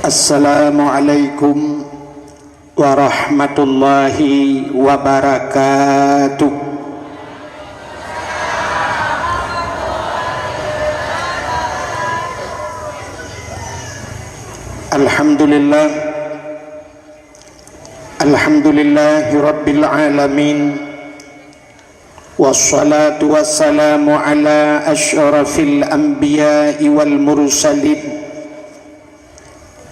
Assalamualaikum warahmatullahi wabarakatuh. Alhamdulillah, alhamdulillahi rabbil alamin, wassalatu wassalamu ala asyrafil anbiya'i wal mursalin,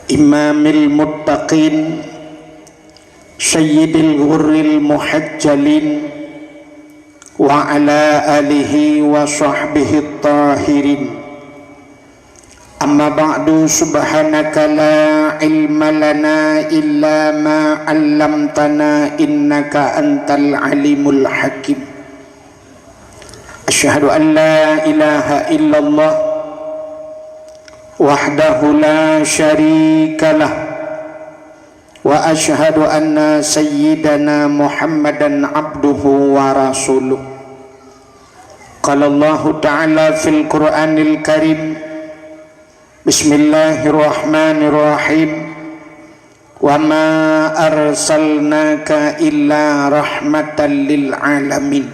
imamil muttaqin, sayyidil ghurril muhajjalin, wa ala alihi wa sahbihi tahirin. Amma ba'du, subhanaka la ilma lana illa ma 'allamtana innaka antal alimul hakim. Asyhadu an la ilaha illallah wahdahu la syarika lah, wa asyhadu anna sayyidana Muhammadan abduhu wa rasuluh. Qala Allah ta'ala fil Qur'anil Karim, Bismillahirrahmanirrahim, wa ma arsalnaka illa rahmatan lil alamin.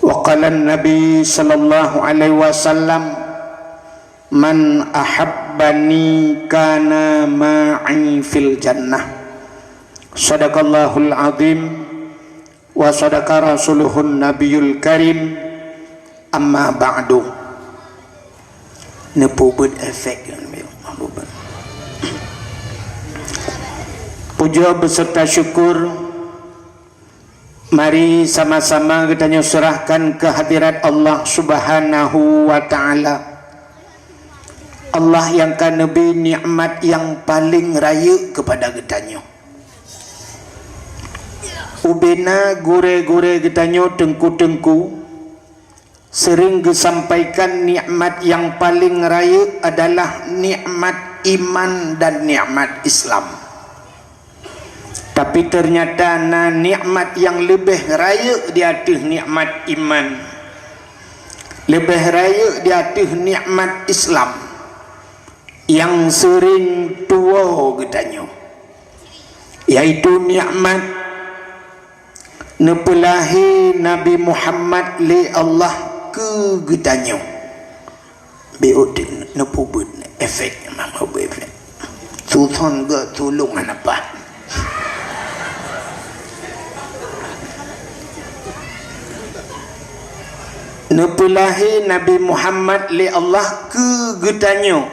Wa qala an-nabi sallallahu alaihi wasallam, man ahabbani kana ma'i fil jannah. Sadaqallahul azim wa sadaqa rasuluhun nabiyul karim. Amma ba'du. Nepubut efek puja beserta syukur mari sama-sama kita serahkan ke hadirat Allah Subhanahu wa ta'ala. Allah yang kan nabi nikmat yang paling raya kepada kita. Ubena gure-gure kita tengku-tengku sering disampaikan nikmat yang paling raya adalah nikmat iman dan nikmat Islam. Tapi ternyata nikmat yang lebih raya di atas nikmat iman, lebih raya di atas nikmat Islam yang sering tua katanya, yaitu nikmat nepelahi Nabi Muhammad li Allah ke getanya. Beudin nepubut efek mama efek sultan ke tulung apa nepelahi Nabi Muhammad li Allah ke getanya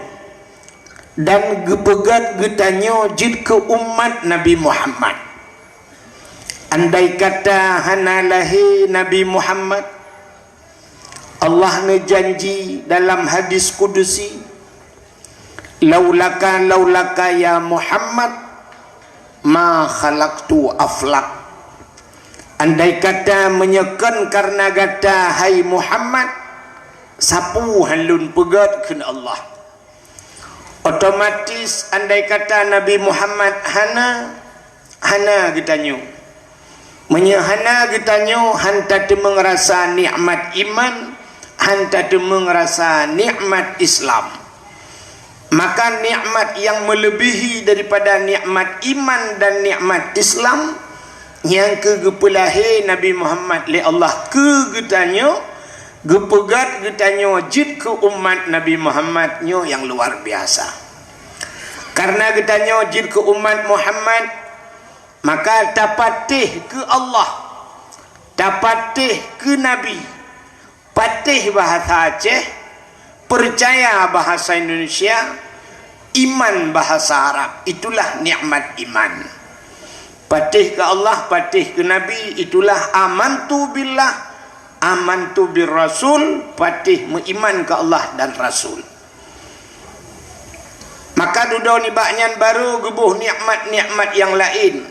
dan gepegat getanya jid ke umat Nabi Muhammad. Andai kata hanalahi Nabi Muhammad, Allah janji dalam hadis kudusi, laulaka ya Muhammad ma khalaqtu aflak. Andai kata menyekan karena kata hai Muhammad, sapu halun pegat ke Allah. Otomatis andai kata Nabi Muhammad hana kitanya, menyahana kitanya hanta mengerasa nikmat iman, hanta mengerasa nikmat Islam. Maka nikmat yang melebihi daripada nikmat iman dan nikmat Islam yang kegepelahi Nabi Muhammad li Allah ke getanya, gepegat getanya jid ke umat Nabi Muhammad yang luar biasa. Karena getanya jid ke umat Muhammad, maka tapatih ke Allah, tapatih ke Nabi, patih bahasa Aceh, percaya bahasa Indonesia, iman bahasa Arab. Itulah nikmat iman. Patih ke Allah, patih ke Nabi, itulah amantu billah, amantu bir Rasul, patih mengiman ke Allah dan Rasul. Maka duduk ni baknyan baru gebuh nikmat-nikmat yang lain.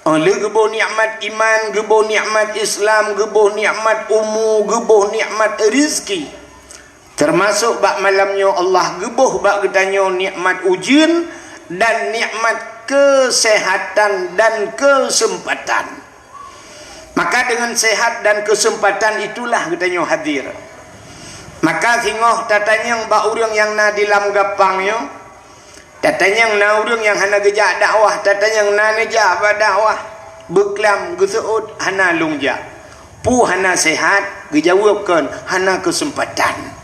Oleh gebuh nikmat iman, gebuh nikmat Islam, gebuh nikmat umur, gebuh nikmat rizki. Termasuk bak malamnya Allah gebuh bak ketanya nikmat ujian dan nikmat kesehatan dan kesempatan. Maka dengan sehat dan kesempatan itulah katanya hadir. Maka singoh tatanya bak urang yang na di lam gapangnya Tatanya na urang yang hana gejak dakwah, tatanya na nejak ba dakwah. Beklam geseut hana lungja. Pu hana sehat, gejawabkan hana kesempatan.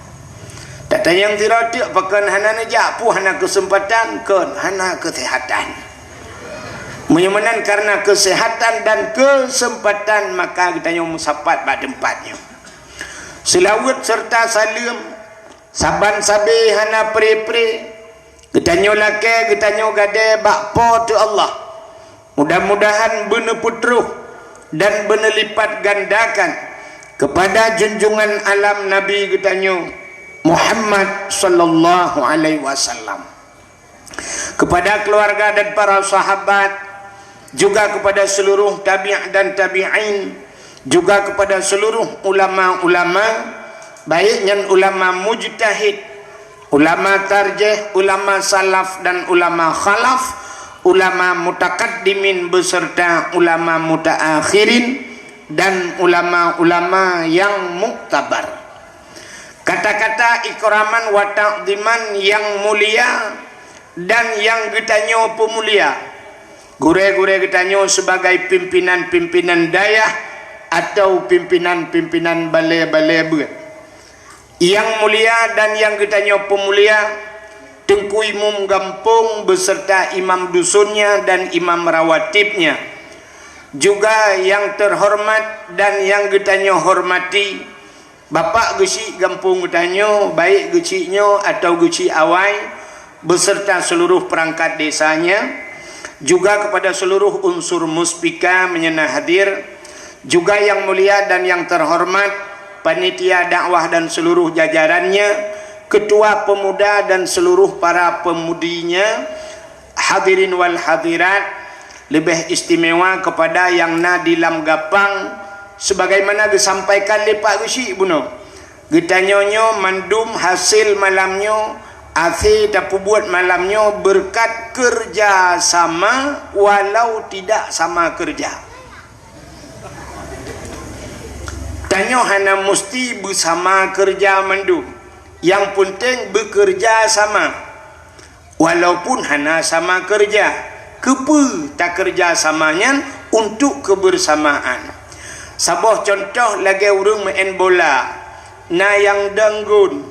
Tatanya yang tiratik pakan hana nejak, pu hana kesempatan, kan hana kesehatan. Menyamanan karena kesehatan dan kesempatan, maka kita yang musapat pada tempatnya. Selawat serta salim, saban sabi hana pre-pre, kita nyolake, kita nyogade bakpo tu Allah. Mudah-mudahan benar putruh dan benar lipat gandakan kepada junjungan alam Nabi kita Muhammad sallallahu alaihi wasallam, kepada keluarga dan para sahabat, juga kepada seluruh tabi' dan tabi'in, juga kepada seluruh ulama-ulama, baiknya ulama mujtahid, ulama tarjih, ulama salaf dan ulama khalaf, ulama mutakaddimin beserta ulama mutaakhirin, dan ulama-ulama yang muktabar. Kata-kata ikraman wa ta'ziman yang mulia dan yang getanyo pemulia, gure-gure getanyo sebagai pimpinan-pimpinan dayah atau pimpinan-pimpinan balai-balai berat yang mulia dan yang getanyo pemulia, Tengku Imam Gampung beserta imam dusunnya dan imam rawatibnya, juga yang terhormat dan yang getanyo hormati Bapak Gesi Gampung getanyo, baik gecinya atau geci awai beserta seluruh perangkat desanya, juga kepada seluruh unsur muspika menyena hadir, juga yang mulia dan yang terhormat panitia dakwah dan seluruh jajarannya, ketua pemuda dan seluruh para pemudinya, hadirin wal hadirat, lebih istimewa kepada yang na di Lam Gapang, sebagaimana disampaikan oleh Pak Gesi buno, getanyonyo mandum hasil malamnyo afi dapat buat malamnya berkat kerja sama walau tidak sama kerja. Tanya hana mesti bersama kerja mandum, yang penting bekerja sama walaupun hana sama kerja. Kepa tak kerja samanya untuk kebersamaan. Sabah contoh lagi urang main bola, na yang danggun,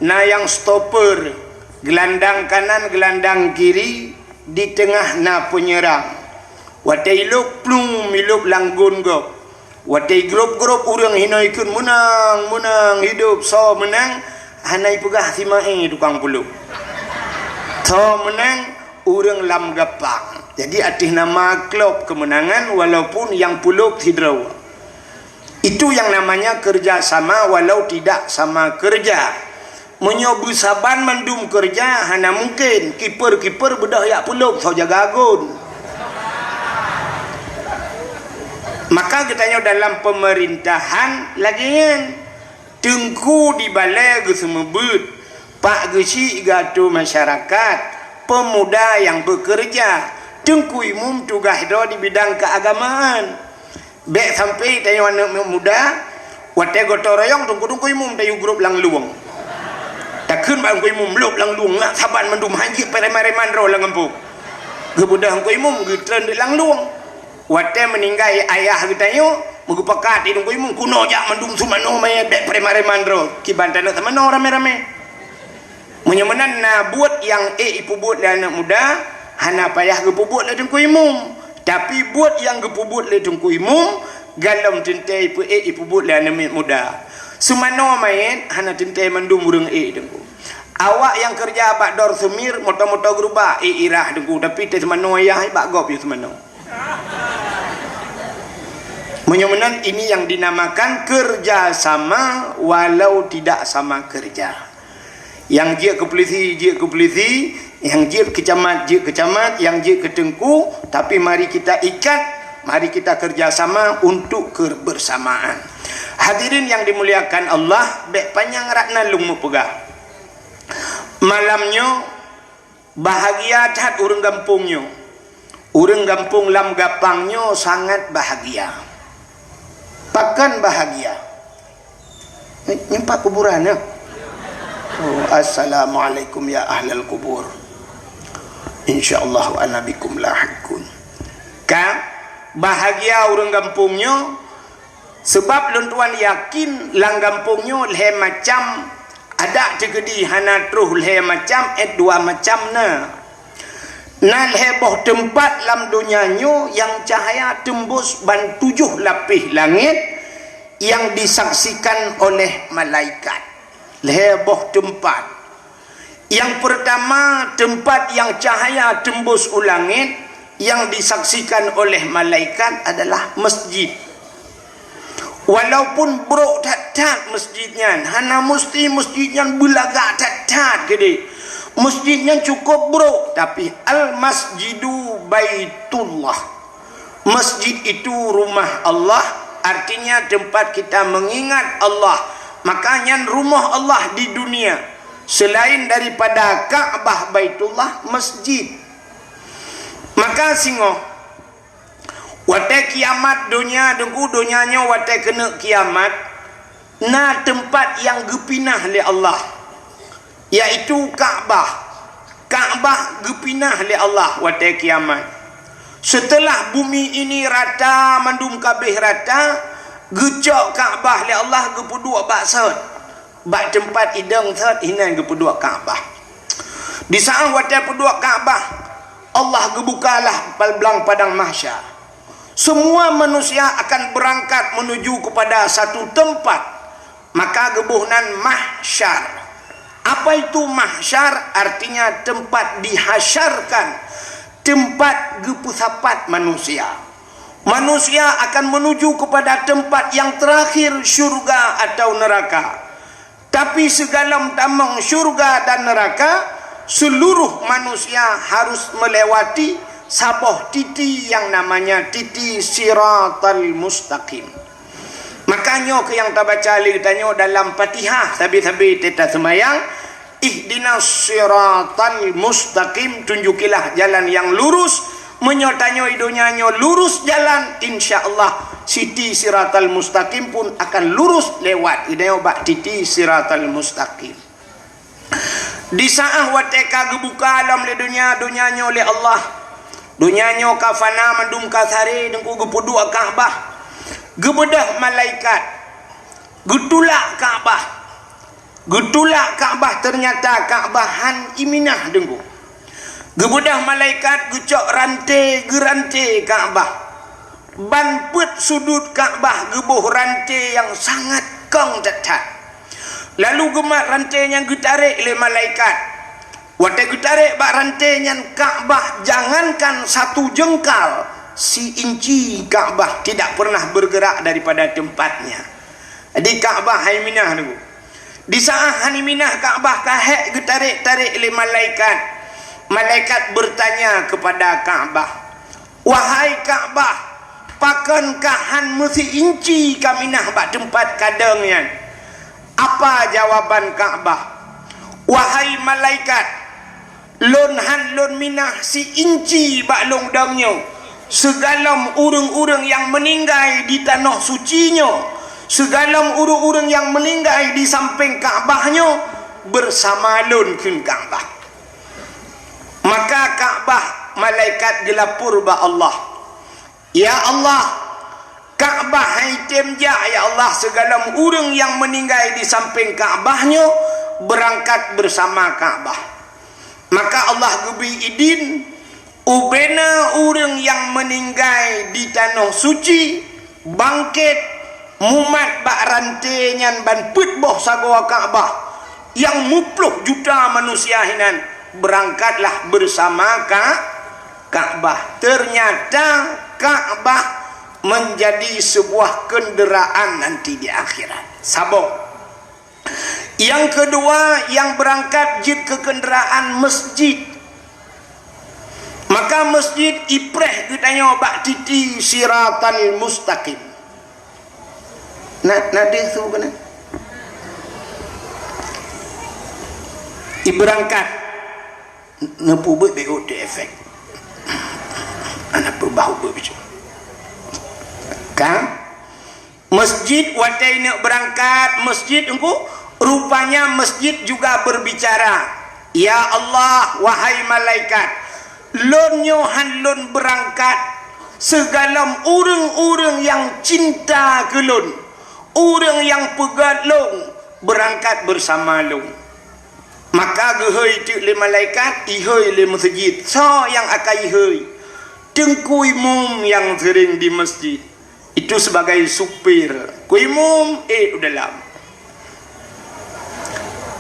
na yang stopper, gelandang kanan, gelandang kiri, di tengah na penyerang. Watai lup plung milup langgun go. Watai grup-grup urang hinaikun menang hidup so menang, hanai pegah simai tukang puluh. So menang urang Lam Gapang. Jadi arti nama klub kemenangan walaupun yang puluh hidraw. Itu yang namanya kerjasama walau tidak sama kerja. Menyobu saban mendum kerja hana mungkin kiper bedah yak puluk so jaga agun. Maka katanya dalam pemerintahan lagi yang tengku di balai gesemebut Pak Gesi gatu masyarakat, pemuda yang bekerja, tengku imum tugas do di bidang keagamaan. Bek sampai tanya anak muda, watai gotong royong tunggu imum tayu grup lang luang. Takkan bang kui mum lop lang luang ngak saban mendum hanjik peremare-man ro lang empuk. Gebudah kui mum getren de lang luang. Watai meninggai ayah getanyo, megupakat idung kui mum kuno jak mendum sumano mai dek peremare-man ro. Kibantana samano rame-rame. Menyamanan na buat yang ipu buat dan anak muda, hana payah gepubut le kui mum. Tapi buat yang gepubut le tungku imum, galam tentai ipu buat le anak muda. Sumano main hana tentai mandum urang dengku. Awak yang kerja bak dor semir moto-moto gerubah irah dengku, tapi te semano ayah bak gop yo semano. Menyamanan ini yang dinamakan kerjasama walau tidak sama kerja. Yang dia ke polisi, yang dia kecamat, yang dia ke tengku, tapi mari kita ikat, mari kita kerjasama untuk kebersamaan. Hadirin yang dimuliakan Allah, bek panjang rakna lung pegah. Malamnya bahagia tat urang gampungnya. Urang gampung Lam Gapangnya sangat bahagia. Pakan bahagia. Nyempak kuburannya. Oh, assalamualaikum ya ahlal kubur. insyaallah wa ana bikum lahiqun. Kan bahagia orang kampungnya sebab luntuan yakin lang kampungnya le macam ada tegedi hana truh le macam dua macam na leboh tempat lam dunianyo yang cahaya tembus ban 7 lapis langit yang disaksikan oleh malaikat. Leboh tempat yang pertama, tempat yang cahaya tembus langit yang disaksikan oleh malaikat adalah masjid. Walaupun bro tak masjidnya, hana mesti masjidnya belaga tak gede. Masjidnya cukup bro, tapi al masjidu baitullah. Masjid itu rumah Allah, artinya tempat kita mengingat Allah. Makanya rumah Allah di dunia selain daripada Ka'bah Baitullah, masjid. Maka singo wate kiamat dunia dengku dunianya wate kena kiamat na tempat yang gepinah oleh Allah, yaitu Ka'bah. Ka'bah gepinah oleh Allah wate kiamat. Setelah bumi ini rata mandum kabeh rata, gecok Ka'bah oleh Allah gepuduk baksud. Bak tempat idang thad hinan gepuduk Ka'bah. Di saat wate peduk Ka'bah, Allah gebukalah belang padang mahsyar. Semua manusia akan berangkat menuju kepada satu tempat, maka gebuhnan mahsyar. Apa itu mahsyar? Artinya tempat dihasyarkan, tempat gepusapat manusia. Manusia akan menuju kepada tempat yang terakhir, syurga atau neraka. Tapi segala tamang syurga dan neraka, seluruh manusia harus melewati saboh titi yang namanya titi siratal mustaqim. Makanya ke yang tak baca tanya dalam Fatihah sabi-sabi teta semayang, ihdinas siratal mustaqim, tunjukilah jalan yang lurus. Menyotanya idonyanyo lurus jalan, insyaallah siti siratal mustaqim pun akan lurus lewat ideo bak titi siratal mustaqim. Di saat wateka gebuka alam le dunia oleh Allah, dunianya kafana mandum kasari dengku gepuduk Ka'bah, gebedah malaikat getulak Ka'bah, ternyata Ka'bahan iminah dengku. Gebedah malaikat gecok rantai Ka'bah, ban put sudut Ka'bah gebuh rantai yang sangat kong tetat. Lalu gemak rantainya getarik oleh malaikat. Waktu getarik bak rantainya Ka'bah, jangankan 1 jengkal, si inci Ka'bah tidak pernah bergerak daripada tempatnya. Di Ka'bah Haiminah dulu. Di saat Haiminah Ka'bah kahek getarik-tarik oleh malaikat. Malaikat bertanya kepada Ka'bah, wahai Ka'bah, pakankah han mesti inci kaminah bak tempat kadangnya? Apa jawaban Ka'bah? Wahai malaikat, lon minah si inci bak long dangnya. Segala urang-urang yang meninggal di tanah sucinya, segala urang-urang yang meninggal di samping Ka'bahnya bersama lon kun Ka'bah. Maka Ka'bah malaikat gelapur ba Allah, ya Allah, Ka'bah haitem ja ya Allah, segala urang yang meninggal di samping Ka'bahnya berangkat bersama Ka'bah. Maka Allah gebi idin ubena urang yang meninggal di tanah suci bangkit mumat bak rantainya ban put boh sagoa Ka'bah yang 10 juta manusia hinan berangkatlah bersama Ka'bah. Ternyata Ka'bah menjadi sebuah kenderaan nanti di akhirat. Sabok. Yang kedua, yang berangkat jid ke kenderaan masjid. Maka masjid ipreh ditanya bak titi siratal mustaqim. Nadir tu bukan? Iberangkat nepu BO efek. Anak berbau berbisa. Kan? Masjid watai nak berangkat masjid engku, rupanya masjid juga berbicara, ya Allah, wahai malaikat, lonyo han lon berangkat segala orang-orang yang cinta ke lon, orang yang pegat long berangkat bersama long. Maka gehoi tu le malaikat ihoi le masjid. So yang akan ihoi tengku imam yang sering di masjid itu sebagai supir. Ku imam dalam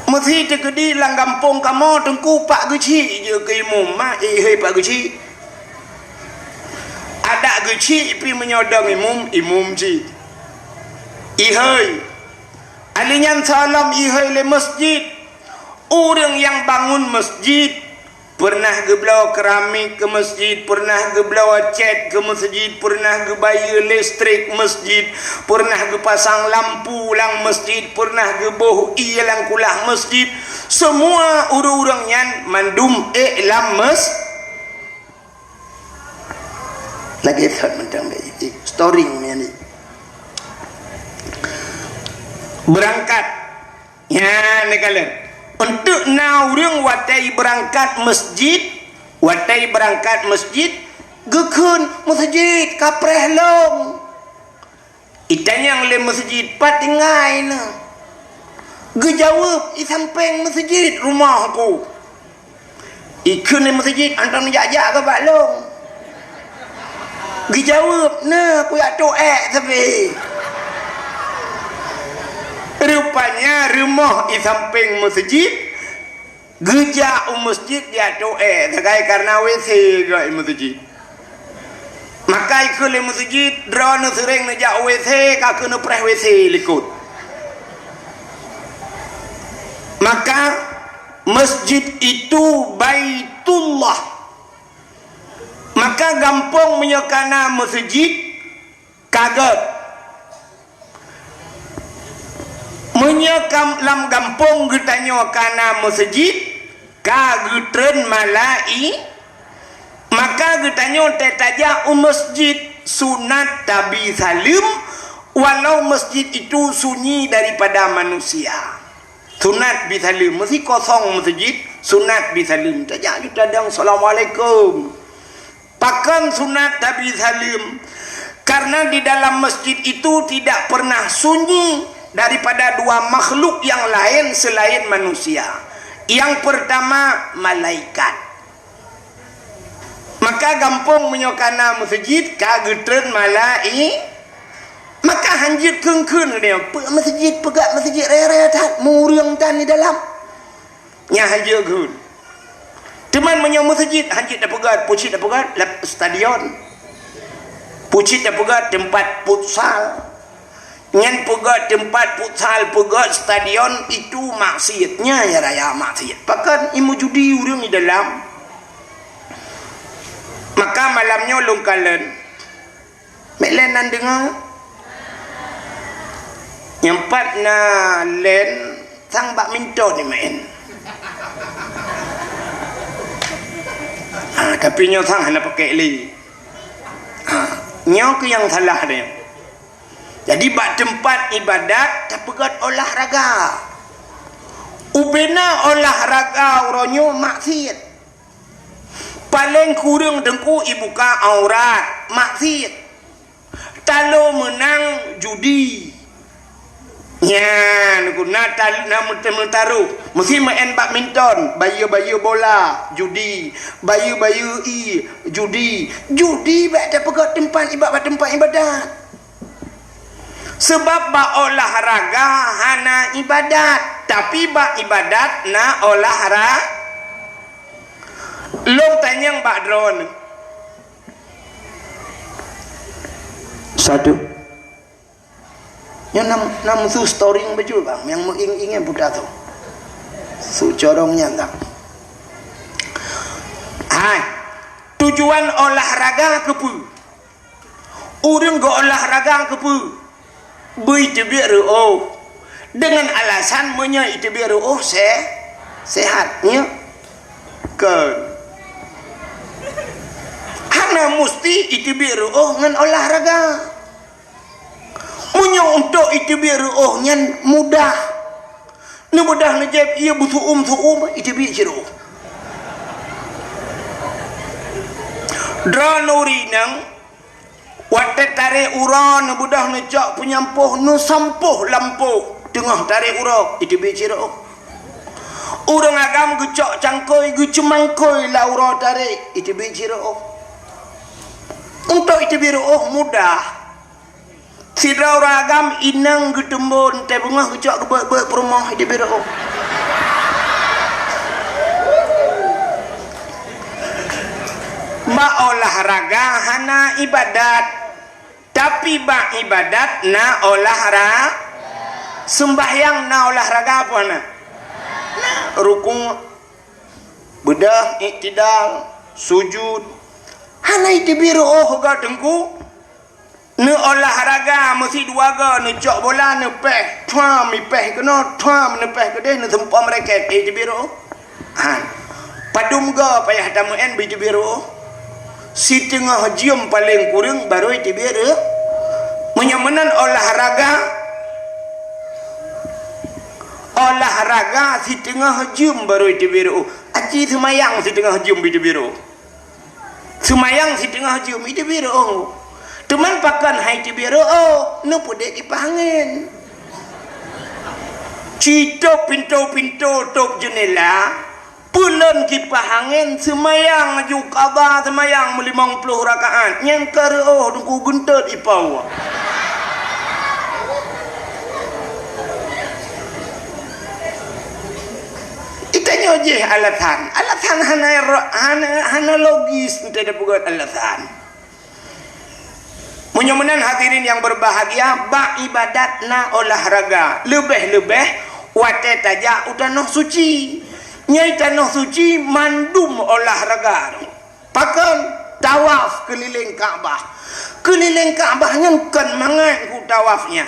masjid tegedi lang kampung kamu tengku pak geci je ke imam mak hei pak geci ada geci pi menyodong imam ji ihoi alinyan salam ihoi le masjid. Orang yang bangun masjid pernah geblau keramik ke masjid, pernah geblau cat ke masjid, pernah gebaya listrik masjid, pernah gepasang lampu lang masjid, pernah geboh ilang kulah masjid. Semua orang-orang yang mandum lam lagi tak mentang story ni berangkat ya ni kalian untuk naurung watai berangkat masjid, gekun masjid kapreh long. Itanyang le masjid patingai na. Gejawab isampeng masjid rumah aku. Ikun le masjid antang jajak ke bak long. Gejawab na aku yak toek tapi. Rupanya rumah di samping masjid gejak masjid dia doa sekai karena WC gak masjid. Maka ikut le masjid drone sering nejak WC kak kena preh WC likut. Maka masjid itu Baitullah. Maka gampang menyokana masjid kaget. Menyekam lam gampung getanyo kana masjid kagutren malai maka getanyo tetaja masjid sunat tabi salim walau masjid itu sunyi daripada manusia sunat bisalim mesti kosong masjid sunat bisalim tajak kita dang assalamualaikum pakan sunat tabi salim karena di dalam masjid itu tidak pernah sunyi daripada dua makhluk yang lain selain manusia. Yang pertama malaikat. Maka gampang menyokana masjid kagetren malai. Maka hanjit kengkun dia masjid pegat masjid rere tat muriang tan di dalam. Nya hanjit gun. Teman menyok masjid hanjit dah pegat, pucit dah pegat stadion. Pucit dah pegat tempat futsal. Ngan pegat tempat futsal, pegat stadion itu maksiatnya ya raya maksiat. Pakan imu judi urang di dalam. Maka malamnya longkalen. Meklen nan dengar. Nyempat na len sang badminton ni main. Tapi nyo sang hana pakai li. Nyo ke yang salah dia. Jadi bak tempat ibadat tapegat olahraga. Ubena olahraga uronyo maksiat. Paling kurang dengku ibuka aurat maksiat. Talo menang judi. Ya, guna taru mesti main badminton, bayu-bayu bola, judi, bayu-bayu judi. Judi bak tapegat tempat ibadat. Sebab bak olahraga hana ibadat, tapi bak ibadat na olahraga. Long tanyang bak drone. Satu. Yang nam tu story yang baju bang, yang menging-ingin budak tu. Su corongnya tak. Hai, tujuan olahraga kepu. Orang go olahraga kepu. Bui tebik ru'uh dengan alasan menya itebik ru'uh sehatnya kan hana mesti itebik ru'uh dengan olahraga menya untuk itebik ru'uh nyan mudah ni mudah najab ia butuh su'um itebik ru'uh Dronuri nang watet tarik uran budah necak penyampuh nu sampuh lampuh tengah tarik ura itu bicara orang agam gecok cangkoi gecemangkoi laura tarik itu bicara untuk itu bicara mudah sira orang agam inang getembon teh bengah gecok gebek perumah itu bicara ba olahraga hana ibadat tapi ba ibadat na olahraga sembahyang na olahraga apa na rukun bedah iktidal sujud hana itu biru ga tengku ne olahraga mesti dua ga ne cok bola ne peh thua mi peh kena thua ne peh kedeh ne tempa mereka itu biru han padum ga payah tamu en itu biru si tengah jium paling kurang baru itu biru menyamanan olahraga si tengah jium baru itu biru aci semayang si tengah jium itu biru semayang si tengah jium itu biru teman pakan hai itu biru nu pudek ipangin cito pintu tok jendela bulan kipas angin semayang jukaba semayang 50 rakaat yang karo dengku guntet ipau itanya je alatan hana logis tidak buat alatan menyamanan hadirin yang berbahagia ba ibadat na olahraga lebih wate taja udah noh suci nyai tanah suci mandum olahraga pakan tawaf keliling Ka'bahnya kan mangan ku tawafnya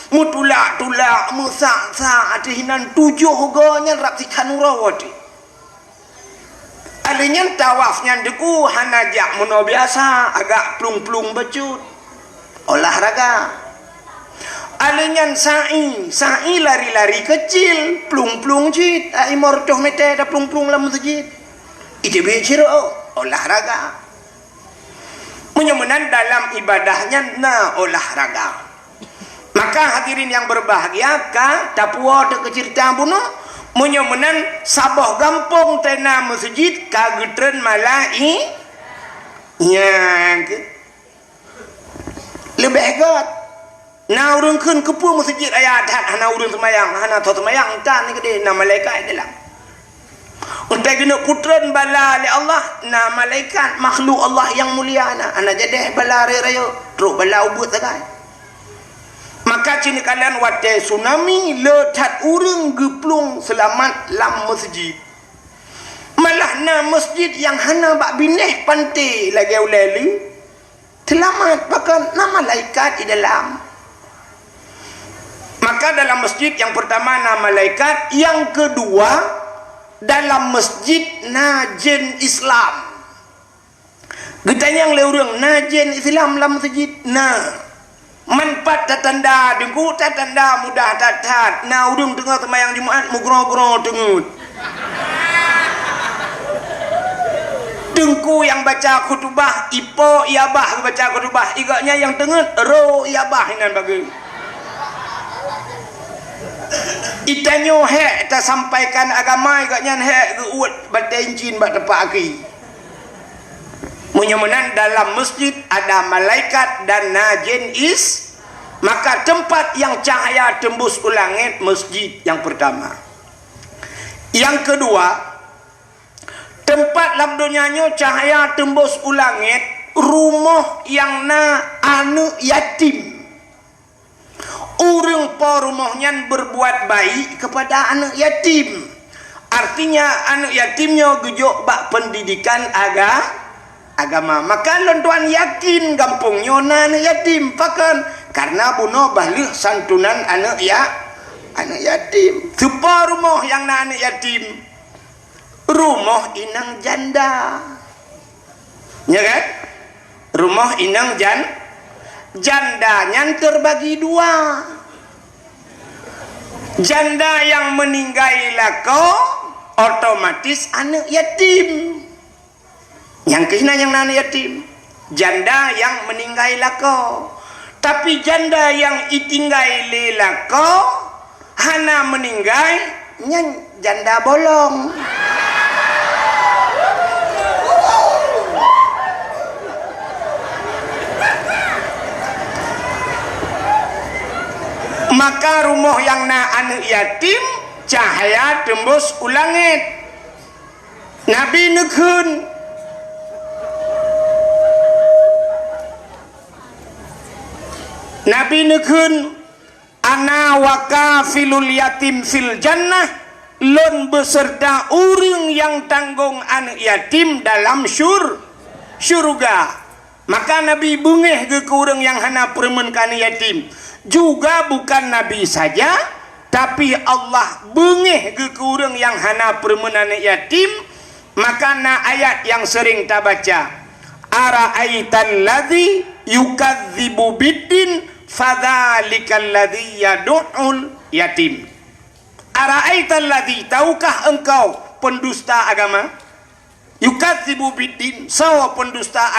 mutulak musak adihinan 7 gonya raksikan urawati alinya tawafnya deku hanajak meno biasa agak plung becut olahraga alenyan sa'i lari-lari kecil plung jit ai mordoh mete ada plung lam masjid itu bicara olahraga menyamanan dalam ibadahnya na olahraga maka hadirin yang berbahagia ka tapua de kecerita buno menyamanan sabah gampung tena masjid ka getren malai yang lebih hebat na urang keun kepu masjid ayat hana urang semayang hana tho semayang tan ni gede na malaikat dalam untai guna putran bala li Allah na malaikat makhluk Allah yang mulia ana jadi bala rayo teruk bala ubut sagai maka cini kalian wate tsunami letat urang geplung selamat lam masjid malah na masjid yang hana bak bineh pantai lagi uleli selamat bahkan na malaikat di dalam. Maka dalam masjid yang pertama nama malaikat, yang kedua dalam masjid najen Islam. Getanya yang leurang najen Islam dalam masjid manfaat tatanda dengku tatanda mudah tatat na udung tengah temayang Jumaat mugro-gro tengut. Dengku yang baca khutbah ipo iabah baca khutbah igaknya yang tengut ro iabah inan bagi itanyo he ta sampaikan agama igaknya he geuut batai jin bat tepak aki menyamanan dalam masjid ada malaikat dan najin maka tempat yang cahaya tembus ke langit masjid yang pertama. Yang kedua tempat dalam dunianya cahaya tembus ke langit rumah yang na anu yatim. Urang po rumahnya berbuat baik kepada anak yatim. Artinya anak yatimnya gejok bak pendidikan agama. Maka lontuan yakin gampungnya anak yatim pakan karena bunuh balik santunan anak yatim. Supaya rumah yang anak yatim rumah inang janda. Ya kan? Rumah inang jandanya terbagi dua. Janda yang meninggal lako otomatis anak yatim. Yang kena yang nana yatim, janda yang meninggal lako. Tapi janda yang itinggal lelako hana meninggal janda bolong. Maka rumah yang na anak yatim cahaya tembus ulangit. Nabi nekun ana wakafilul yatim fil jannah, lon beserta urang yang tanggung anak yatim dalam syurga. Maka Nabi bungeh ke urang yang hana permen kana yatim. Juga bukan Nabi saja, tapi Allah bungeh ke urang yang hana permen anak yatim. Maka na ayat yang sering ta baca, ara'aital ladzi yukadzibu biddin fadzalikal ladzi yad'ul yatim. Ara'aital ladzi, tahukah engkau pendusta agama? Yukadzibu biddin, sawa pendusta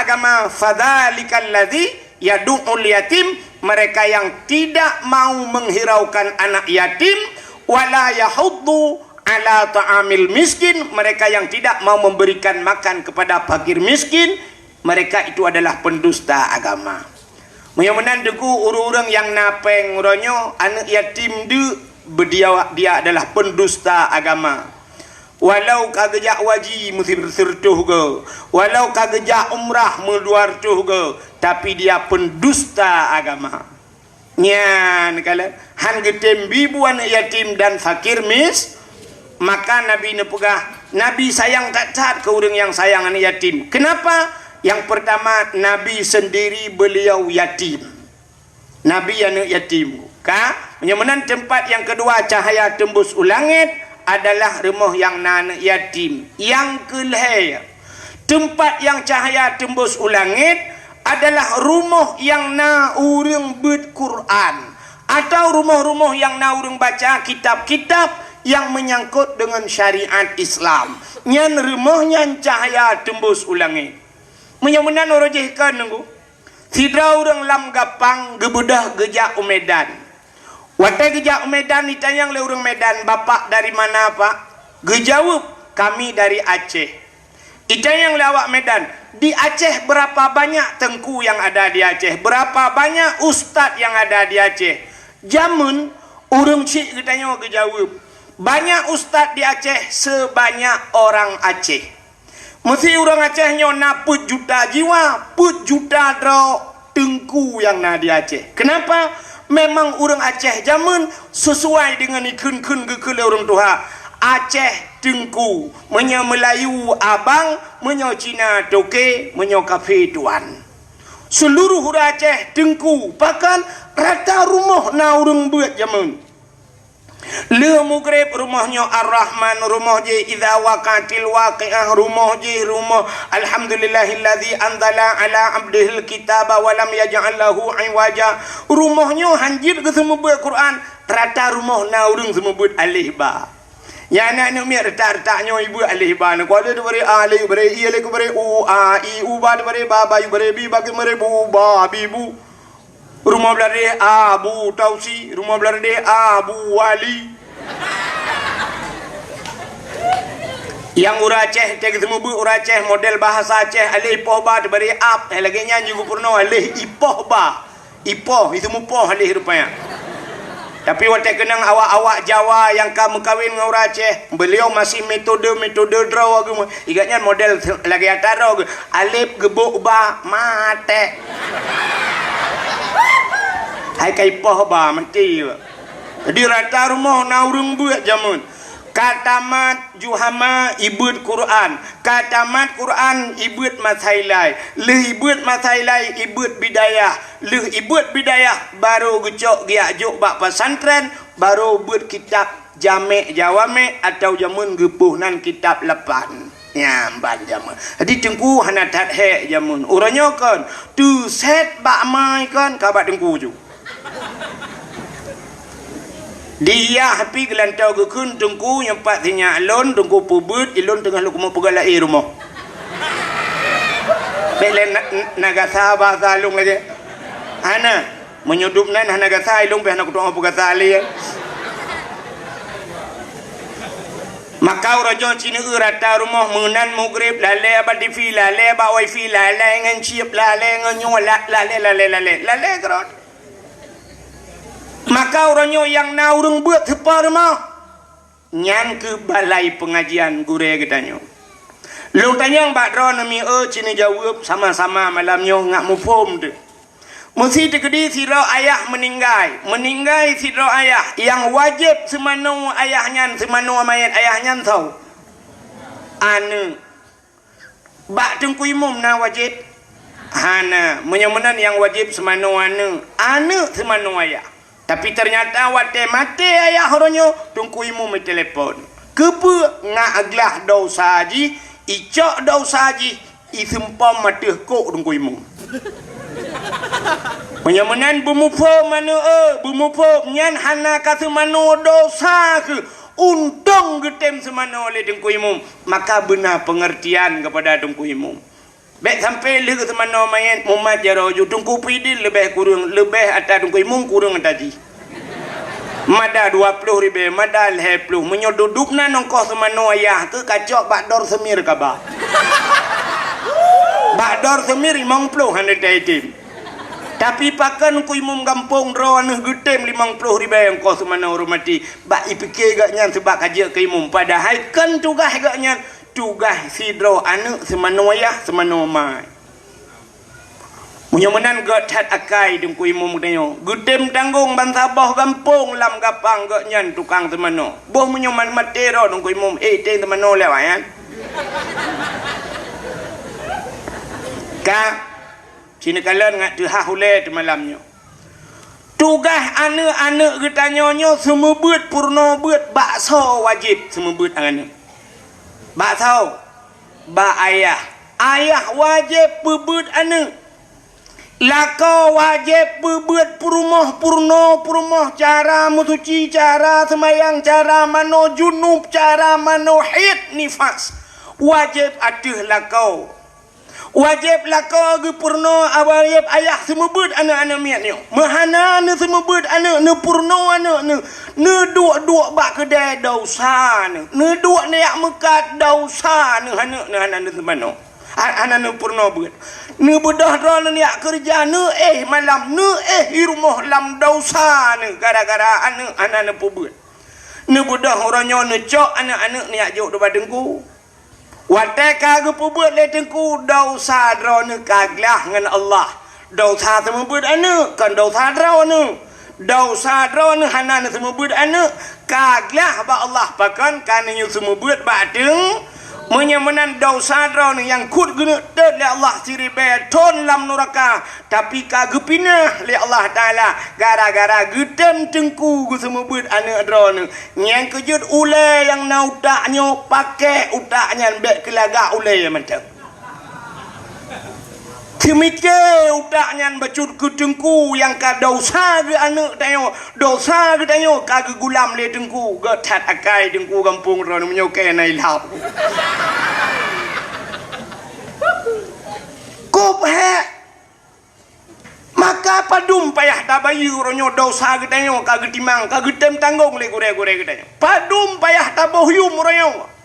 agama fadzalikal ladzi yad'ul yatim, mereka yang tidak mau menghiraukan anak yatim, wala yahuddu ala ta'amil miskin, mereka yang tidak mau memberikan makan kepada fakir miskin, mereka itu adalah pendusta agama. Mudah-mudahan deku urang-urang yang napeng uronyo anak yatim dia adalah pendusta agama. Walau kagejak waji mesti bersertuh ke, walau kagejak umrah meluar tuh ke, tapi dia pendusta agama. Nyan kala han getem bibu anak yatim dan fakir maka Nabi nepegah, Nabi sayang tak ke orang yang sayang anak yatim. Kenapa? Yang pertama, Nabi sendiri beliau yatim. Nabi anak yatim. Menyamanan tempat yang kedua cahaya tembus ulangit adalah rumah yang anak yatim. Yang kelihir, tempat yang cahaya tembus ulangit adalah rumah yang na urang bet Quran, atau rumah-rumah yang na urang baca kitab-kitab yang menyangkut dengan syariat Islam. Nyan rumahnya cahaya tembus ulangi. Menyamanan orojihkan nunggu. Sidra orang lam gapang gebudah gejak Medan. Watai gejak Medan ditanya oleh orang Medan, bapak dari mana pak? Gejawab, kami dari Aceh. Ditanya oleh awak Medan, di Aceh berapa banyak tengku yang ada di Aceh? Berapa banyak ustad yang ada di Aceh? Jamun orang cik ditanya gejawab, banyak ustaz di Aceh sebanyak orang Aceh. Mesti orang Aceh nyona put juta jiwa, put juta dro tengku yang na di Aceh. Kenapa? Memang orang Aceh zaman sesuai dengan ikun-kun gekele orang Tuhan. Aceh tengku, menyo Melayu abang, menyo Cina toke, menyo kafe tuan. Seluruh orang Aceh tengku, bahkan rata rumah na orang buat zaman. Le mugrib rumahnya Ar-Rahman, rumah je idza waqatil waqi'ah, rumah je rumah alhamdulillahilladzi anzala ala abdihil kitaba wa lam yaj'al lahu iwaja. Rumahnya hanjir ke semua buat Quran, rata rumah na urang semua buat alih ba. Ya anak mi rata-ratanya ibu alih ba na kuala de bare alih bare i alih bare u a i u ba de bare ba ba bare bi ba ke bare bu ba bi bu. Rumah belade Abu Tausi, rumah belade Abu Wali. Yang ura Aceh, cek semua bu ura Aceh model bahasa Aceh alih ipoh ba diberi ap, lagi nyanyi gu purno alih ipoh ba, ipoh itu mupoh alih rupanya. Tapi waktu kenang awak-awak Jawa yang kamu kawin dengan ura Aceh, beliau masih metode draw agama. Igatnya model lagi ataro alif gebuk ba mate. Hai kai poh ba menti. Jadi rata rumah na urang buat jamun. Katamat juhama ibut Quran, katamat Quran ibut mathailai, leh ibut mathailai ibut bidayah, leh ibut bidayah baru gecok giajuk bak pesantren, baru buat kitab jame jawame atau jamun gepuhnan kitab lepan. Ya ban jamun. Jadi tengku hana tat he jamun. Uranya kan tu set bak mai kan kabat tengku ju. dia happy gelantau ke kun tungku yang pak tinya alon tungku pubut ilon tengah lu mau pegal air rumah belen naga sabah salung aja hana menyudup nan naga salung pe anak kudu pegal tali Makau rajon cina urata rumah menan mugrib lale abad di fi lale ba wifi lale ngan ciep lale ngan nyo lale kron Makau ranyo yang naurung buat tepa rumah nyan ke balai pengajian gure getanyo lu tanya bak ron mi cina jawab sama-sama malamnya ngak mufum tu mesti tegedi siro ayah meninggal siro ayah yang wajib semanu ayahnya semanu mayat ayahnya tahu anu bak tengku imum na wajib hana menyemenan yang wajib semanu anu semanu ayah tapi ternyata wate mati ayah horonyo tengku imum telepon kepe ngak aglah dosa ji icok dosa ji isempam mateh kok tengku imum Menyamanan bumufo manu bumufo nyan hana kata manu dosa ke untung getem semana oleh dengku imum maka benar pengertian kepada dengku imum baik sampai le ke semana mayat mumat jaroju dengku pidil lebih kurang lebih atas dengku imum kurang tadi mada 20,000 mada 10 menyodudupna nongkoh semana ayah ke kacok bakdor semir kabah bakdor semir 50 hanya taitim tapi pakan ku imum kampung ron getem 50,000 yang kau semana hormati bak ipikir gak nyan sebab kaji ke imum padahal kan tugas gak nyan tugas sidro anu semana ayah semana mai munyamenan gak tat akai dengku imum denyo getem tanggung bansabah kampung lam gapang gak nyan tukang semana boh munyaman matero dengku imum teng semana lewat ya ka Cina kalian ngat tuha hule tu malamnya. Tugas anak-anak getanyonyo semua buat purno buat bakso wajib semua buat anak. Bakso, ba ayah. Ayah wajib buat anak. Lako wajib buat purno cara musuci cara semayang cara mano junub cara mano hid nifas. Wajib aduh lako. Wajib lakau ge purno wajib ayah semua bud anak-anak miat ni mahana ne semua bud anak ne purno anak ne duk bak kedai dosa ne duk naik mekat dosa ne hana ne semano anak ne purno bud ne bedah ron ne kerja ne malam ne rumah lam dosa ne gara-gara anak ne pubud ne bedah orangnya ne cok anak-anak ni ajok depan dengku Wate kagak pubut le tengku dosa drone kaglah ngan Allah. Dosa semua bud anu kan dosa drone. Dosa drone hanan semua bud anu kaglah ba Allah pakan kan nyu semua bud ba deng menyamanan dosa drone yang kut guna le Allah siri beton lam neraka tapi kagak pinah le Allah taala gara-gara gedem tengku semua bud anu drone yang kejut ule yang na utaknya pakai utaknya bek kelaga ule mantap Timike utaknya bacut ke tengku yang ka dosa ke anak tayo dosa ke tayo kagak gulam le tengku ke tat akai tengku kampung ron menyokai nai lap kop he maka padum payah tabayu ronyo dosa ke tayo kagak timang kagak tem tanggung le gure-gure ke tayo padum payah tabohyum ronyo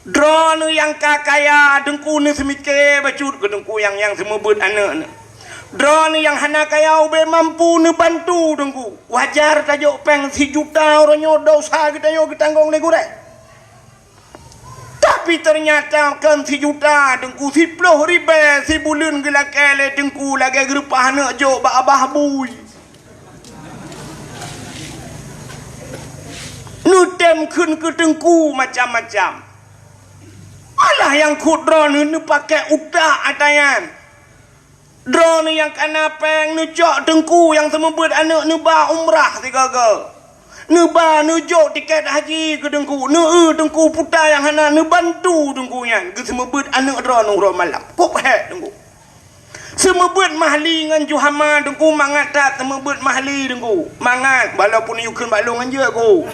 drone yang kakaya dengku ni semike bacut ke dengku yang semua bud anak drone yang hana kaya ube mampu ni bantu dengku wajar tajuk peng 1 juta orangnya dosa kita yo tanggung le gure tapi ternyata kan 1 juta dengku 10,000 sebulan gila kele dengku lagi gerupah anak jo ba abah bui nutem kun ke dengku macam-macam malah yang kut drone ni pakai utak atayan drone yang kena peng ni jok dengku yang semua buat anak ni ba umrah tiga-tiga ni ba ni jok tiket haji ke dengku ni dengku putar yang hana ni bantu dengku yang ke semua buat anak drone urut malam kop he dengku 1 semebut mahli ngan juhama dengku mangat tak semebut mahli dengku mangat walaupun you keun balong anje ku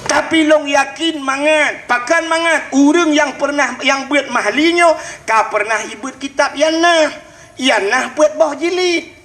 tapi long yakin mangat pakan mangat urang yang pernah yang buat mahlinyo ka pernah ibut kitab yanah buat boh jilid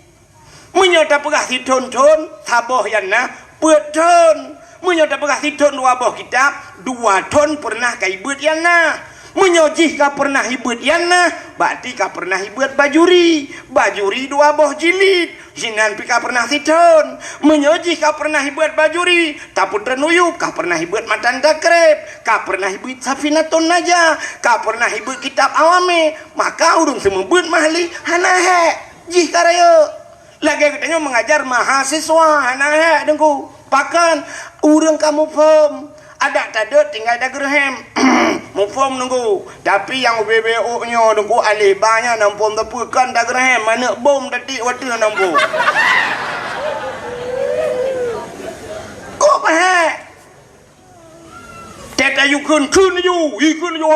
menyota pegah siton-ton taboh yanah buat ton menyota pegah siton dua boh kitab 2 ton pernah ka ibut yanah menyojih ka pernah hibut yana berarti ka pernah hibut bajuri 2 boh jilid jinan pi ka pernah siton menyojih ka pernah hibut bajuri taputran uyup ka pernah hibut matan takrib ka pernah hibut safinatun najah ka pernah hibut kitab awame maka urung semebut mahli hanahe jih karaya lagi katanya mengajar mahasiswa hanahe dengku pakan urang kamu pom ada tada tinggal ada gerhem mufom nunggu tapi yang BBO nya nunggu alih banyak nampun tepukan dah gerhem mana bom tadi waktu nampu kok bah teta yukun kun you ikun you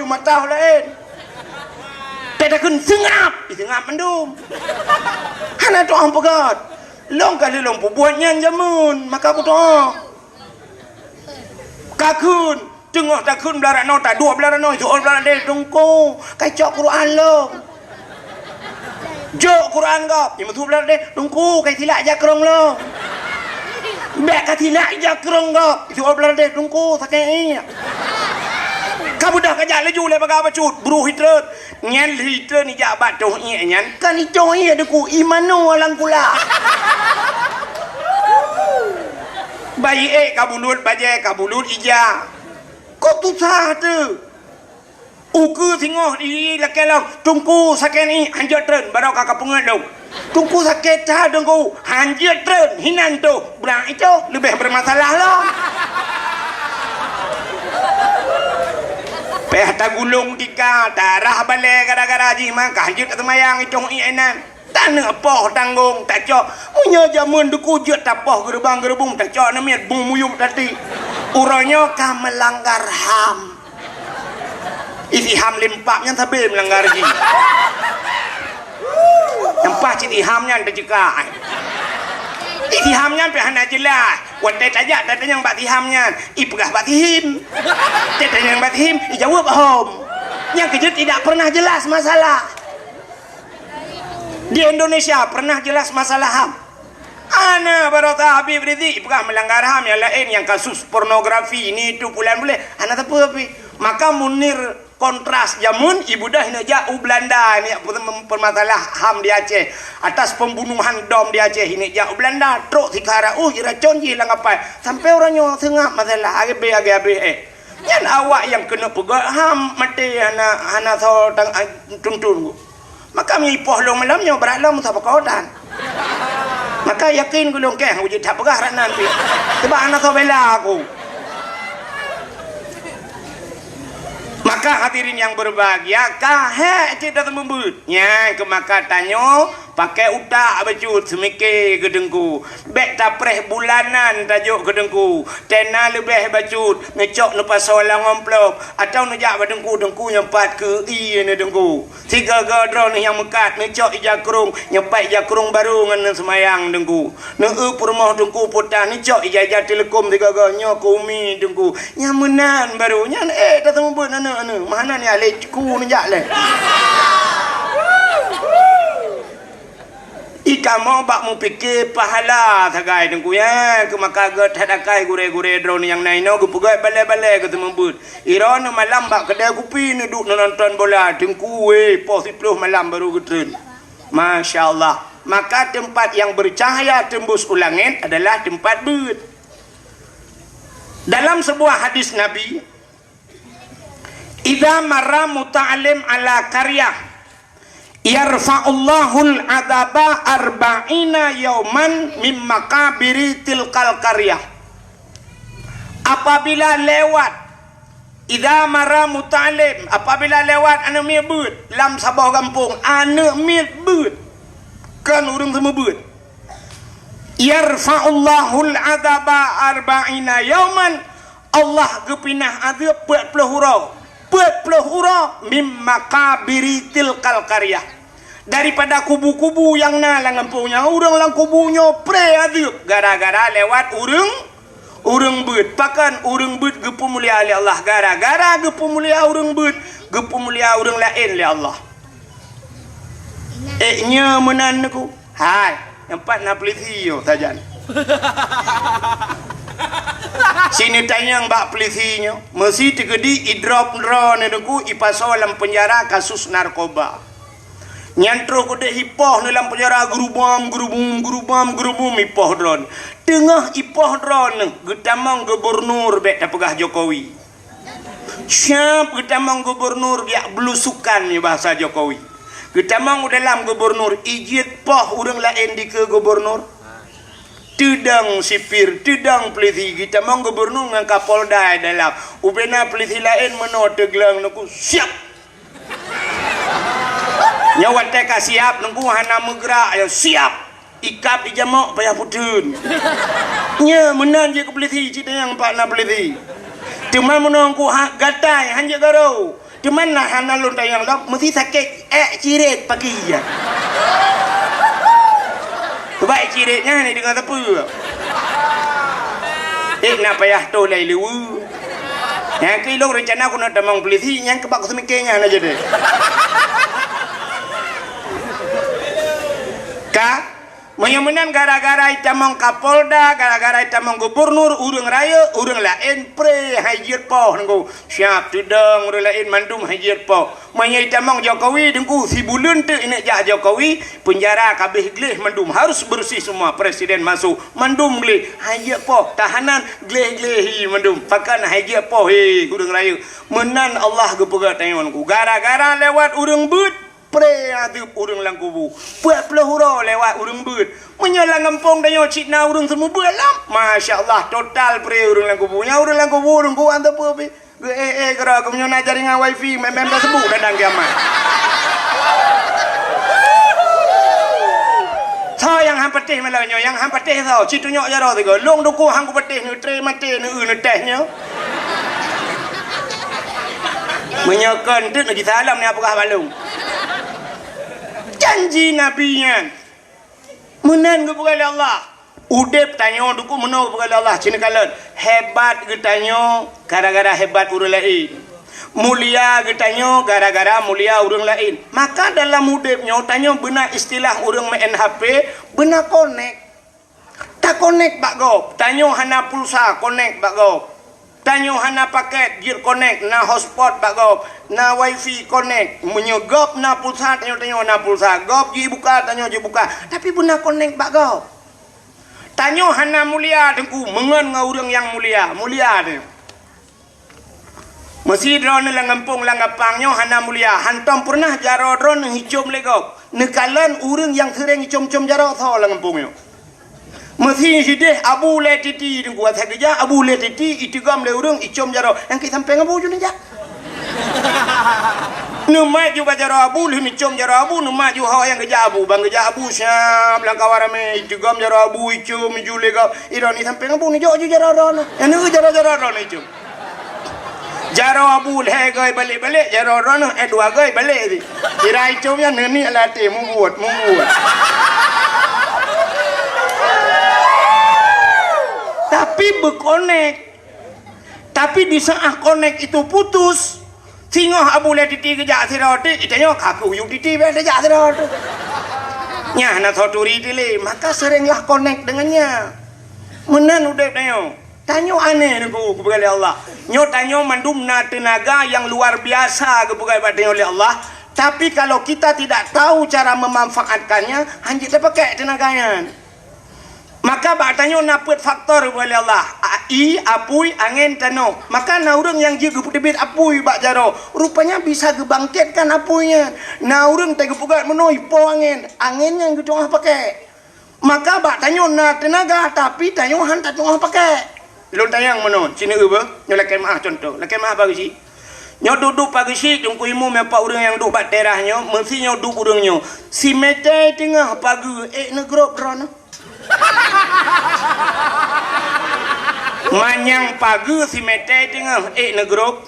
mata lain teta kun sengap mendum hana tu am pegat long kali long buatnya jamun maka puto kakun tengok takun belarak no tak 2 belarak no itu belarak deh tungku kacau Quran lo jok Quran kau yang betul belarak deh tungku kai tilak jakrong lo bek kai tilak jakrong kau itu belarak deh tungku sakai kamu dah kerja laju le baga bacut buru hitret nyen hitret ni jak batuh nyen kan ijo ia deku imanu alang kula bayi kabulut baje kabulut ija kok tu sah tu uku singoh di lakelau tungku sakeni hanjat tren barau kakak pengeluk tungku sakit dah tungku hanjat tren hinan tu berang itu lebih bermasalah lah peh tagulung tika darah balik gara-gara ji maka hanjut temayang itu enan tanah poh tanggung tak cok punya jamun duku jut tapoh gerbang-gerbung tak cok namiat bumuyuk tadi uranya kah melanggar ham isi ham limpaknya tapi melanggar ji yang pasti isi hamnya ada jika isi hamnya pihana jelas wadai tajak tadi yang bati hamnya ipegah batihim tadi yang batihim dijawab hom yang kejut tidak pernah jelas masalah di Indonesia pernah jelas masalah HAM ana barata Habib Rizik pernah melanggar HAM yang lain yang kasus pornografi ini itu bulan boleh ana tapi maka munir kontras jamun ibu dah hinaja Belanda ini permasalah HAM di Aceh atas pembunuhan dom di Aceh ini ja Belanda truk sikara iracon hilang apa sampai orangnya tengah masalah agbe yan awak yang kena pegang HAM mati ana so tuntun maka mi poh long malamnya beralam tak pakodan maka yakin gulung keh wujud tak pegah nanti sebab anak kau bela aku maka hadirin yang berbahagia kahe tidak membut nya ke maka tanyo pakai utak bacut semikir gedengku bek tapreh bulanan tajuk gedengku tena lebih bacut ngecok lepas solang ngomplop atau nejak badengku dengku nyempat ke i ni dengku 3 gadro ni yang mekat ngecok ijakrung nyempat ijakrung baru ngan semayang dengku neu permoh dengku putah ngecok ijajah telekom 3 ganyo kumi dengku nyamenan baru nyan dah tembut ana mana ni alejku nejak le ika mau bak mu fikir pahala tagai dengku ya ke maka get hadakai gure-gure drone yang naino gu pegai balai-balai ke temembut iron malam bak kedai kopi ni duk nonton bola dengku pos 10 malam baru getren masyaallah maka tempat yang bercahaya tembus ulangin adalah tempat but dalam sebuah hadis Nabi idza marra muta'allim ala qaryah yarfa'ullahul adaba arba'ina yauman mim makabiri tilkal qaryah apabila lewat idza marra muta'allim apabila lewat anu miebut lam sabah kampung anu miebut kan urang semua but yarfa'ullahul adaba arba'ina yauman Allah gepinah azab 40 hurau Peplohura mimma kabiri tilkal karyah. Daripada kubu-kubu yang nalang empunya urang lang kubunya pre-adib gara-gara lewat urang beut. Pakan urang beut gepu mulia oleh Allah, gara-gara gepu mulia urang beut gepu mulia urang lain oleh Allah. Nya menan aku hai empat na peliti yo tajan. Sini tanyang bak pelitinya mesti tegedi idrop ron aku ipasolam penjara kasus narkoba. Nyantro ko de hipoh dalam penjara gerubam hipoh dron. Tengah hipoh dron getamang gubernur bek pegah Jokowi. Siap getamang gubernur biak belusukan ni bahasa Jokowi. Getamang dalam gubernur ijit poh urang lain di ke gubernur. Tudang sipir, tudang peliti getamang gubernur ngan Kapolda dalam. Ubena peliti lain menot teglang naku siap. Nyawa teka siap nunggu hana megrak ayo siap ikap ijamok payah putun nya menan je ke peliti cita yang pak na peliti cuma menunggu gatai hanya garau cuma nah hana lon tayang lap mesti sakit ciret pagi ya baik ciretnya ni dengan tepu nak payah tu lai lewu yang kilo rencana aku nak damang peliti yang kebak semikirnya aja deh menyamenan gara-gara itamong Kapolda, gara-gara itamong gubernur, urang raya, urang lain pre hajir poh nunggu siap tudang urang lain mandum hajir poh. Manya itamong Jokowi nunggu si bulan tu ini jak Jokowi penjara kabeh gleh mandum harus bersih semua presiden masuk mandum gleh hajir poh tahanan gleh-gleh mandum pakan hajir poh urang raya menan Allah gepegat tanganku gara-gara lewat urang beut pre-adib urang lang kubu buat pelahura lewat urang beut menyolang ngempong danyo citna urang semua belam Masya Allah total pre urang lang kubu nya urang lang kubu urang ku anta pe kera aku menyo nak jaringan wifi memang sebut dadang kiamat so yang hang petih malanyo yang hang petih tau citu nyok jaro tiga long duku hang ku petih ni tre mate ni tehnya menyokan tu nak salam ni apakah balung janji nabinya menan kepada Allah udep tanya duku menang kepada Allah cina kalan hebat getanya gara-gara hebat urang lain mulia getanya gara-gara mulia urang lain maka dalam udepnya tanya benar istilah urang main HP benar connect tak connect bak gop tanya hana pulsa connect bak gop tanya hana paket gear connect na hotspot bak gop na wifi connect menyegop na pulsa tanya na pulsa gop ji buka tanya ji buka tapi benar connect bak gop tanya hana mulia tengku mengen ngau urang yang mulia dia mesti drone lang ngampung lang ngapangnya hana mulia hantam pernah jaro drone hicum legop nekalan urang yang sering hicum-hicum jaro tho lang ngampungnya mesti hideh abu le titi tengku atas kerja abu le titi itigam le urang hicum jaro yang kita sampai ngabu jun jak numai ju bajaro abu lu hicum jaro abu numai ju hawa yang kerja abu bang kerja abu syam lang kawarame itigam jaro abu hicum ju legop ironi sampai ngabu ni jo ju jaro drone yang nu jaro drone hicum jaro abu le gai balik-balik jaro drone dua gai balik si kira hicum yang ni latih membuat tapi berkonek tapi di saat konek itu putus singoh abu le titi kejak siroti itanya kaku yu titi be kejak siroti nya na thoturi tile maka seringlah konek dengannya menan udep tayo tanyo aneh niku kepada Allah nyo tanyo mandum na tenaga yang luar biasa kepada oleh Allah tapi kalau kita tidak tahu cara memanfaatkannya hanya kita pakai tenaganya maka batanyo napet faktor kepada Allah apui angin tano maka na urang yang jigu debit apui bak jaro rupanya bisa gebangkitkan apuinya na urang tege pugat menoi po angin yang gitu pakai maka batanyo na tenaga tapi tanyo han tak pakai lu tayang meno sini eueuh nyo lakai maah contoh lakai maah bagi si nyo duduk pagi si jungku imu mempak urang yang duduk bak terahnya mesti nyo duduk urangnya si mete tengah pagi negro drone manyang pagi si mete tengah negro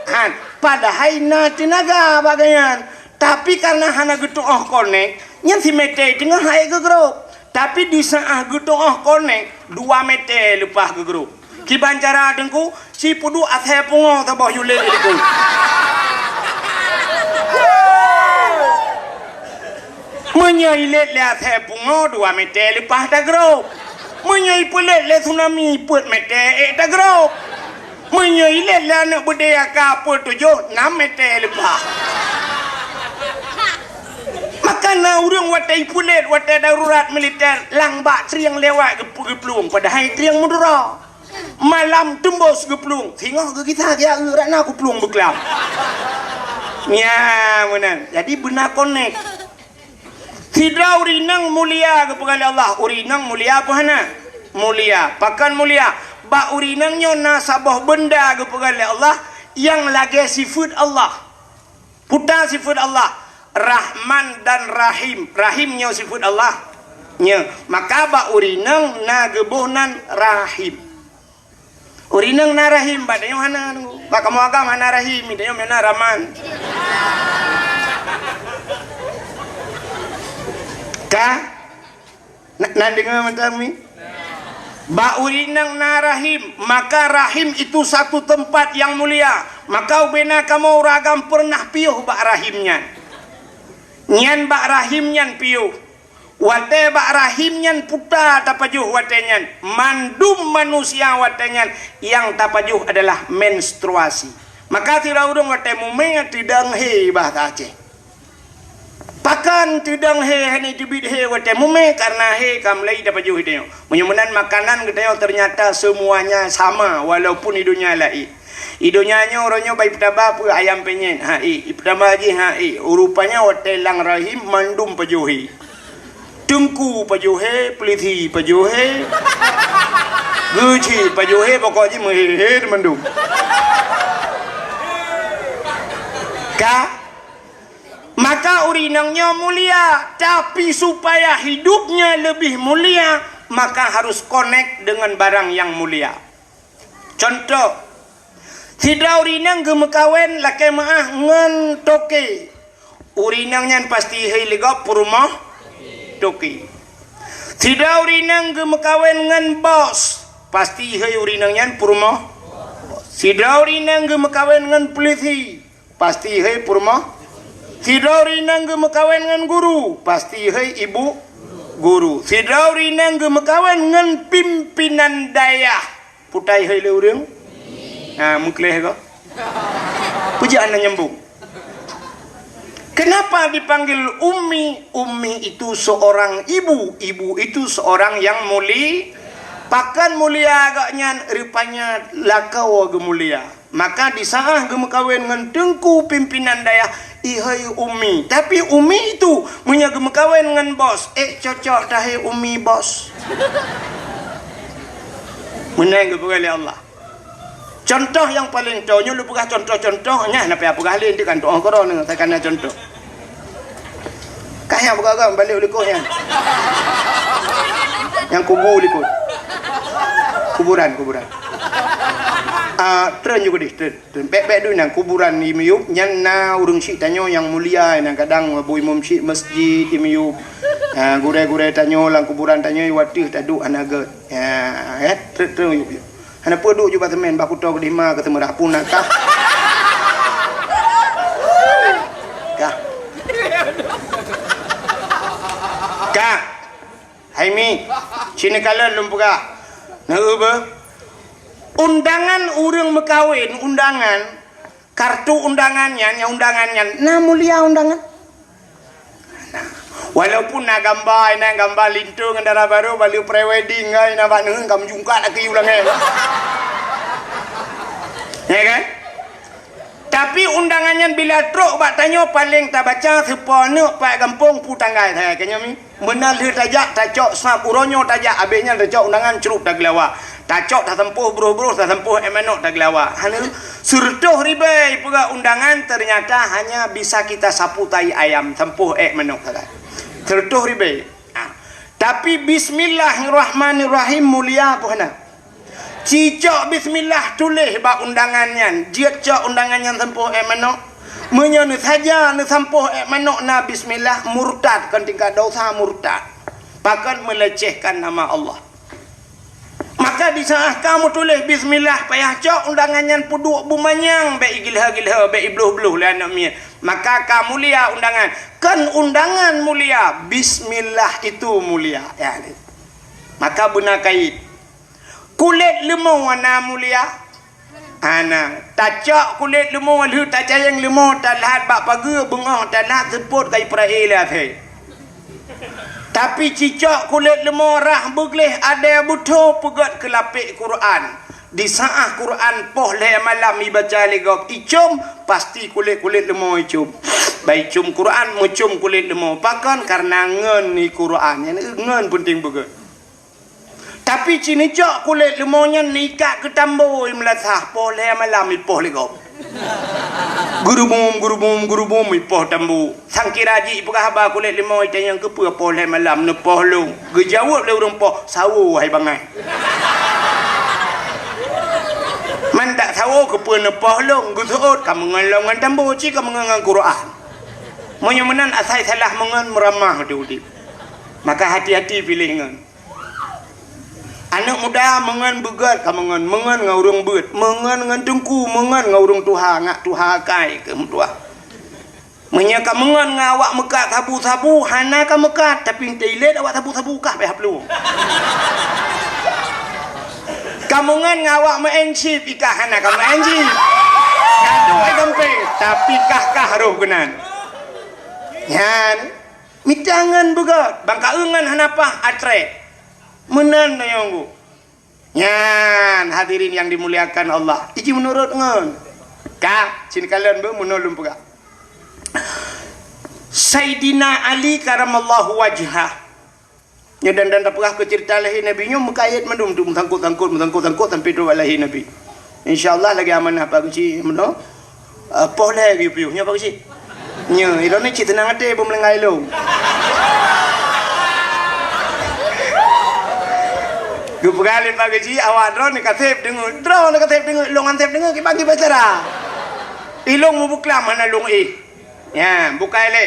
Han padahal na tinaga bagayan tapi karena hana gitu konek nya si mete tengah hai ke grup tapi di saat gitu konek 2 mete lepas ke grup kibancara dengku si pudu athe pungo ta boh yule diku menyai let le athe pungo 2 mete lepas ta grup menyai pulet le tsunami put mete ta grup menyai let le anak budaya ka put 7 6 mete lepas makana urang watai pulet watai darurat militer lang bak triang lewat geplung padahal triang mudura malam tembus geplung tengok ke kita dia rakna aku pelung beklam nya menang jadi benar connect tidak urinang mulia kepada Allah urinang mulia apa hana mulia pakan mulia ba urinangnya nasabah benda kepada Allah yang lagi sifat Allah putar sifat Allah Rahman dan Rahim Rahimnya sifat Allah nya maka ba urinang na gebuhnan Rahim urinang na Rahim badanya mana ba kamu agama na Rahim idanya mana Rahman ka na dengar macam ni ba urinang na Rahim maka Rahim itu satu tempat yang mulia maka ubena kamu ragam pernah piuh ba Rahimnya nyan bak rahim nyan piu wate bak rahim nyan puta tapajuh wate nyan mandum manusia wate nyan yang tapajuh adalah menstruasi maka tidak urung wate mume tidak he bahasa Aceh pakan tidak he hani tibit he wate mume karena he kamlai tapajuh hideo menyumenan makanan gedeo ternyata semuanya sama walaupun hidupnya lain idonya orangnya baik petaba pu ayam penyen petaba haji rupanya hotelang rahim mandum pajuhi tengku pajuhe peliti pajuhe guci pajuhe pokoknya meher mandum maka urinangnya mulia tapi supaya hidupnya lebih mulia maka harus connect dengan barang yang mulia contoh tidak urinang gemekawen laki maah ngan toke urinang nyan pasti hei lega purumah toke tidak urinang gemekawen ngan bos pasti hei urinang nyan purumah tidak urinang gemekawen ngan peliti pasti hei purumah tidak urinang gemekawen ngan guru pasti hei ibu guru tidak urinang gemekawen ngan pimpinan daya putai hei le urang mungkleh kau pujaan nyambung kenapa dipanggil ummi ummi itu seorang ibu ibu itu seorang yang mulia pakan mulia agaknya rupanya lakau gemulia maka di saat gemekawin dengan tengku pimpinan daya ihai ummi tapi ummi itu punya gemekawin dengan bos cocok dahi ummi bos menang kepada Allah contoh yang paling contohnya lu pegah contoh-contohnya napa apa galin di kan doa korona saya kana contoh kaya pegah balik uliknya yang kubur ulikut kuburan tren juga deh tren bek dulu nang kuburan di miup nyan na urung syik tanyo yang mulia nang kadang bu imam syik masjid di miup gure-gure tanyo lang kuburan tanyo wadih tadu anaga tren yuk hana peduk juga temen baku tau ke lima ketemu rapun nak kah Haimi sini kalian lumpuga nah undangan urang mekawin undangan kartu undangannya nah mulia undangan walaupun na gambar lintung ndara baru balik pre-wedding na baneng kam jungka lagi ulangnya ya kan tapi undangannya bila truk bak tanyo paling tak baca sepone pak kampung putanggai saya kanya mi menal tajak tacok sap uronyo tajak abenya tacok undangan cerup dak lawa tacok tak tempuh bro-bro tak tempuh emanok dak lawa hanya surtuh ribai pega undangan ternyata hanya bisa kita sapu tai ayam tempuh manok saja tertuh ribai tapi bismillahirrahmanirrahim mulia apa hana Cicok bismillah tulis bak undangannya. Dia cok undangannya tempoh manok. Menyo ni saja ni sampoh manok na bismillah murtad kan tingkat dosa murtad. Pakan melecehkan nama Allah. Maka di saat kamu tulis bismillah payah cok undangannya puduk bumanyang baik gilha-gilha baik ibluh-bluh lah anak mia. Maka kamu mulia undangan. Kan undangan mulia, bismillah itu mulia. Ya. Maka benar kait. Kulit lemau warna mulia. Ana tacak kulit lemau lu tacak yang lemau talat bak pagi bengah talat seput kai praila thei. Tapi cicak kulit lemau rah begleh ada butuh pegat ke lapik Quran. Di saat Quran poh le malam dibaca legok icum pasti kulit-kulit lemau icum. Baik cum Quran mucum kulit lemau pakan karena ngen ni Quran. Yang ngen penting begat. Tapi cini cok kulit lemaunya nikah ke tambo melasah poh le malam ipoh legop. Guru bum ipoh tambo. Sangkiraji pegah haba kulit lemau itu yang ke poh le malam ne poh lu. Gejawab le urang poh sawu hai bangai. Man tak sawu ke ne poh lu gusuut kamu ngalong ngan tambo ci kamu ngan Quran. Monya menan asai salah mengan meramah tu udip. Maka hati-hati pilih ngan. Anak muda mengan begat ka mengan ngaurung beut mengan ngan tengku mengan ngaurung tuha ngak tuha kai ke mutua menya ka mengan ngawak mekat sabu-sabu hana ka mekat tapi teilet awak sabu-sabu kah behap lu ka mengan ngawak meencip ikah hana ka meencip kadu ai gampe tapi kah roh genan nyan mitangan begat bangka eungan hanapah atre menan nayanggu. Nyan hadirin yang dimuliakan Allah. Iki menurut ngon. Ka, cin kalian be menolong pega. Sayyidina Ali karamallahu wajhah. Nya dan pegah ke cerita lahi Nabi nya mukayat mandum tu tangkut sampai tu lahi Nabi. Insyaallah lagi amanah pak ci meno. Poh lagi piu nya pak ci. Nya ilo ni ci tenang ate pemelengai lo. Gupegalin pagi ji awak drone ni katep dengar longan tep dengar bagi bacara ilong mu buklam mana long ya bukai le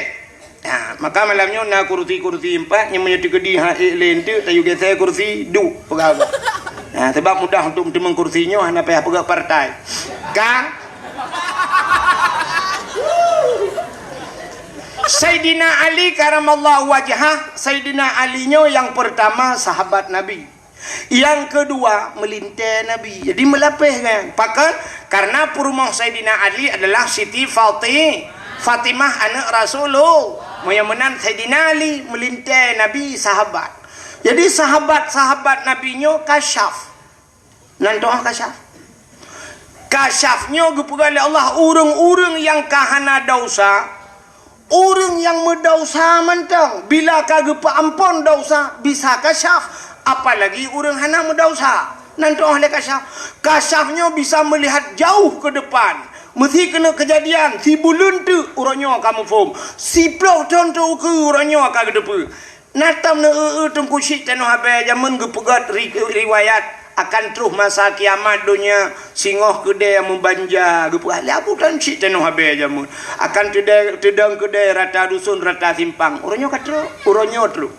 ya maka malamnya na kursi empat yang menyatu kedi ha lente tayu gese kursi du pegang nah sebab mudah untuk temeng kursinya hana payah pegang partai kang Sayyidina Ali karamallahu wajhah. Sayyidina Ali nya yang pertama sahabat Nabi. Yang kedua melintai Nabi. Jadi melapih kan. Pakai karena purumah Sayyidina Ali adalah Siti Fatimah anak Rasulullah. Moyamenan Sayyidina Ali melintai Nabi sahabat. Jadi sahabat-sahabat Nabi nya kasyaf. Nantoh kasyaf. Kasyafnya gepegali Allah urang-urang yang kahana dosa. Orang yang mendausa mentang bila kagak ampun dosa bisa kasyaf, apalagi orang hana mendausa. Nanti oleh kasyaf, kasyafnya bisa melihat jauh ke depan. Mesti kena kejadian si bulan tu orangnya kamu faham. Si ploh ton tu ke orangnya kagak depan. Natam ne tengku syik tanu habe zaman gepegat riwayat akan terus masa kiamat dunia singoh kedai yang membanja gepegat labu tan syik tanu habe zaman akan tedang kedai rata dusun rata simpang orangnya katro orangnya terus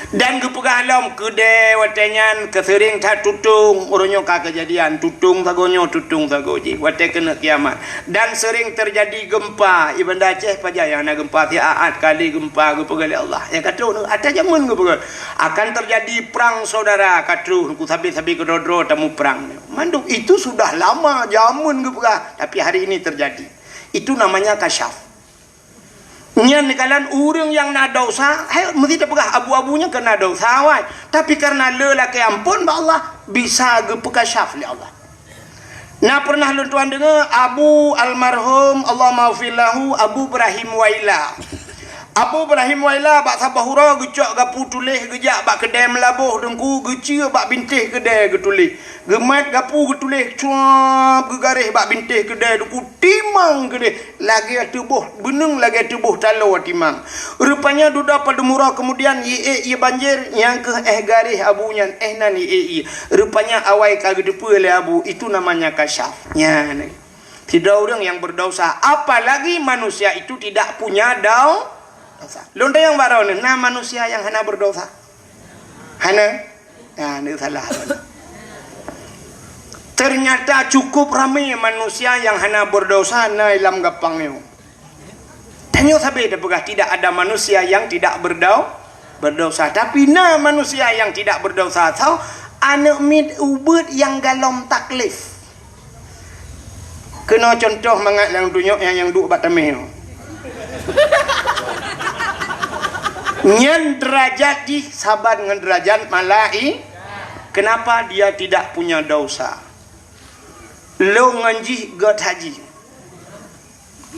dan gepegat alam kedai watenyan kesering tak tutung orangnya ka kejadian tutung sagoji wate kena kiamat dan sering terjadi gempa ibanda Aceh pajaya na gempa tiaat kali gempa gepegat Allah yang katro ada zaman gepegat akan terjadi perang saudara katro ku sabi-sabi kedodro tamu perang manduk itu sudah lama zaman gepegat tapi hari ini terjadi itu namanya kasyaf. Nyan kalian urang yang nak dosa, mesti dah pegah abu-abunya kena dosa wai. Tapi karena lelaki ampun ba Allah bisa gepekasyaf li Allah. Nah pernah lu tuan dengar Abu almarhum Allah maafillahu Abu Ibrahim Waila. Abu Ibrahim Waila bak sabahura gecak gapu tulis gejak bak kedai melabuh dengku gecia bak bintih kedai getulis. Gemat gapu getulis cuap gegaris bak bintih kedai dengku timang kedai. Lagi tubuh benung lagi tubuh talau timang. Rupanya duda pada murah kemudian ye banjir yang ke garis abunya nan ye. Rupanya awai kagak depu oleh abu itu namanya kasyaf. Ya ni. Tidak orang yang berdosa apalagi manusia itu tidak punya dosa. Lonta yang baru ni, nah manusia yang hana berdosa, hana, ya ni salah. Ternyata cukup ramai manusia yang hana berdosa, na ilam gapang ni. Tanya sahaja dapatlah tidak ada manusia yang tidak berdosa, tapi na manusia yang tidak berdosa, tahu anak mid ubud yang galom taklif. Kena contoh mangat yang tunjuk yang duk batameh. Nyen derajat di sahabat dengan derajat malai. Kenapa dia tidak punya dosa? Lo ngaji gat haji.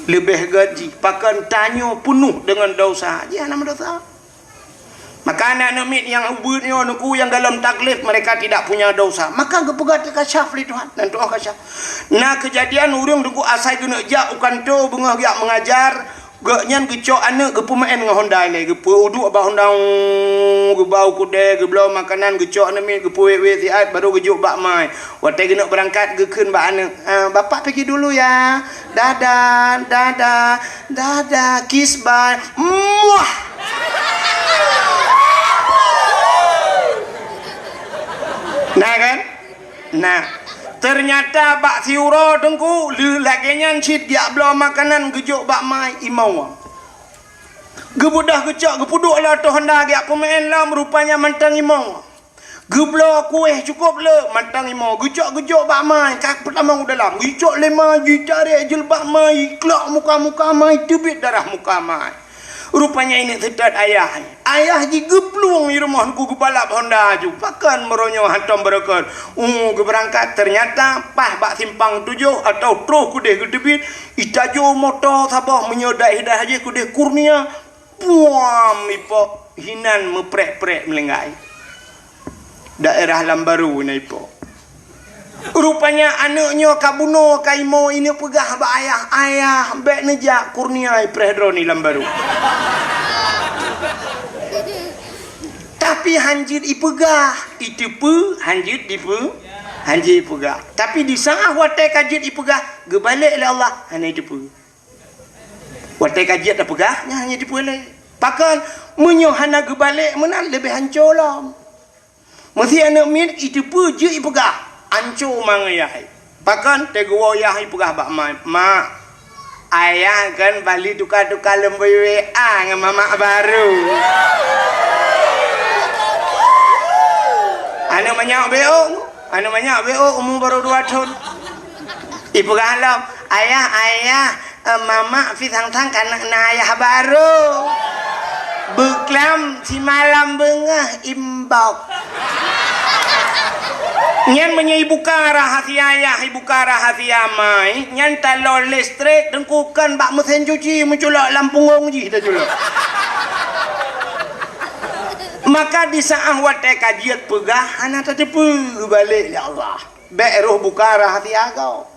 Lebih gaji. Pakan tanyo penuh dengan dosa. Dia nama dosa. Maka anak-anak mit yang ubud ni anuku yang dalam taklif mereka tidak punya dosa. Maka gepegat kasyaf li Tuhan. Dan Tuhan kasyaf. Nah kejadian urang dengku asai guna jak ukan tu bengah jak mengajar. Gaknyan gecok anak ge pemain dengan Honda le ge uduk ba Honda ge bau kude ge blau makanan gecok anak mi ge puwe siat baru ge juk bak mai. Watai ge nak berangkat ge keun bak anak. Bapak pergi dulu ya. Dadah kiss bye. Muah. Nah kan? Nah ternyata bak siura dengku laginya cit dia belah makanan gejuk bak mai imau. Gebudah gecak gepuduk lah tu Honda dia pemain lah rupanya mantang imau. Geblah kuih cukup le mantang imau gecak bak mai kak pertama dalam gecak lema tarik jilbab mai klak muka mai tebit darah muka mai. Rupanya ini sedat ayah. Ayah ji geblung di rumah ku balap Honda ju. Pakan meronyo hantam bereket. Berangkat ternyata pah bak simpang 7 atau terus kudeh gedebit. Itajo motor sabah menyodai hidah aja kudeh kurnia. Puam ipo hinan meprek-prek melenggai. Daerah Lambaru na ipo. Rupanya anaknya kabuno kaimo ini pegah bak ayah bek nejak kurnia prehdroni Lambaru. Tapi hanjit ipegah itu pu hanjit ipegah. Tapi di saat watai kajit ipegah gebalik oleh Allah hanya itu pu. Watai kajit apegah hanya itu pu le. Pakan menyohana gebalik mana lebih hancur lah. Mesti anak min itu pu je ipegah. Ancur mang ayah. Pakan teguwa ayah ipegah bak mak. Ayah kan balik tukar-tukar lembai WA dengan mama baru. Anak banyak BO umur baru 2 tahun. Ibu galau, ayah, mama pisang-tang kan ayah baru. Beklam si malam bengah imbok. Nyan menyibukan rahasia ayah, ibukan rahasia mai. Nyan talon listrik dengkukan bak mesin cuci menculak lampung ji dah julak. Maka di saat watai kajian pegah anak tadi balik ya Allah. Baik roh buka rahasia kau.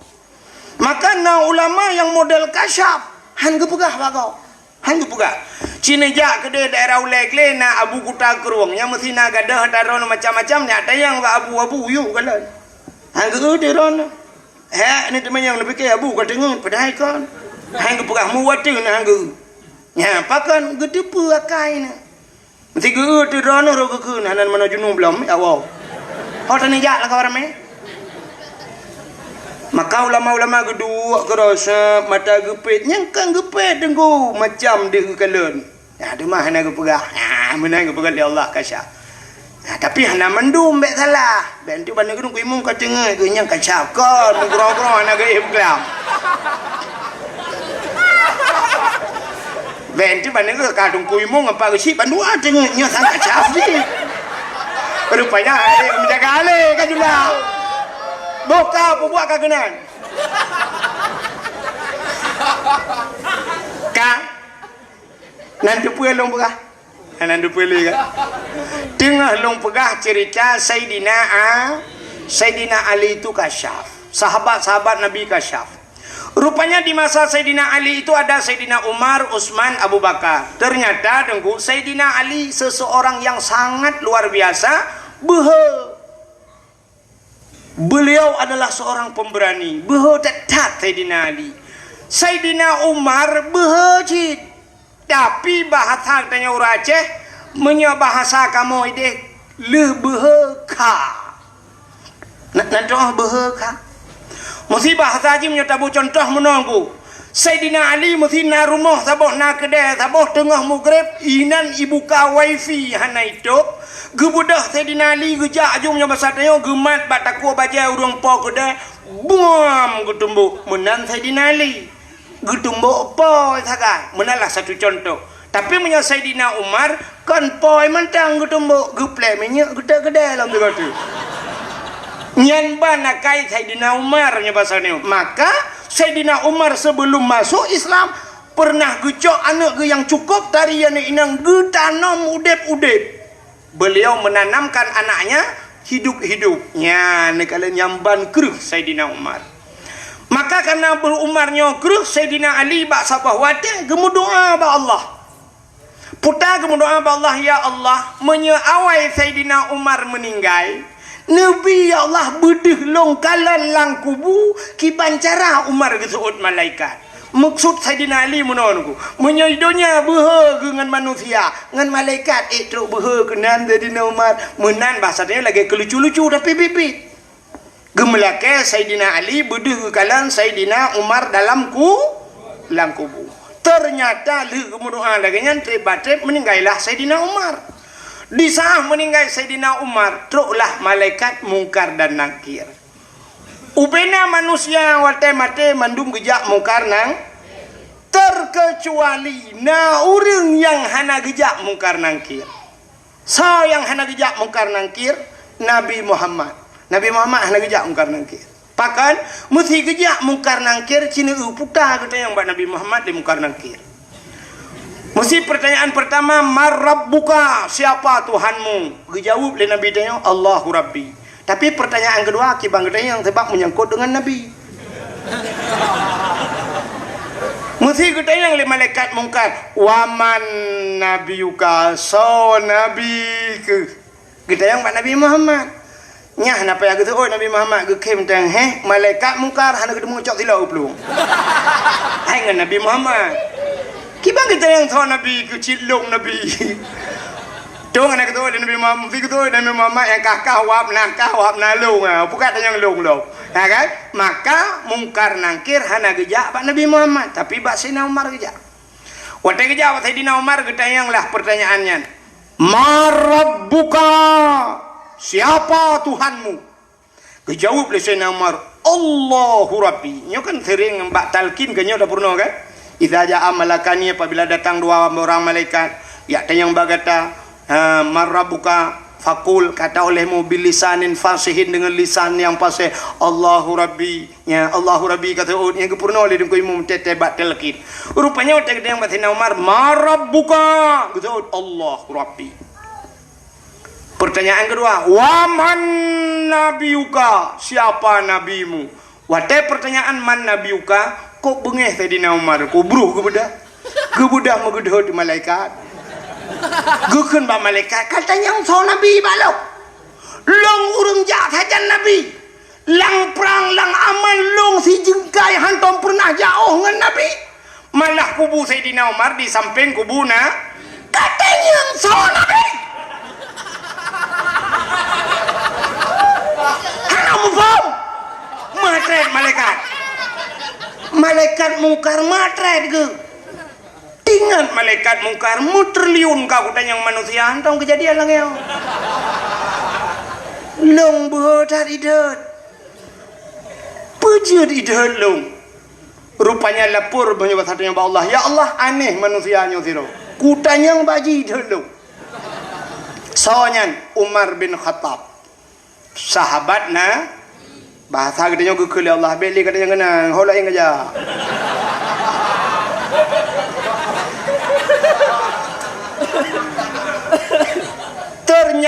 Maka na ulama yang model kasyaf han gepegah bagau. Han gepegah. Cinejak kedai daerah Ulekle na abu kuta keruang yang mesti na gadah daron macam-macam ni ada yang abu-abu yuk kalan. Han gede ron. Ni teman yang lebih ke abu ka dengar padahal kan. Han gepegah muwati na han ge. Ya pakan gede pakai na. Mesti tu rono ro ke hanan mana junum belum awal. Hotan jak lah kawan me. Maka ulama-ulama kedua kerasa mata gepet nyangkang gepet dengku macam dia kalen. Ya de mah hana gepegah. Ya menang gepegah dia Allah kasya. Ya, tapi hana mendum bek salah. Ben tu banding gedung imum ka tengah ke nyang kacap kon ngurang-ngurang hana ge iblam. Ben tu banding ke kadung kuimung apa ke si bandua tengah nya sang kacap ni. Rupanya menjaga ale ka jula. Buka buat kagenan. Nanti puan long pegah. Nanti puan kan. Tengah long pegah cerita Sayyidina Ali itu kasyaf. Sahabat-sahabat Nabi kasyaf. Rupanya di masa Sayyidina Ali itu ada Sayyidina Umar, Utsman, Abu Bakar. Ternyata dengku Sayyidina Ali seseorang yang sangat luar biasa. Beliau adalah seorang pemberani. Tetat Sayyidina Ali. Sayyidina Umar behejit. Tapi bahasa tanya orang Aceh, bahasa kamu ini lebehka. Nak doa beheka. Mesti bahasa haji menyatabu contoh menunggu. Sayyidina Ali mesti na rumah saboh na kedai saboh tengah maghrib inan ibu ka wifi hana itu. Gebudah Sayyidina Ali gejak ajungnya bahasa tayo gemat bataku baja urang po kedai buam getumbuk menan Sayyidina Ali. Getumbuk po sagai. Menalah satu contoh. Tapi menyang Sayyidina Umar kan poi mentang getumbuk geplek minyak gede-gede dalam tu kata. Nyanban nakai Sayyidina Umar nya bahasa ni. Maka Sayyidina Umar sebelum masuk Islam pernah gecok anak ge yang cukup tarian inang ge tanam udep-udep. Beliau menanamkan anaknya hidup-hidup. Nya ne kala nyamban keruh Sayyidina Umar. Maka karena berumarnya keruh Sayyidina Ali bak sabah wate gemu doa ba Allah. Putar gemu doa ba Allah, ya Allah, menyeawai Sayyidina Umar meninggal. Nabi ya Allah bedeh longkalan lang kubu ki pancara Umar gesuut malaikat. Maksud Sayyidina Ali menonku menyaidonya behe dengan manusia dengan malaikat itu behe kenan Sayyidina Umar menan bahasanya lagi kelucu-lucu tapi pipit. Gemelake Sayyidina Ali bedeh kalan Sayyidina Umar dalam kubu. Ternyata li kemuduan lagi nyantri batrep meninggallah Sayyidina Umar. Di saat meninggal Sayyidina Umar, teruklah malaikat mungkar dan nakir. Ubena manusia wate mate mandum gejak mungkar nang terkecuali na urang yang hana gejak mungkar nangkir. So yang hana gejak mungkar nangkir Nabi Muhammad. Nabi Muhammad hana gejak mungkar nangkir. Pakan mesti gejak mungkar nangkir cina puta kata yang buat Nabi Muhammad di mungkar nangkir. Mesti pertanyaan pertama, marrabbuka, siapa Tuhanmu? Dijawab oleh Nabi tanya, Allahu Rabbi. Tapi pertanyaan kedua, kibang tanya yang sebab menyangkut dengan Nabi. Mesti ketanya oleh malaikat mungkar, waman nabiyuka, so nabi ke. Kita yang Pak Nabi Muhammad. Nyah napa ya gitu, oh Nabi Muhammad ke kem tang malaikat mungkar hana ketemu cok tilau pelung. Hai dengan Nabi Muhammad. Kibang kita yang tahu Nabi kecil long Nabi. Dong anak ketua Nabi Muhammad, ketua Nabi Muhammad yang kakak wap nalung bukan yang long. Ya kan? Maka mungkar nangkir hana gejak Pak Nabi Muhammad, tapi Pak Sayyidina Umar gejak. Waktu gejak Pak Sayyidina Umar ketayanglah pertanyaannya. Marabbuka, siapa Tuhanmu? Kejawab oleh Sayyidina Umar, Allahu Rabbi. Nyo kan sering mbak talkin ke nyo dah pernah kan? Idza jaa malakani, apabila datang dua orang malaikat, ya tanyang bagata, marabbuka, fakul, kata olehmu bil lisanin fasihin, dengan lisan yang fasih, Allahu Rabbi. Ya Allahu Rabbi kata yang kepurna oleh dengku imam tete batal kit. Rupanya otak yang batin Umar, marabbuka, kata Allahu Rabbi. Pertanyaan kedua, waman nabiyuka, siapa nabimu? Wate pertanyaan man nabiyuka, kok bengeh Sayyidina Umar, kok bruh kebudah megedho di malaikat. Gukeun ba malaikat katanya so nabi balok. Long urang jak hajan nabi. Lang perang lang aman long si jengkai hantom pernah jauh dengan nabi. Malah kubu Sayyidina Umar di samping kubuna katanya so nabi. Hana mufam. Matret malaikat. Malaikat mungkar matret ke. Ingat malaikat mungkar mutriliun kau yang manusia antong kejadian lang yo. Long behotat idet. Pejut idet long. Rupanya lapor menyebut satunya ba Allah. Ya Allah aneh manusianya zero. Kutanyang baji idet long. Soalnya Umar bin Khattab. Sahabatna bahasa katanya gukul ya Allah beli katanya kena hola yang aja.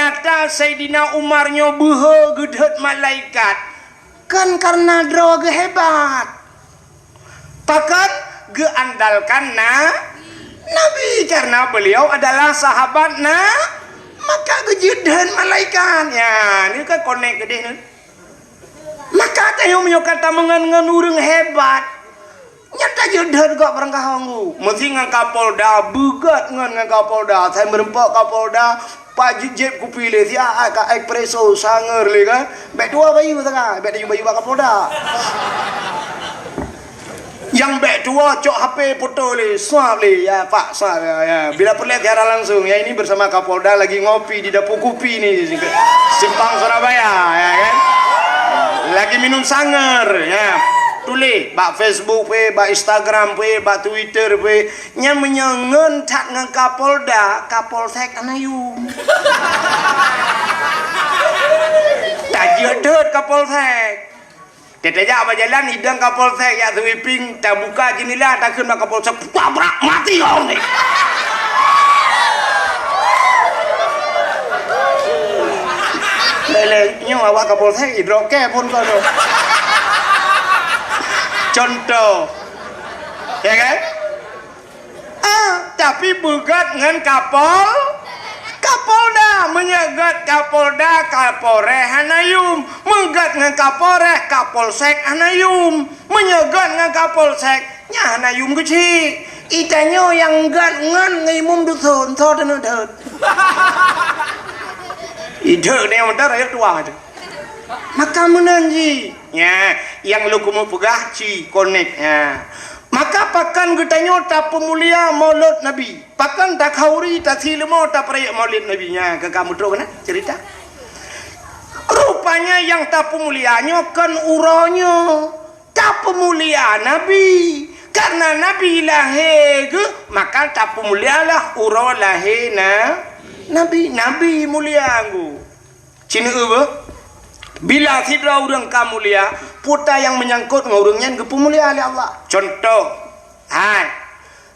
ternyata Sayyidina Umarnya beha gedhet malaikat kan karena droga hebat bahkan geandalkan Nabi karena beliau adalah sahabat maka gejedhan malaikat ya ini kan konek gede nih maka tayo minyo kata mengan urang hebat nyata jedhan kok perang kahanggu mesti ngan Kapolda begat ngan Kapolda saya merempak Kapolda Pak Jeb ku pilih si ka espresso sanger le kan bek dua bayu tengah bek bayu Pak Kapolda yang bek dua cok HP foto le swap le ya Pak swap ya bila perlu tiara langsung ya ini bersama Kapolda lagi ngopi di dapur kopi nih Simpang Surabaya ya kan lagi minum sanger ya tulis bak Facebook we bak Instagram we bak Twitter we nya menyengen tak ngan Kapolda Kapolsek anayum tak jedot Kapolsek tetejak apa jalan hidang Kapolsek ya sweeping tak buka jendela tak kena Kapolsek tabrak mati kau ni lelenya awak Kapolsek hidroke pun kau tu contoh ya kan tapi begat dengan Kapolda menyegat Kapolda Kapolres Hanayum menyegat dengan Kapolres Kapolsek Hanayum menyegat dengan Kapolsek nya Hanayum kecil itanya yang gat ngan ngimum dusun so dan udah ide ni yang benar ayat tua tu maka menanji ya yang lu kumu pegah ci connect ya maka pakan getanyo ta pemulia maulid Nabi pakan tak khauri tak silmo tak perayaan maulid Nabi nya ke kamu tahu kan cerita rupanya yang tak pemulianya kan uronya tak pemulia Nabi karena Nabi lahir maka tak pemulialah uro lahir Nabi mulia anggu cina apa bila sidra urang kamulia puta yang menyangkut ngurungnya ke pemulia oleh Allah contoh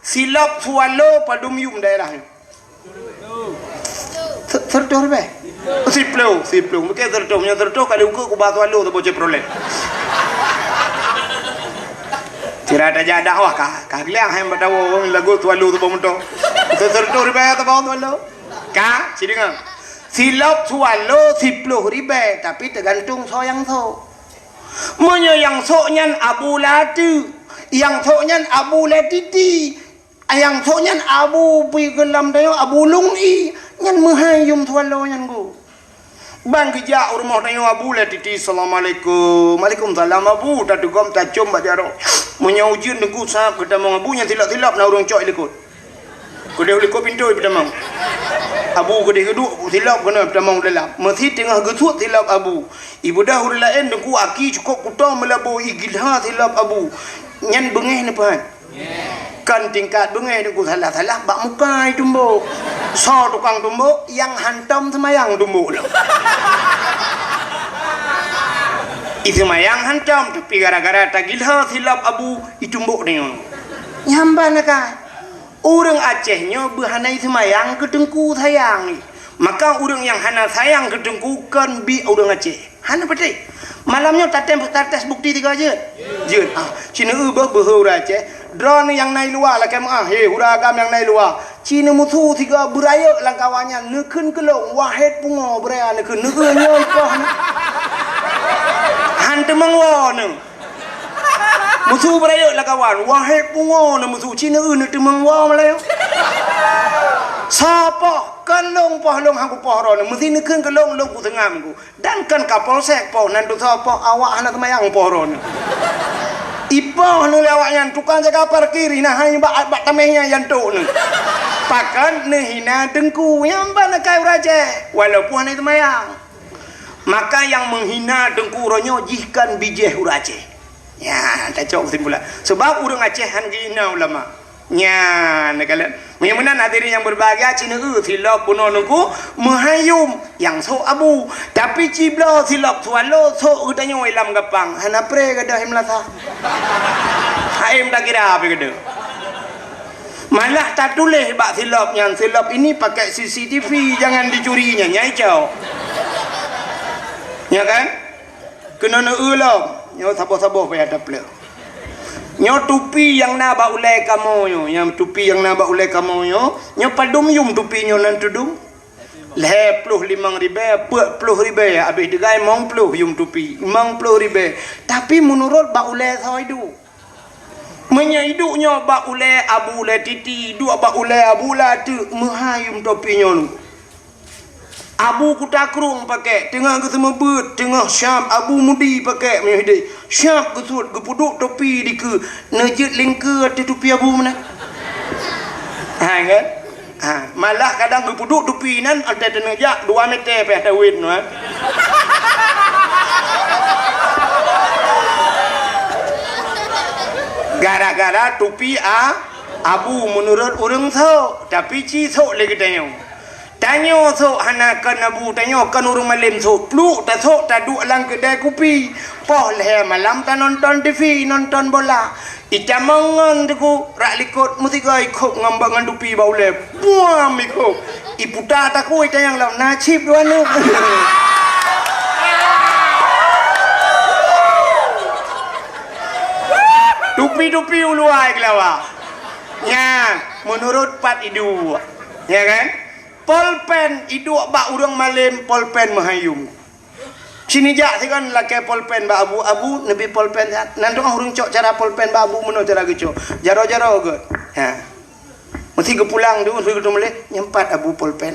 silap swallow padum yum daerah tertor be siplo mungkin tertor kalau ku batu alu tu bocah problem tidak ada jadah wah kalian yang berdawa lagu tu alu tu bomonto tertor be tu bawah tu alu sidingan silap swallow siplo ribe tapi tergantung so yang so monya yang so nyan Abu Latu yang so nyan Abu Latiti yang so nyan Abu pi gelam dayo Abu Lungi nyan mahayum swallow nyan go bang kerja rumah dayo Abu Latiti assalamualaikum waalaikumsalam Abu tadugom tacum bajaro monya ujian nunggu sahab kedamang Abu nyan tilap-tilap na urang cok ikut kode uliko pintu pedamang Abu kode kedua silap kena pedamang dalam masih tengah gesut silap Abu ibu dah hur lain dengku aki cukup kutang melabu igilha silap Abu nyan bengeh ni pan kan tingkat bengeh dengku salah bak mukai tumbuk so tukang tumbuk yang hantam semayang tumbuk itu mayang hantam tapi gara-gara tagilha silap Abu itumbuk ni nyamban kan orang Acehnya berhanai semayang ke dengku sayang ni maka orang yang hana sayang ke dengku kan bi orang Aceh hana betul malamnya tates bukti tiga je Cina ubah berhura Aceh drone yang naik luar lah kemah huragam yang naik luar Cina musuh tiga beraya lang kawannya nekun kelong wahid pungo beraya nekun ikah hantu mengwana musuh beraya lah kawan wahai pungo na musuh Cina nak temang wa malayo sapa kalong pahlong hangku pohro na mesti nekeun kalong long ku tengam ku dan kan Kapolsek po nan tu sapa awak hana temayang pohro na ipoh nu lawak yang tukang jaga parkir nah hang bak tamehnya yang tu na pakan nehina dengku yang bana kai raja walaupun hana temayang maka yang menghina dengku ronyo jihkan bijeh urace ya, tak cok kesimpulan. Sebab orang Aceh hanjina ulama. Ya, nakala. Memang hadirin yang berbahagia Cina silap puno nuku mahayum yang so Abu. Tapi cibla silap swallow so udanyo ilam gapang. Hana pre kada himlasa. Haim tak kira apa kada. Malah tak tulis bak silap yang silap ini pakai CCTV, jangan dicurinya nyai cau. Ya kan? Kena nak ulam. Nyo sabar-sabar payah ada plek. Nyo tupi yang na bak ulai kamu nyo, yang tupi yang na bak ulai kamu nyo, nyo padum yum tupi nyo nan tudung. Leh puluh 5,000, 40,000, habis degai 50 yum tupi, 50,000. Tapi menurut bak ulai saya itu. Menyiduknya bak ulai abu ulai titi, duk bak ulai abu la tu mahayum topi nyo nu. Abu kutakrung pakai, tengah ke semua bet, tengah syam abu mudi pakai menyidai. Syam kesut ke puduk topi di ke nejit lingkar di topi abu mana. Ha kan? Ha, malah kadang ke puduk topi nan ada tenejak 2 meter peh tawin tu. Gara-gara topi abu menurut orang tahu, tapi ci sok lagi tanya. Tanya sok hana kan abu, tanya kan orang malam sok pluk tak sok tak duk lang kedai kopi. Poh leh malam tak nonton TV, nonton bola. Ita mangan tu rak likut musika ikut ngambak ngan dupi bau le. Buam ikut. Iputa tak ku ita yang lau nasib dua nu. Dupi-dupi uluai kelawa. Ya, menurut Pat Idu. Ya kan? Polpen iduk bak urang malam polpen mahayum. Sini jak sekan laki polpen bak abu nabi polpen nanti orang cok cara polpen bak abu meno cara gecok. Jaro-jaro ke. Ha. Mesti ke pulang tu mesti ke boleh nyempat abu polpen.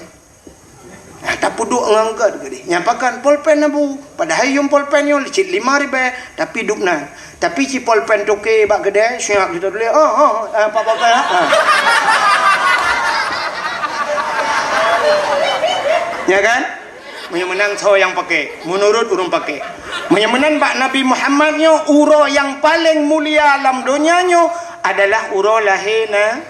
Ha, tak puduk ngangkat ke dia. Nyampakan polpen abu. Pada hayum polpen yo licit 5,000 tapi dupna. Tapi si polpen toke bak kedai siap kita boleh. Apa-apa. Ya kan? Menyemenan so yang pakai, menurut urung pakai. Menyemenan bak Nabi Muhammad nyo uro yang paling mulia alam dunia nyo adalah uro lahirna.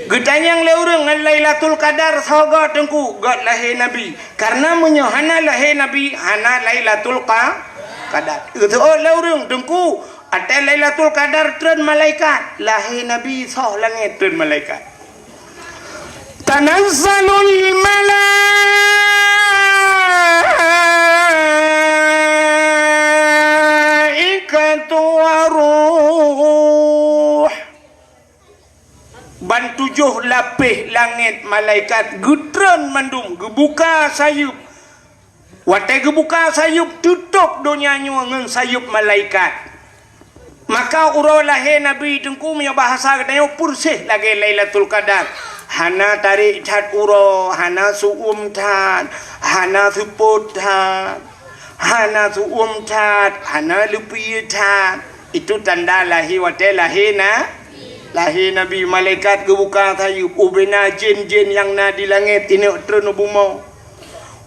Getanyang le urang ngan Lailatul Qadar soga tengku god lahir Nabi. Karena menyohana lahir Nabi, hana Lailatul Qadar. Itu le urang tengku ada Lailatul Qadar tren malaikat, lahir Nabi soh langit tren malaikat. Tanazzalul malaikatu waruh. Ban 7 lapis langit malaikat getran mandum gebuka sayup. Watai gebuka sayup tutup dunianya dengan sayup malaikat. Maka urau lahir Nabi tengku punya bahasa katanya pursih lagi Lailatul Qadar. Hana tarik cat uro, hana suum tat, hana suput tat, hana suum tat, hana lupi tat. Itu tanda lahir watai lahir lahir Nabi. Malaikat kebuka sayup ubena jin-jin yang na di langit ini trun bumau.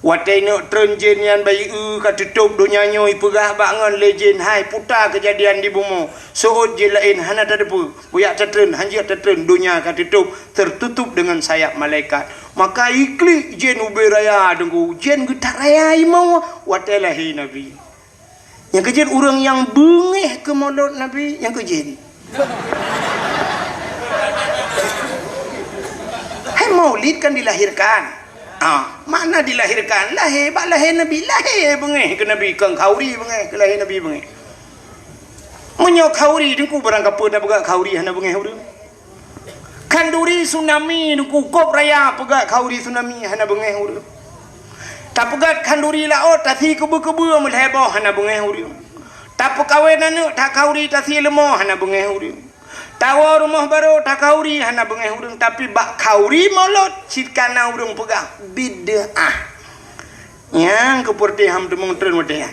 Watai nak tren-jin yang bayi katutup dunianya ipegah bangan legend hai putar kejadian di bumi. Sohut je lain hana tak depu. Buyak tertren, hanjir tertren dunia katutup tertutup dengan sayap malaikat. Maka iklik jin uberaya dengku, jin getar raya imau watai lahir Nabi. Yang kejin orang yang bengih ke mulut Nabi, yang kejin. Hai maulid kan dilahirkan. Mana dilahirkan? Lahir Nabi, lahir bengih ke Nabi, kang khauri bengih ke lahir Nabi bengih. Menyo khauri dengku barang apa dah pegak khauri hana bengih urang. Kanduri tsunami dengku kop raya pegak khauri tsunami hana bengih urang. Tak pegat kanduri laut tasi kebu-kebu melheboh hana bengih urang. Tak pekawin anak tak khauri tasi lemah hana bengih urang. Tawa rumah baru tak kauri hana bengih urang tapi bak kauri molot cikana urang pegah bid'ah. Yang keperti ham demong tren modern.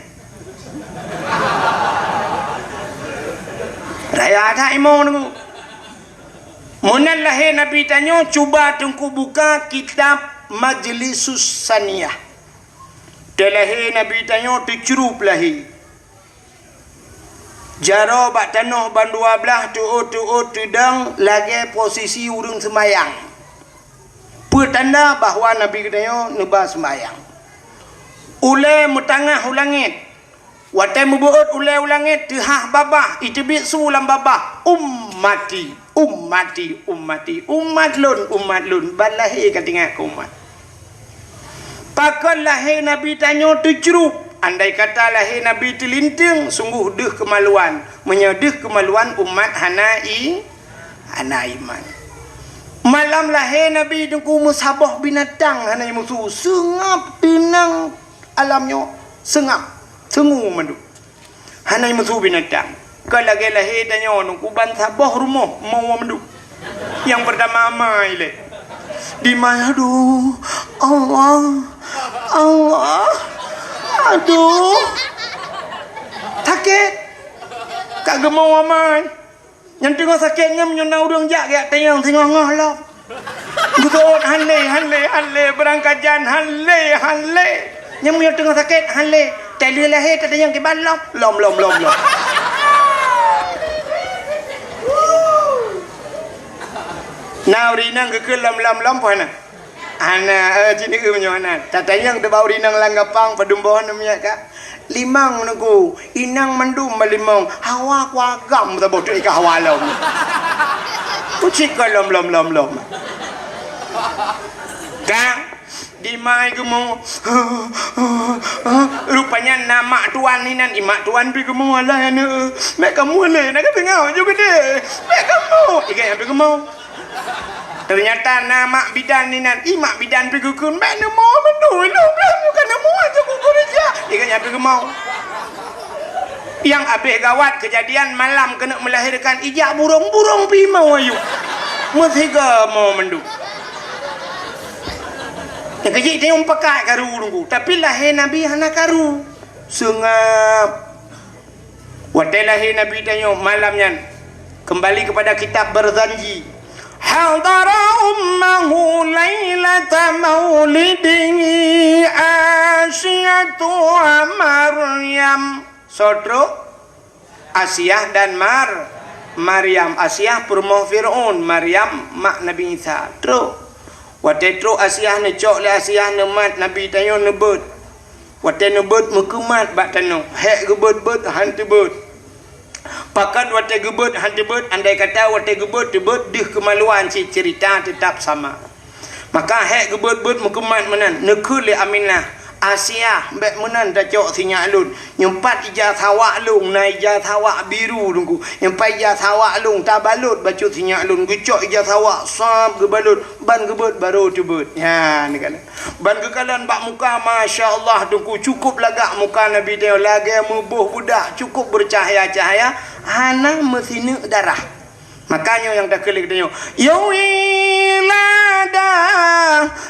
Raya ada imau nunggu. Munan lahir Nabi tanyo cuba tengku buka kitab Majlisus Saniyah. Lahir Nabi tanyo dicurup lahir. Jaro bak tanah ban 12 tuut tudang lagi posisi urang semayang. Pertanda bahawa Nabi katanya neba semayang. Ule metangah ulangit. Watai mubuut ule ulangit tehah babah itibit sulam babah ummati ummati umat lun balahir katingat ke umat. Pakon lahir Nabi tanya terjerup. Andai kata lahir Nabi terlinting, sungguh deh kemaluan. Menyedih kemaluan umat hana iman. Malam lahir Nabi dengku musabah binatang hana musuh. Sengap tinang alamnya. Sengap. Sengu mandu. Hana musuh binatang. Kalau lagi lahir tanya dengku ban sabah rumah. Mau mandu. Yang berdama amai le. Di mana aduh. Allah. Aduh. Sakit. Kak gemau amai. Yang tengah sakitnya menyonau orang jak tengah ngah lah. Betul hanle berangkat jan hanle. Yang punya tengah sakit hanle. Tali lahir tak ada yang kebalap. Lom. Now rinang ke lam puana. Ana cini ke menyona. Tatanya yang tebau rinang langgapang padumbohan namanya kak. Limang nunggu inang mandum malimong hawa kuagam tak bodoh ika hawa lom. Pucik ke lom. Kang di mai gemu rupanya nama tuan ni nan imak tuan pi gemu ala ne mek kamu le nak tengau juga deh mek kamu ika yang pi gemu ternyata nama bidan ni nan imak bidan pi gukun mek ne mo mendu lo bukan nemu aja gugur aja ika yang pi gemu yang habis gawat kejadian malam kena melahirkan ijak burung pi mau ayu mestiga mau mendu. Yang kecil dia pakai karu nunggu. Tapi lahir Nabi hana karu. Sengap. Waktu lahir Nabi tanya malamnya. Kembali kepada kitab berzanji. Hadara ummahu laylata maulidihi Asyatu Maryam. Saudara Asyah dan Maryam. Asyah permoh Fir'aun. Maryam mak Nabi Isa. Terus. Waktu itu Asyah ne cok le Asyah ne mat Nabi tanya nebut. Waktu nebut mukumat bak tano. Hek gebut hantu but. Pakat waktu gebut hantu but andai kata waktu gebut dih kemaluan si cerita tetap sama. Maka hek gebut mukumat menan nekul le Aminah. Asyah mbak menan dah cok sinya alun. Nyempat ijah thawak lung na ijah thawak biru dungku. Nyempat ijah thawak lung tak balut baca sinya alun. Gucok ijah thawak sab gebalut ban gebut baru tebut. Ya ni kala. Ban kekalan bak muka masya-Allah dungku cukup lagak muka Nabi tengok lagi mubuh budak cukup bercahaya-cahaya hana mesina darah. Makanya yang dah kelik tengok yawilada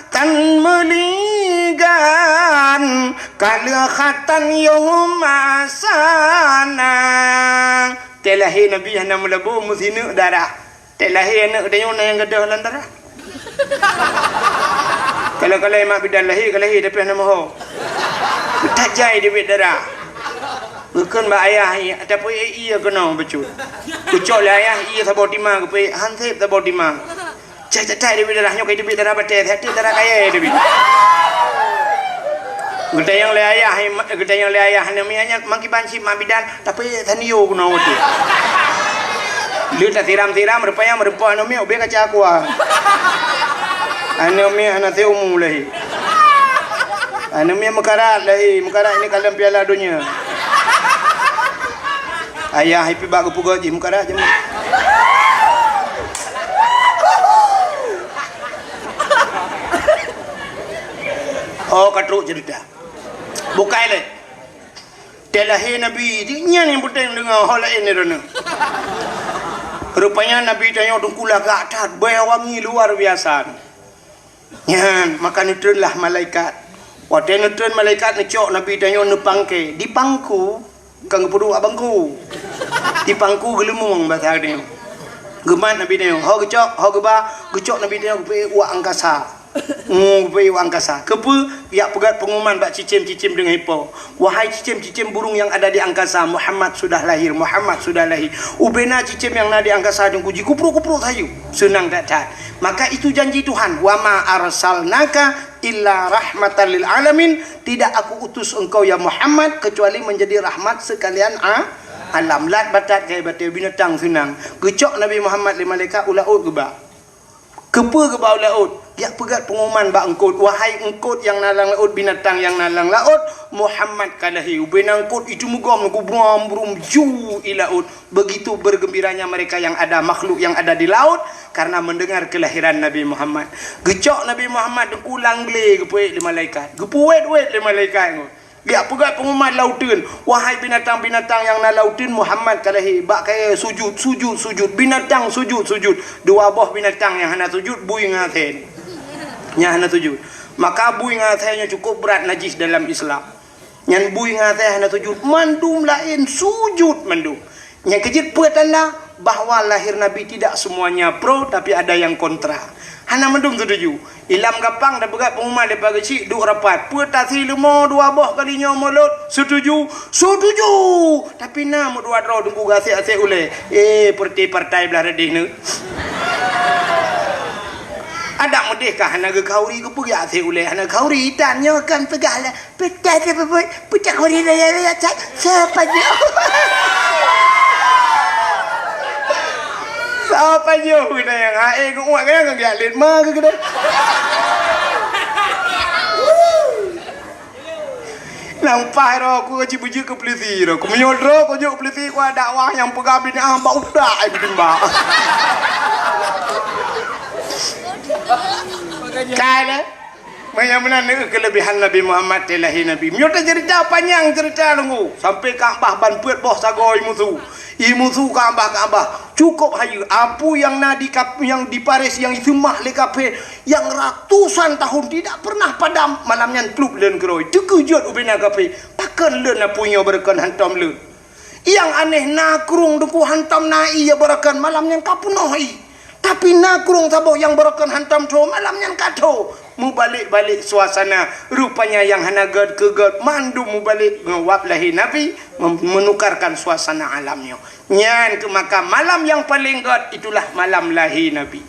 tan meligan kalakhatan yumasana telahi Nabi hana melabu mesina darah telahi anak tengok yang gadah lan darah kalau mak bidan lahir kalahi tapi hana mahu tajai dia darah. Bukan mbak ayah tapi ia kena becut. Kucok lah ayah ia sabot timah ke hansip sabot timah. Cai dia darahnya kai dia darah batet hati darah kaya dia. Getayang le ayah namanya mangki banci mak bidan tapi taniyo kena waktu. Lu tak tiram rupanya merupa namanya ubek kaca aku ah. Namanya anak teu mulai. Namanya mekarat ini kalam piala dunia. Ayah hipi bak kepuga je muka dah je. Oh katruk cerita. Bukai le. Telahi Nabi dia yang penting dengar hal lain ni rana. Rupanya Nabi tanya dengkulah ke atas wangi luar biasa. Yan maka nutrenlah malaikat. Waktu nutren malaikat necok Nabi tanya nepangke di pangku kang pudu abangku di pangku gelemung bahasa dia gemat Nabi dia ho gecok Nabi dia pe wa angkasa pe wa angkasa kepe pihak pegat pengumuman bak cicim dengan hipo wahai cicim burung yang ada di angkasa Muhammad sudah lahir ubena cicim yang ada di angkasa jeung kuji kupru sayu senang tak maka itu janji Tuhan wa ma arsalnaka illa rahmatan lil alamin tidak aku utus engkau ya Muhammad kecuali menjadi rahmat sekalian alam lat batat kai batai binatang senang gecok Nabi Muhammad le malaikat ulaut ke ba kepa ke ba ulaut dia pegat pengumuman ba engkut wahai engkut yang nalang laut binatang yang nalang laut Muhammad kalahi ubena engkut itu mugam ku brum ju ilaut begitu bergembiranya mereka yang ada makhluk yang ada di laut karena mendengar kelahiran Nabi Muhammad gecok Nabi Muhammad ulang gle kepuet le malaikat gepuet-wet le malaikat dia pegat pengumuman lautin wahai binatang-binatang yang na lautin Muhammad kalahi bak kaya sujud binatang sujud dua buah binatang yang hana sujud bui ngaten yang hana sujud maka bui ngatennya cukup berat najis dalam Islam yang bui ngaten hana sujud mandum lain sujud mandum yang kejit petanda bahawa lahir Nabi tidak semuanya pro tapi ada yang kontra hana mendum setuju ilam gapang dah berat pengumuman lepas kecil duk rapat petasi lemo dua boh kalinya mulut setuju tapi na mu dua draw tunggu gasik-asik oleh partai belah redih ni ada mudihkah hana ke kauri ke pergi asik oleh hana kauri tanya kan tegahlah petai apa pecah kauri raya siapa dia apa jauh kita yang hae ku uak kan enggak lihat mah ke kita nampak ro aku cibuji ke polisi ro ku menyodro ku juk polisi ku ada dakwah yang pegabin bau dak gitu mbak kala Bagaimana kelebihan Nabi Muhammad telahi Nabi. Menyota cerita panjang cerita nunggu sampai Kaabah ban puat boh sagoi musuh. Musuh Kaabah. Cukup hayu apu yang nadi yang di Paris yang itu mah lekape yang ratusan tahun tidak pernah padam malamnya pluk len keroi. Tekujut ubena kape. Pakan len apunya berkan hantam len. Yang aneh nakrung duku hantam nai ya berakan malamnya kapunoi. Tapi nakrung saboh yang berakan hantam tu malamnya kato. Mu balik suasana rupanya yang hanagat kegat mandu mu balik ngawap lahi Nabi menukarkan suasana alamnya. Nyan ke maka malam yang paling gat itulah malam lahi Nabi.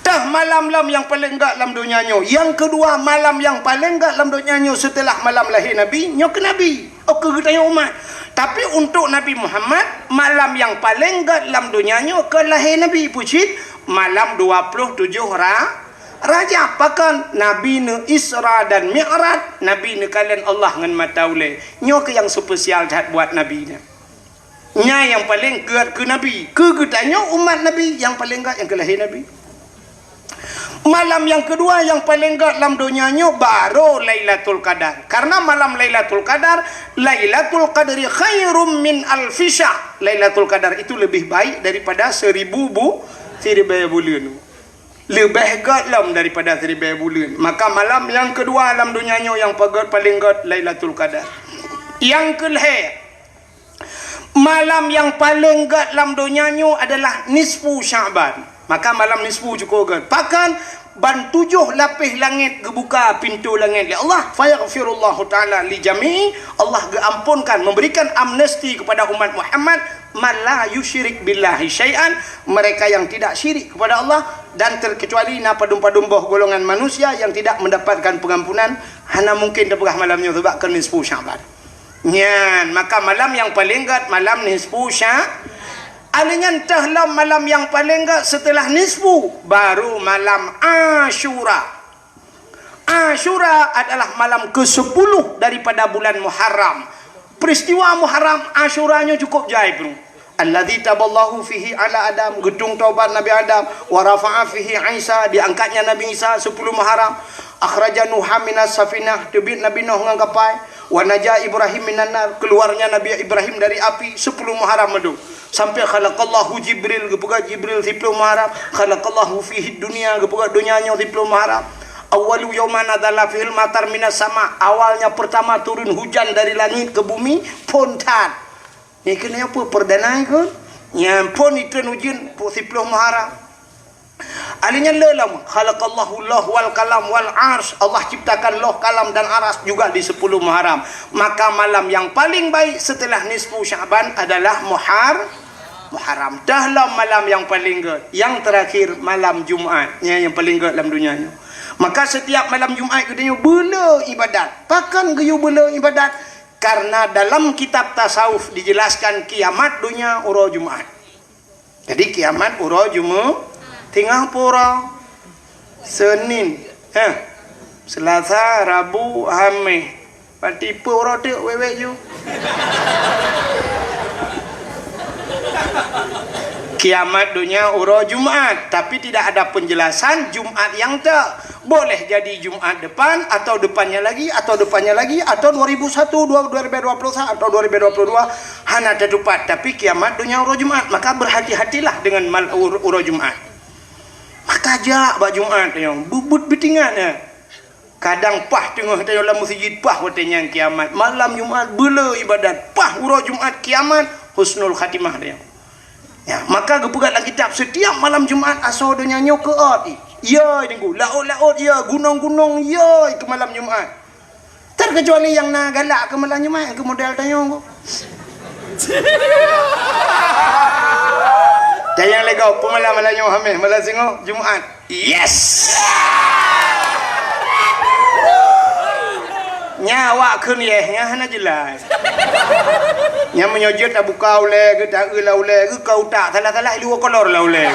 Tah malam yang paling gat dalam dunianya. Yang kedua malam yang paling gat dalam dunianya setelah malam lahi Nabi nyok Nabi. Oke kita umat. Tapi untuk Nabi Muhammad malam yang paling gat dalam dunianya ke lahir Nabi pucit malam 27 Raja pakan Nabi ne Isra dan Mi'raj Nabi ne kalian Allah ngan mataule nyo ke yang spesial dah buat Nabi ne nya yang paling geat ke Nabi ke getanyo umat Nabi yang paling geat yang kelahir Nabi malam yang kedua yang paling geat dalam dunianya baru Lailatul Qadar karena malam Lailatul Qadar Lailatul Qadri khairum min alfisha Lailatul Qadar itu lebih baik daripada 1000 bulan lebih gatlam daripada 1000 bulan. Maka malam yang kedua dalam dunianya yang paling gat Lailatul Qadar. Yang kelih malam yang paling gat dalam dunianya adalah nisfu Sya'ban. Maka malam nisfu cukup gat. Pakan ban 7 lapis langit gebuka pintu langit ya Allah fayaghfirullahu taala li jami'i Allah geampunkan memberikan amnesti kepada umat Muhammad man la yusyrik billahi syai'an mereka yang tidak syirik kepada Allah dan terkecuali na padum-padum golongan manusia yang tidak mendapatkan pengampunan hana mungkin dapegah malamnya sebab ke nisfu Sya'ban nyan maka malam yang paling gat malam nisfu Sya'ban alingan tahlam malam yang paling gat setelah nisfu baru malam Asyura. Asyura adalah malam ke-10 daripada bulan Muharram. Peristiwa Muharram Asyuranya cukup jaib bro. Alladzi taballahu fihi ala Adam gedung taubat Nabi Adam wa rafa'a fihi Isa diangkatnya Nabi Isa 10 Muharram. Akhraja Nuha minas safinah tebit Nabi Nuh ngan kapai wa naja Ibrahim minan nar keluarnya Nabi Ibrahim dari api 10 Muharram madu. Sampai khalaqallahu Jibril gepuga Jibril 10 Muharram khalaqallahu fihi dunia gepuga dunianya 10 Muharram awalu yauman adalah fil matar minas sama awalnya pertama turun hujan dari langit ke bumi pontan ni kena apa perdana ke yang pon itu hujan 10 Muharram alinya lelam khalaqallahu Allah wal kalam wal ars Allah ciptakan loh kalam dan aras juga di 10 Muharram maka malam yang paling baik setelah nisfu Sya'ban adalah Muharram dahlah malam yang paling gat yang terakhir malam Jumaat yang paling gat dalam dunianya maka setiap malam Jumaat katanya bela ibadat pakan geyu bela ibadat Karena dalam kitab tasawuf dijelaskan kiamat dunia uro Jumat. Jadi kiamat uro Jumat tinggal pura Senin, Selasa, Rabu, Khamis. Pati pura tu wewe ju. Kiamat dunia uro Jumat, tapi tidak ada penjelasan Jumat yang tak boleh jadi Jumat depan atau depannya lagi atau depannya lagi atau 2001, 2021 atau 2022 hana tepat, tapi kiamat dunia uro Jumat. Maka berhati-hatilah dengan uro Jumat. Maka jak bak Jumat yang bubut betingan ya. Kadang pah tengah dalam masjid pah watenya kiamat. Malam Jumat bela ibadat pah uro Jumat kiamat husnul khatimah dia. Ya, maka gepegatlah kitab setiap malam Jumat asal dia nyanyi ke ot. Ya, tunggu. Laut-laut ya, gunung-gunung ya ke malam Jumat. Terkecuali yang nak galak ke malam Jumat ke model tanya aku. Tanya lagi kau malam Jumat, malam singo Jumat. Yes. Nyawa kun ye nya hana jelas. Nya menyojot abu kau le ke tak la ule ke kau tak salah-salah lu kolor la ule.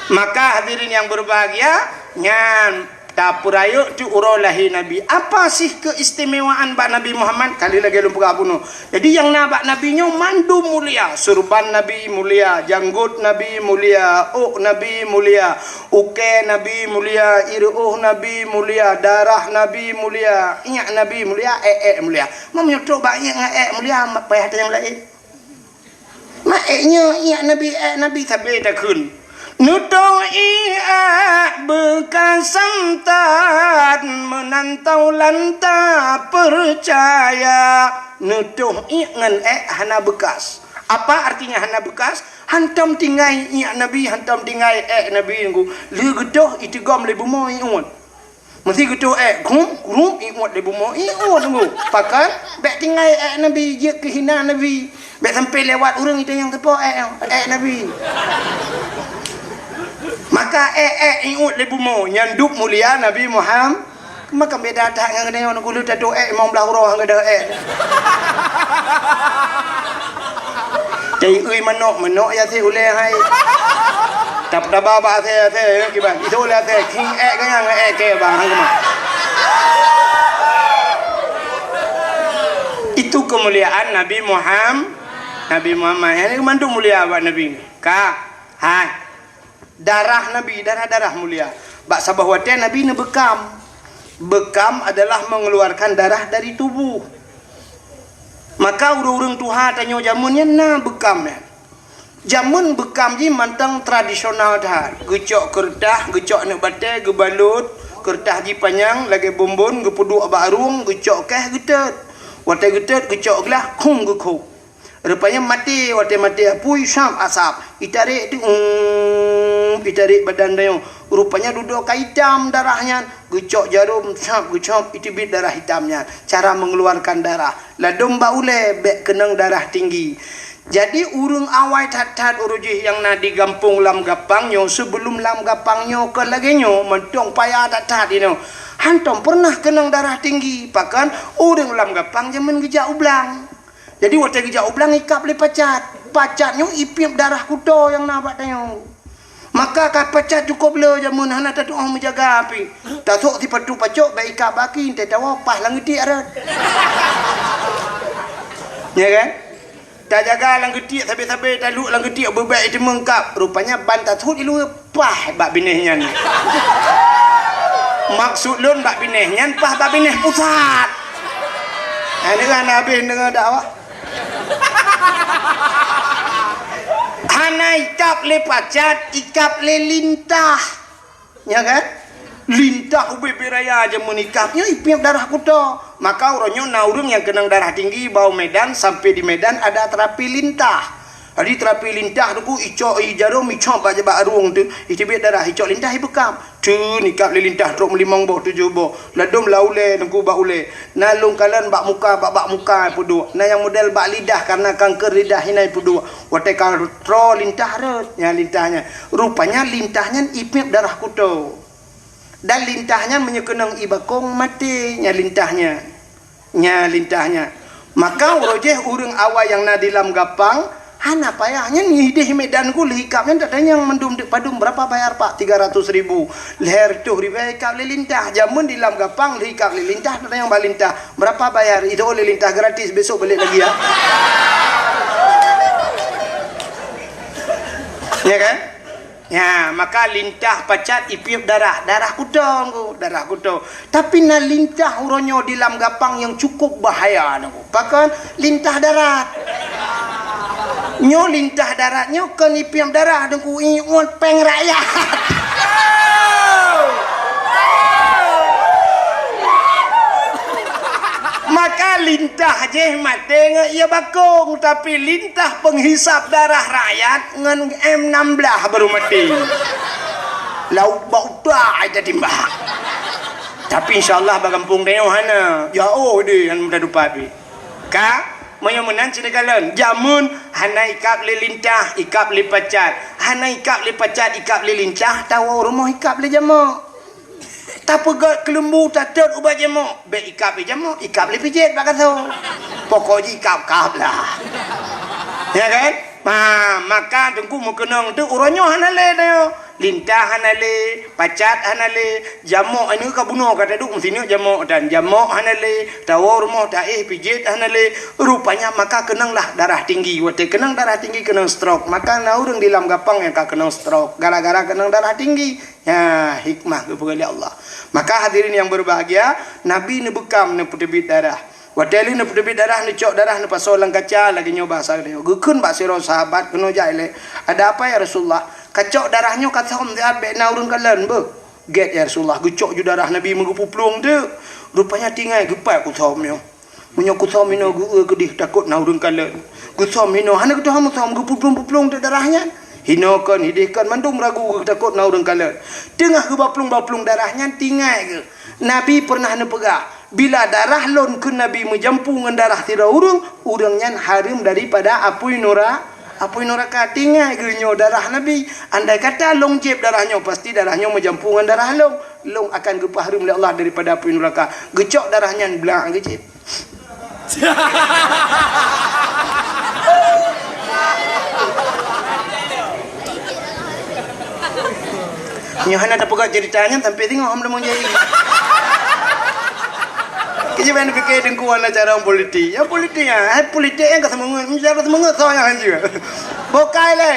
Maka hadirin yang berbahagia, nyan tapurayo tu urolahi Nabi. Apa sih keistimewaan bak Nabi Muhammad? Kali lagi lupa apuno. Jadi yang nabak Nabinya mandu mulia, surban Nabi mulia, janggut Nabi mulia, Nabi mulia, uke Nabi mulia, iruh Nabi mulia, darah Nabi mulia, inyak Nabi mulia, mulia. Mau menyotok banyak mulia, payah yang lain. Maknya inyak Nabi sampai tak kun. Nutong ia bekas santan menantau lanta percaya. Nutuh ngan hana bekas. Apa artinya hana bekas? Hantam tinggai Nabi, hantam tinggai Nabi ngu. Le gedoh itu gom le bumo iun. Mesti gedoh kum iun le bumo iun ngu. Pakan bek tinggai Nabi je kehina Nabi. Bek sampai lewat orang itu yang tepo Nabi. Maka ingut le bumo nyanduk mulia Nabi Muhammad. Maka beda tak dengan dia orang gulu tadu imam belahuro hang ada Jadi menok ya si uleh hai. Tap ba the kiban. Itu uleh the king kanyang ke bang hang kemah. Itu kemuliaan Nabi Muhammad. Nabi Muhammad ini mantu mulia buat Nabi. Darah Nabi, darah mulia. Bak sabah wate Nabi ni bekam. Bekam adalah mengeluarkan darah dari tubuh. Maka urang tuha tanya jamunnya na bekam ya. Jamun bekam ji mantang tradisional dah. Gecok kertas, gecok nak bate, gebalut, kertas ji panjang, lagi bombon, gepuduk abak arung, gecok keh getet. Wate getet, gecok gelah, kum gekuk. Rupanya mati, wate mati apui syam asap. Itarik tu itarik badan dia. Rupanya duduk hitam darahnya. Gecok jarum syam gecok itu bit darah hitamnya. Cara mengeluarkan darah. La domba ule bek kenang darah tinggi. Jadi urung awai tat urujih yang nadi gampung lam gapangnya sebelum lam gapangnya ke laginya mentong payah tat ini. Hantom pernah kenang darah tinggi. Pakan urung lam gapang jaman gejak ublang. Jadi waktu kerja ublang ikap le pacat. Pacatnya ipip darah kudo yang nampak tanya. Maka kah pacat cukup le jamun hana tatu orang menjaga api. Tatuk ti patu pacok baik ikap baki te tawa pah langiti arat. Ya kan? Tak jaga langiti sampai taluk langiti bebaik itu mengkap. Rupanya ban tatuk ilu pah bak binehnya ni. Maksud lun bak binehnya pah bak bineh pusat. Ini kan habis dengar dakwah. Hana ikap le pacat, ikap le lintah. Ya kan? Lintah ubi beraya aja menikapnya ipip darah kuda. Maka orangnya naurung yang kenang darah tinggi bau Medan sampai di Medan ada terapi lintah. Jadi terapi lintah tu icok jarum icok baca bak arung tu ipip darah icok lintah ibekam. Tu nikap le lintah truk melimang boh 7 boh. Ladom laule nengku bak ule. Nalung kalan bak muka pudu. Na yang model bak lidah karena kanker lidah hinai pudu. Wate tro lintah ret nya lintahnya. Rupanya lintahnya ipip darah kuda. dan lintahnya menyekenang ibakong mati nya lintahnya maka urojeh urang awal yang na dalam gapang hana payahnya ngidih medan ku lihikapnya datanya yang mendum padum berapa bayar pak 300.000 leher tuh ribekap lintah jamun dalam gapang lihikap lintah datanya yang balintah berapa bayar itu oleh lintah gratis besok balik lagi ya ya kan ya maka lintah pacat ipiup darah kudo tapi na lintah uronyo dalam gapang yang cukup bahaya bahkan lintah darat nyo lintah darat nyo kan ipiup darah dengku iun peng rakyat maka lintah je mate ia bakong tapi lintah penghisap darah rakyat ngan M16 baru mati lauk bau dah jadi mbah tapi insyaallah bagampung deo hana ya oh di han muda dupa bi ka moyo menan cinegalen jamun hana ikap le lintah ikap le pacat hana ikap le pacat ikap le lintah tahu rumah ikap le jamo tak pegat kelembu tak ter ubah jemuk be ikap jemuk ikap le pijit bak kata pokoknya ikap lah ya kan maka tengku mukenong tu uronyo hanale dah lintah hanale pacat hanale jamuk ini ka bunuh kata duk mesti ni jamuk dan jamuk hanale tawo rumah taih pijit hanale rupanya maka kenanglah darah tinggi wate kenang darah tinggi kenang stroke maka na urang dalam gapang yang ka kenang stroke gara-gara kenang darah tinggi ya hikmah kepada Allah maka hadirin yang berbahagia Nabi ni bekam ni putebit darah wadeli ni putebit darah ni cok darah ni pasolang kaca lagi nyoba bahasa dia gekun bak siro sahabat kena jaile ada apa ya Rasulullah kacok darahnya kata om dia be na urang kalen be get ya Rasulullah gecok ju darah Nabi mengepuplung tu rupanya tinggal gepai ku thomnya munyo ku thomino gu kedih takut na urang kalen ku thomino hana ku thom gepuplung tu darahnya hinokan hidihkan mandum ragu takut na urang kalen tengah ke baplung darahnya tinggal ke Nabi pernah ne pegah bila darah lon ke Nabi menjampu dengan darah tira urangnya harim daripada apui neraka tinggal ke nyo darah Nabi andai kata long jeb darahnya pasti darahnya menjampu dengan darah long akan gepah harim oleh Allah daripada apui neraka gecok darahnya belang gecep nyo hana tak pegat ceritanya sampai tengok hom lemong jai kejiban fikir dengku wana cara politik ya politik yang kata mengut so yang anjir bokai le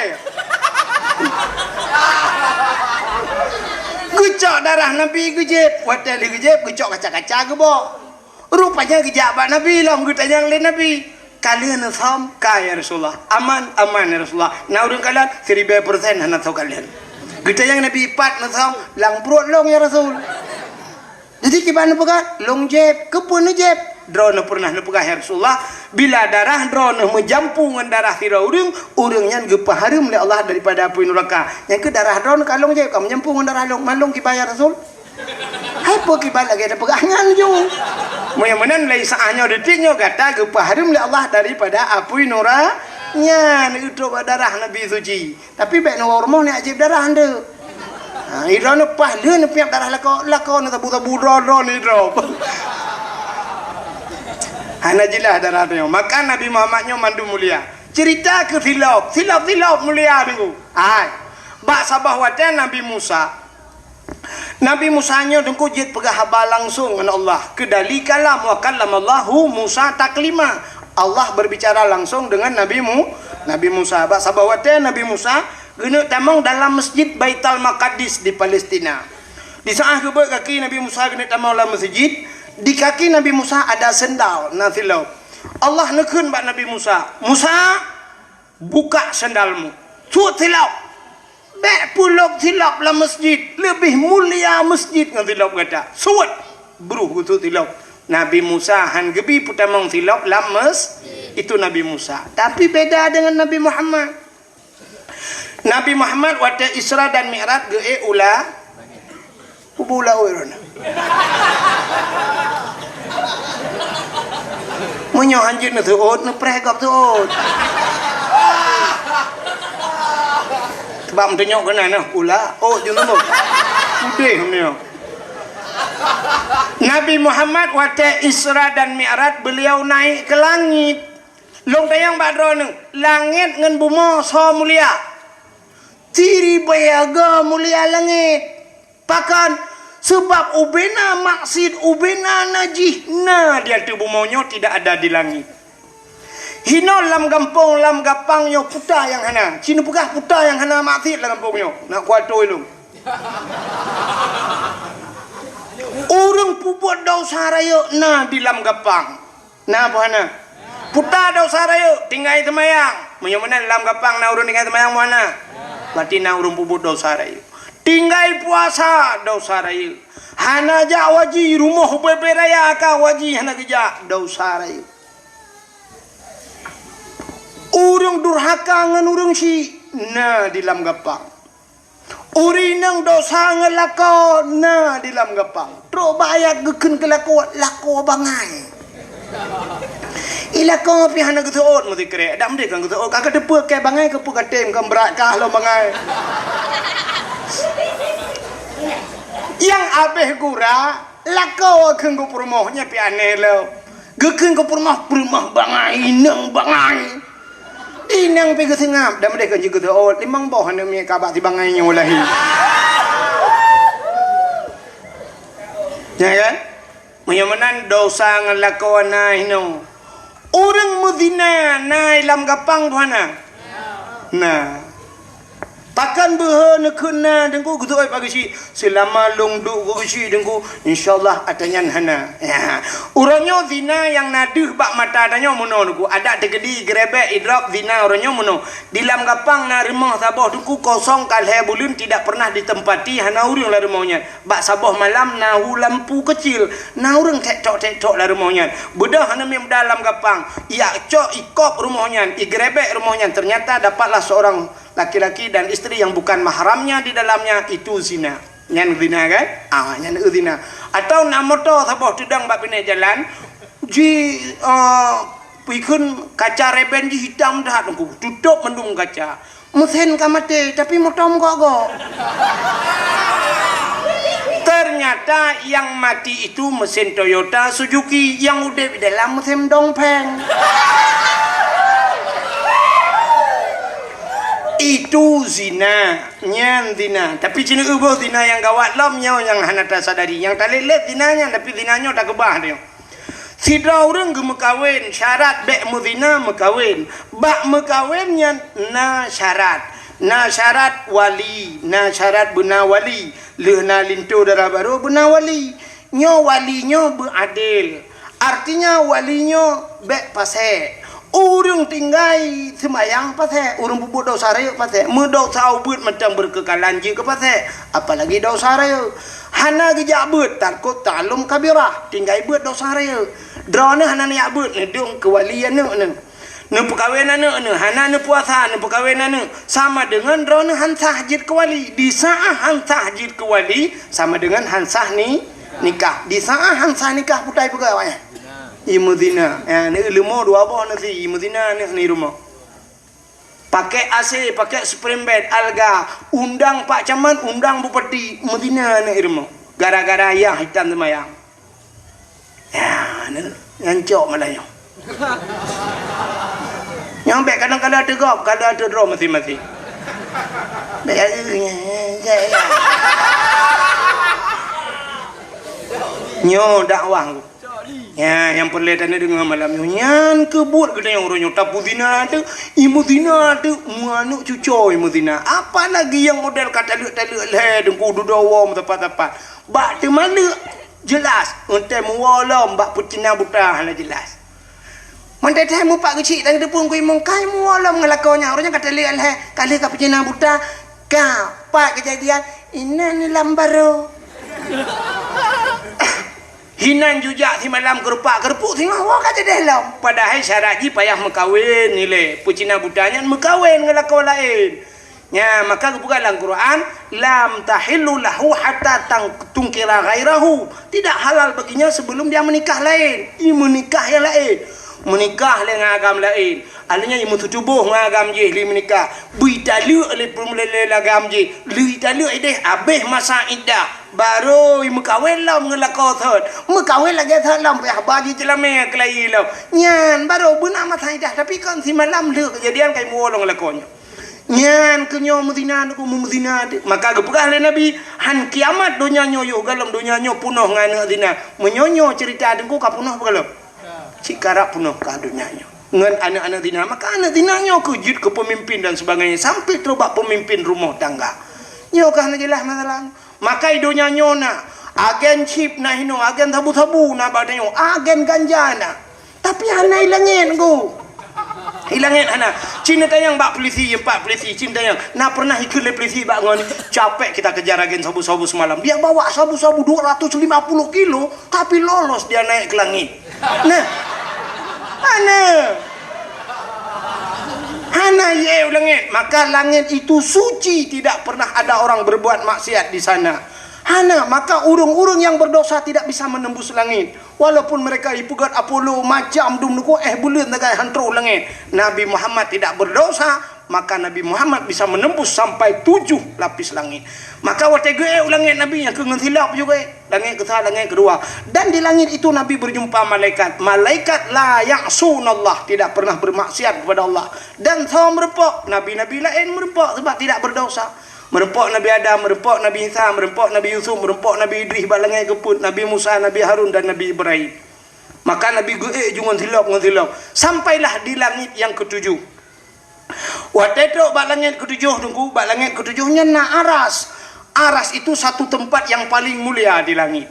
gucok darah Nabi gejep hotel gejep gucok kaca-kaca gebo rupanya gejabat Nabi lah gutanya lain Nabi kalian sam kaya Rasulullah aman ya Rasulullah na urang kalian 1000% hana tahu kalian kita yang Nabi ipat nasam lang perut long ya Rasul jadi gimana pegat long jeb kepun jeb drone pernah nepegah ya Rasulullah bila darah drone menjampu dengan darah tira urangnya gepah harum oleh Allah daripada api neraka yang ke darah drone kalong jeb kamu menjampu dengan darah long malong kibaya Rasul hai po kibal lagi ada pegangan jo moyo menan lai saanya detiknya kata gepah harum oleh Allah daripada api neraka nya ni itu darah Nabi suci tapi baik normal ni ajib darah anda irana pahla ni piap darah lako ni tabu ron ni drop hana jelas darah dia maka Nabi Muhammadnya mandu mulia cerita ke filop mulia dulu bak sabah watan Nabi Musanya dengku jid pegah haba langsung dengan Allah kedali kalam wa kallamallahu Musa taklima Allah berbicara langsung dengan Nabi Musa. Sabawate Nabi Musa guna tamang dalam masjid Baitul Maqdis di Palestina. Di saat kaki Nabi Musa guna tamang dalam masjid, di kaki Nabi Musa ada sendal nathilau. Allah nekun bak Nabi Musa. Musa buka sendalmu. Suat tilau. Bek pulok tilap dalam masjid. Lebih mulia masjid dengan tilap kata. Suat. Beruh itu tilap. Nabi Musa han gebi putamang tilap lames itu Nabi Musa tapi beda dengan Nabi Muhammad wata Isra dan Mi'raj ge ula ubula wirona munyo anjir na tuot na pregap tuot sebab mentunyok kena nah ula oh junno udah ni Nabi Muhammad waktu Isra dan Mi'raj beliau naik ke langit. Long tayang badro ni langit ngan bumi so mulia. Ciri bayaga mulia langit. Pakan sebab ubena maksud ubena najih na dia tu bumonyo tidak ada di langit. Hino lam gampong lam gapangnya puta yang hana. Cina pugah puta yang hana maksud lah gampongnya. Nak kuatoi lu. Orang puput dosa raya na di lam gapang. Na apa hana? Puta dosa raya tinggal temayang. Menyamana lam gapang na urun tinggal temayang mana? Berarti na urun puput dosa raya. Tinggal puasa dosa raya. Hana ja waji rumah bebe raya ka waji hana keja dosa raya. Urung durhaka ngan urung si na di lam gapang. Urinang dosa ngelako na di lam gapang. Tro bayat geken ke lako bangai. Ilako pi hana getuot mesti krek. Dak mesti kan getuot kakak depe ke bangai ke pu katem kan berat kah lo bangai. Yang abeh gura lako keng go promohnya pi aneh lo. Geken ke rumah bangai nang bangai. Inang pergi tengap dan mereka juga tu oh limang boh hanya mi kabak di bangainya walahi. Ya kan? Menyamanan dosa ngelakuan na hino. Orang muzina na ilam gapang tuana. Nah. Takkan berhena kena dengku gitu pagi si selama long duk go si dengku insyaallah atanya hana. Ya. Uronyo zina yang naduh bak mata tanya mono dengku ada tegedi grebek idrop zina uronyo mono. Dilam gapang na rumah sabah dengku kosong kalhe bulun tidak pernah ditempati hana urang la rumahnya. Bak sabah malam nahu lampu kecil na urang tek-tok la rumahnya. Bedah hana mi dalam gapang. Ya cok ikop rumahnya, igrebek rumahnya ternyata dapatlah seorang laki-laki dan istri yang bukan mahramnya di dalamnya itu zina. Nyan zina kan? Nyan zina. Atau nak motor sabah tudang bak pinai jalan ji pikun kaca reben ji hitam dah tunggu tutup mendung kaca. Mesin kamate tapi motor mogok. Ternyata yang mati itu mesin Toyota Suzuki yang udah di dalam mesin dongpeng. Itu zina, nyan zina. Tapi cina ubah zina yang gawat lam nyaw yang hanata sadari. Yang tak lelet zinanya, tapi zinanya tak kebah dia. Sidra orang ke mekawin, syarat bek muzina mekawin. Bak mekawin yang na syarat. Na syarat wali, na syarat bena wali. Leh na lintu darah baru bena wali. Nyo walinya beradil. Artinya walinya bek pasek. Urang tinggai semayang pasal urang bubut dosa raya pasal mudok saubut macam berkekalan je ke pasal apalagi dosa raya hana gejak but takut talum kabirah tinggai but dosa raya drone hana nak but nedung kewalian ne perkahwinan ne hana ne puasa ne perkahwinan ne sama dengan drone hansah jid kewali di saat hansah jid kewali sama dengan hansah ni nikah di saat hansah nikah putai pegawai imudina, ni ilmu dua boh nanti imudina ni rumah. Pakai AC, pakai spring bed, alga, undang Pak Camat, undang Bupati, imudina ni rumah. Gara-gara yang hitam semayang. Ya, ni ngancok malahnya. Yang baik kadang-kadang tegap, kadang ada draw mati-mati. Baik nyo dakwah. Ya, yang perlu tanya dengan malam nyan kebut kena yang orangnya tapu zina tu, imu zina tu, muanuk cucu imu zina. Apa lagi yang model kata lek leh dengku dudawa tepat-tepat. Bak tu mana jelas untuk mualam bak pucina buta hala jelas. Menteteh mu pak kecil dan depan ku imong kai mualam ngelakonya orangnya kata lek leh kali ka pucina buta ka pak kejadian ini lambaro. Hinan jujak si malam kerupuk tengok wah kata dalam padahal syarat ji payah mekawin nilai pucina butanya mekawin ngelakau lain ya maka bukan dalam Quran lam tahillu lahu hatta tungkira ghairahu tidak halal baginya sebelum dia menikah lain menikah yang lain menikah dengan agam lain alanya imu tubuh ngagam je li menikah bui talu oleh pemulai agam je li talu ideh abeh masa iddah baru mekawin lah mengelakau thot mekawin lagi thot lam payah bagi celame kelai lau nyan baru benak matai dah tapi kan si malam le kejadian kai muolong lakonyo nyan kenyo mudina ku mudina maka gepegah le nabi han kiamat dunia nyo yo galam dunia nyo punoh ngana dina menyonyo cerita dengku ka punoh galam cikara punoh ka dunia nyo ngan anak-anak dina maka anak dina nyo kejut ke pemimpin dan sebagainya sampai terobak pemimpin rumah tangga nyo kah najelah masalah maka idonya nyona agen chip na hino agen tabu-tabu na badanyo agen ganja na tapi hana hilangin go hilangin hana cinta yang bak polisi cinta yang na pernah ikut le polisi bak ngon capek kita kejar agen sabu-sabu semalam dia bawa sabu-sabu 250 kilo tapi lolos dia naik ke langit nah hana ye langit maka langit itu suci tidak pernah ada orang berbuat maksiat di sana hana maka urung-urung yang berdosa tidak bisa menembus langit walaupun mereka ipugat Apollo macam dum nuku bulan tagai hantro langit Nabi Muhammad tidak berdosa maka Nabi Muhammad bisa menembus sampai 7 lapis langit maka watege langit Nabi yang kengentilap juga langit ketiga langit kedua dan di langit itu Nabi berjumpa malaikat la ya'sunallah tidak pernah bermaksiat kepada Allah dan sama merempok nabi-nabi lain merempok sebab tidak berdosa merempok Nabi Adam merempok Nabi Isa merempok Nabi Yusuf merempok Nabi Idris balangai keput Nabi Musa Nabi Harun dan Nabi Ibrahim maka Nabi jungun tilap sampailah di langit yang ketujuh waktu itu bak langit ketujuh tunggu bak langit ketujuhnya na aras itu satu tempat yang paling mulia di langit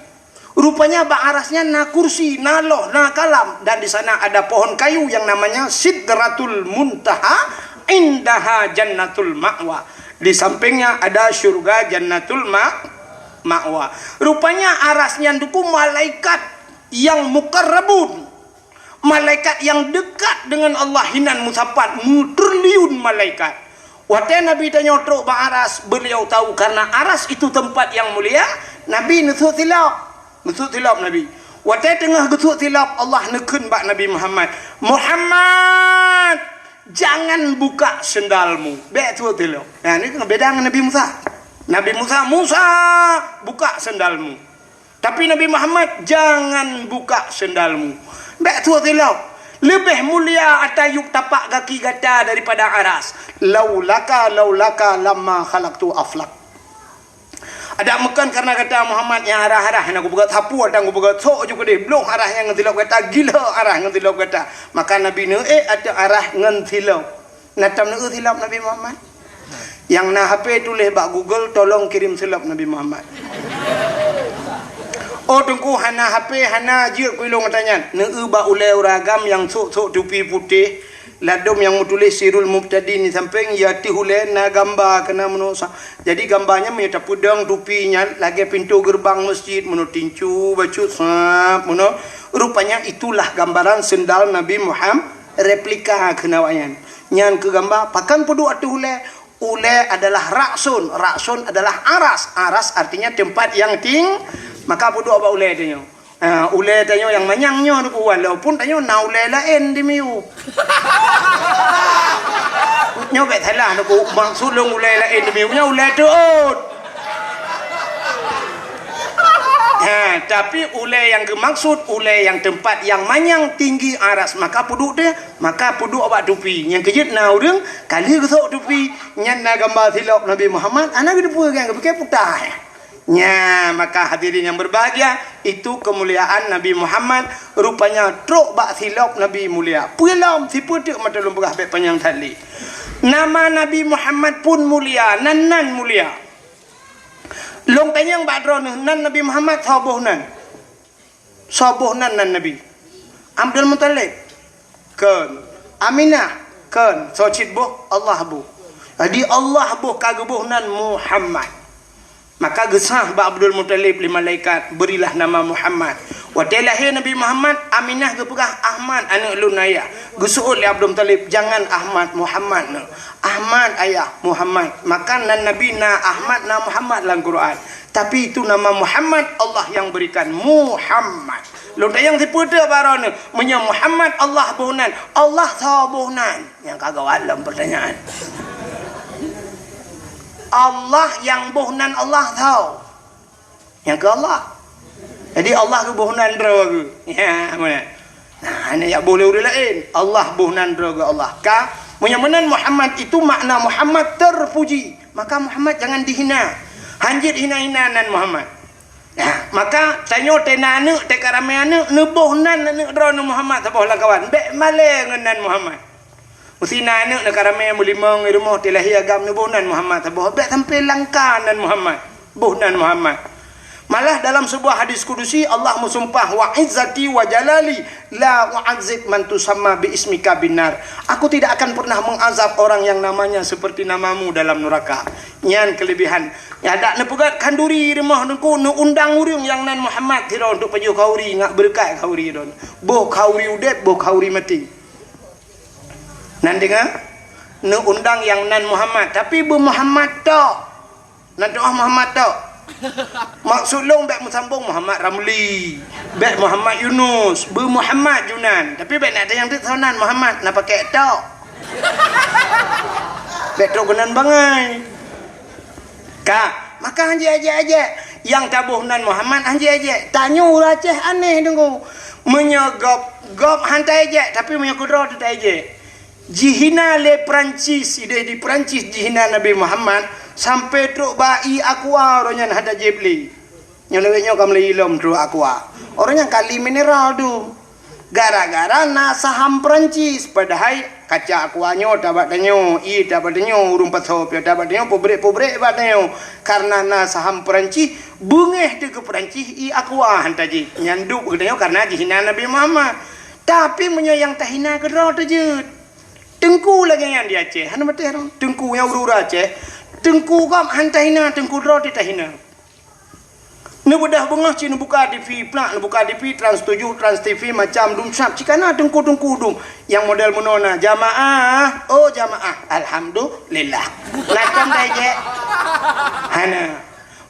rupanya bak arasnya na kursi na loh na kalam dan di sana ada pohon kayu yang namanya Sidratul Muntaha indaha Jannatul Ma'wa di sampingnya ada surga Jannatul Ma'wa rupanya arasnya itu malaikat yang mukarrabun malaikat yang dekat dengan Allah hinan musapat triliun malaikat waktu Nabi tanya truk bang aras beliau tahu karena aras itu tempat yang mulia Nabi nusuk tilap Nabi waktu tengah nusuk tilap Allah nekun bak Nabi Muhammad jangan buka sendalmu betul tilap nah ini beda dengan Nabi Musa buka sendalmu tapi Nabi Muhammad jangan buka sendalmu betul tilap lebih mulia atayub tapak kaki gata daripada aras laulaka lamma khalaqtu aflak ada bukan karena kata Muhammad yang arah-arah yang aku buat sapu ada aku buat sok juga deh belum arah yang ngetilap kata gila arah ngetilap kata maka Nabi ne ada arah ngetilap natam ne tilap Nabi Muhammad yang na HP tulis bak Google tolong kirim silap Nabi Muhammad oh tunggu hana HP hana je kuilong tanya ba ulai ragam yang sok tupi putih ladom yang tulis sirul mubtadi ni samping yati hulai na gambar kena menusa jadi gambarnya menyata pudang tupinya lagi pintu gerbang masjid menu tincu bacut sap menu rupanya itulah gambaran sendal Nabi Muhammad replika kenawayan nyan ke gambar pakan pudu atu ulai adalah raksun adalah aras artinya tempat yang maka pudu apa ulai tanya ulai tanya yang manyangnya tu walaupun tanya na ulai lain di miu nyobek thalah tu maksud long ulai lain di miu nya ulai tuut tapi ulai yang dimaksud ulai yang tempat yang manyang tinggi aras maka pudu awak tupi yang kejut na urang kali gesok tupi nyan na gambar silap Nabi Muhammad anak gedepu yang pakai putah nya maka hadirin yang berbahagia itu kemuliaan Nabi Muhammad rupanya truk bak silap Nabi mulia pulam si putuk mata lumpah baik panjang tali nama Nabi Muhammad pun mulia nan mulia long tanyang bak drone nan Nabi Muhammad sabuh nan Nabi Abdul Muttalib kan Aminah kan socit buh Allah buh jadi Allah buh kagebuh nan Muhammad maka gesah ba Abdul Muttalib li malaikat berilah nama Muhammad waktu lahir Nabi Muhammad Aminah gepegah Ahmad anak ulun ayah gesuul li Abdul Muttalib jangan Ahmad Muhammad Ahmad ayah Muhammad maka nan Nabi na Ahmad na Muhammad dalam Quran tapi itu nama Muhammad Allah yang berikan Muhammad lu yang diputer barone menya Muhammad Allah bohnan Allah sabuhnan yang kagak alam pertanyaan Allah yang bohnan Allah tahu Yang ke Allah. Jadi Allah ke bohnan dra ke. Ya, mana? Nah, ini ya boleh urut lain. Allah bohnan dra ke Allah. Ka menyamanan Muhammad itu makna Muhammad terpuji. Maka Muhammad jangan dihina. Hanjit hina-hinanan Muhammad. Nah, maka tanyo tena anak te karame anak nebohnan anak dra Muhammad sabah lah kawan. Bek male ngenan Muhammad. Mesti anak nak karame mulimang rumah tilahi agam nebohnan Muhammad sabah. Bek sampai langkanan Muhammad. Bohnan Muhammad. Malah dalam sebuah hadis kudusi Allah bersumpah wa izzati wa jalali la u'azzib man tusamma bi ismika binar. Aku tidak akan pernah mengazab orang yang namanya seperti namamu dalam neraka. Nyan kelebihan. Ya dak nepegat kanduri rumah nengku nu undang urang yang nan Muhammad tira untuk paju kauri ngak berkat kauri don. Boh kauri udep, boh kauri mati. Nan dengar? Nu undang yang nan Muhammad tapi bu Muhammad tok. Nan doa Muhammad tok. Maksud long bek musambung Muhammad Ramli, bek Muhammad Yunus, be Muhammad Junan. Tapi bek nak ada yang sonan Muhammad nak pakai tok. Bek tok gunan bangai. Kak, maka hanje aja yang tabuh nan Muhammad hanje aja. Tanyo raceh aneh dengu. Menyogop gop hantai aja tapi menyokudro tu aja. Jihina le Perancis, ide di Perancis jihina Nabi Muhammad. Sampai truk bai aqua orangnya ada jebli. Nyolewenya kam leilom truk aqua. Orangnya kali mineral tu. Gara-gara na saham Perancis padahal kaca aquanyo dapat danyo, dapat danyo urung patop ya dapat danyo pobrek dapat danyo. Karena na saham Perancis bungeh tu ke Perancis aqua hantaji. Nyanduk danyo karena jihina Nabi Muhammad. Tapi menyayang tahina kedro tu je. Tengku lagi yang dia Aceh. Hana mati orang. Tengku yang urura Aceh. Tengku kam hantahina tengku dro ditahina. Nu bedah bengah ci nu buka TV plak nu buka TV Trans 7 Trans TV macam dum sap cikana tengku dum yang model menona jamaah oh jamaah alhamdulillah natom daje hana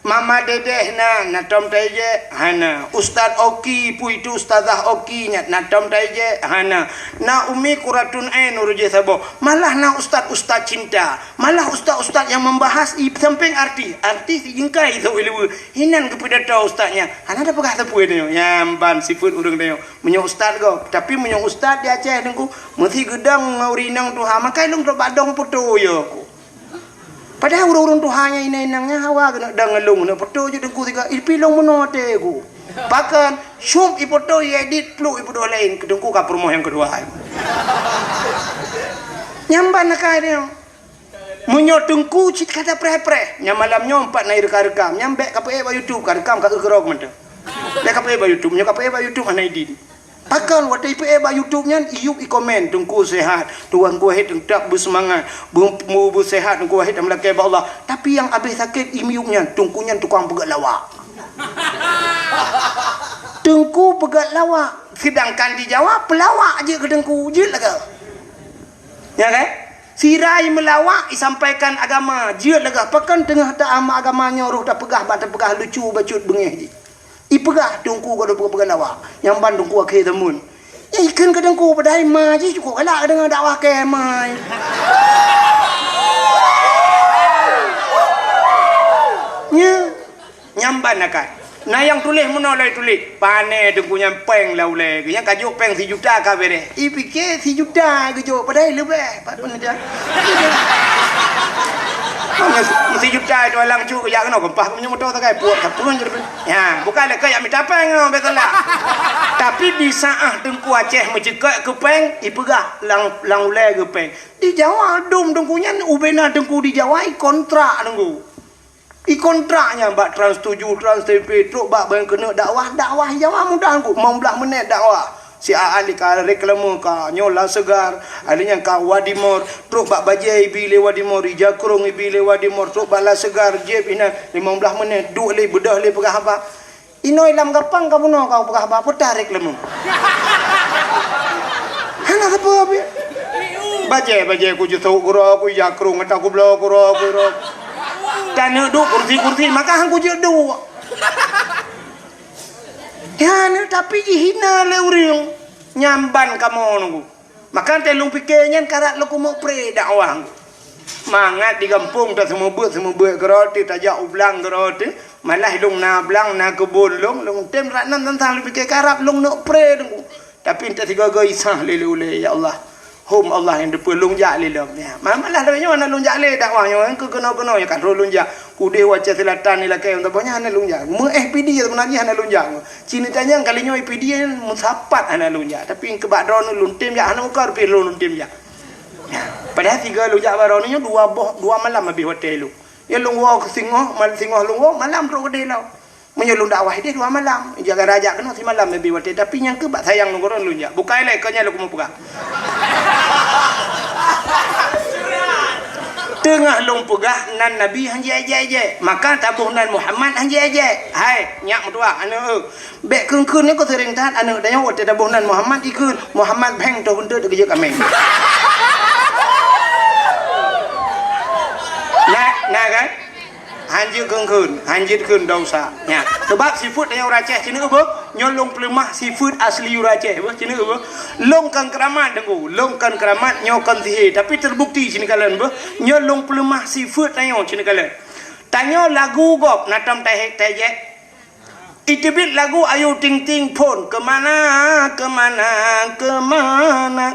mama dedeh na natom daje hana ustaz Oki pu itu ustazah Oki nya natom daje hana na umi kuratun ain uruje sabo malah na ustaz cinta malah ustaz yang membahas samping arti jingkai itu ilu hinan kepada tahu ustaznya hana ada pegah tepu itu nyamban sifut urang dayo menyo ustaz go tapi menyo ustaz di Aceh dengku mesti gedang ngaurinang tuha makai lung badong putu yo ku padahal urang tuhanya inangnya hawa kena dangelung na putu je dengku tiga ipilong menote ku pakan syum ipoto edit plu ipo lain kedengku ka promo yang kedua nyamban nakai dia munyo tengku cit kata pre nyamalam nyompat na rekam nyambek ka pe YouTube ka rekam ka gerog menta lek ka pe YouTube nyo ka pe YouTube ana idin pakan wat pe YouTube nyan iup i komen tengku sehat tuan ku hit tak bersemangat bu sehat tengku hit amlake ba Allah tapi yang habis sakit imiup nyan tengku nyan tukang pegat lawak tengku pegat lawak sedangkan di Jawa pelawak aje ke tengku je lah ke ya kan sirai melawak disampaikan agama je lah ke pakan tengah tak agamanya roh tak pegah bat pegah lucu bacut bengeh je ipegah tengku ko pegat lawak yang bandung ku akhir temun ikan ke tengku padai ma je cukup galak dengan dakwah ke mai nyamban akan nah yang tulis menolai tulis pane tengku nyampeng laule yang kajuk peng 1 juta ka bere ipike 1 juta kejo padai lebih pat mana dia 1 juta itu alang cu ya kena kempah punya motor tak kai puak kapun ya bukan le kayak minta peng betul lah tapi di saat tengku Aceh mencekak ke peng ipegah lang ule ke peng di Jawa dum tengkunya ubena tengku di Jawa kontrak tengku kontraknya bak Trans 7 Trans TV truk bak bang kena dakwah Jawa mudah ku 15 minit dakwah si ahli ka reklame ka nyola segar adanya ka Wadimor truk bak bajai bile Wadimor Jakrung bile Wadimor truk bak la segar jeb ina 15 minit duk le bedah le pegah apa inoi lam gapang kamu no kau pegah apa putar reklame hana apa abi bajai ku jutu guru ku Jakrung ta ku blo guru dan duk kursi maka hang ku je du ya tapi dihina le urang nyamban kamu nunggu maka telung pikirnya karak lu ku mau pre dakwah mangat di kampung tak semua buat keroti tak jak ulang keroti malah long na belang na kebun long tem ranan tentang lebih ke karap long nak pray dong tapi tak tiga go isah lele ya Allah hum Allah yang depan long jak lele ya malah dah mana long jak le dakwahnya ke kena ya kan long jak kude waca selatan ni lah ke untuk banyak ana long jak mu FPD sebenarnya ana long jak cini tanya kalinya FPD musapat ana long jak tapi ke badron long tem jak ana ukar pi long tem jak padahal 3 long jak baru ni 2 malam habis hotel lu ya long wa ke singoh long wa malam ro gede lau menyelung dakwah dia 2 malam jaga raja kena si malam habis hotel tapi yang ke bak sayang lu koron long jak bukai lai kanya lu kumu pegang tengah long pegah nan nabi hang je maka tabuh nan Muhammad hang je hai nyak mutua ana bek keun-keun ni ko sering tat ana dah nyawat tabuh nan Muhammad ikun Muhammad bang to hunde de kerja kami nah kan hanjir keun dosa nya sebab seafood yang Aceh sini apa nyolong pelemah seafood asli Aceh apa sini apa longkan keramat dengu longkan keramat nyokan sihir tapi terbukti sini kalian apa nyolong pelemah seafood tanya sini kalian tanya lagu gop natam teh itibit lagu ayu ting ting pun kemana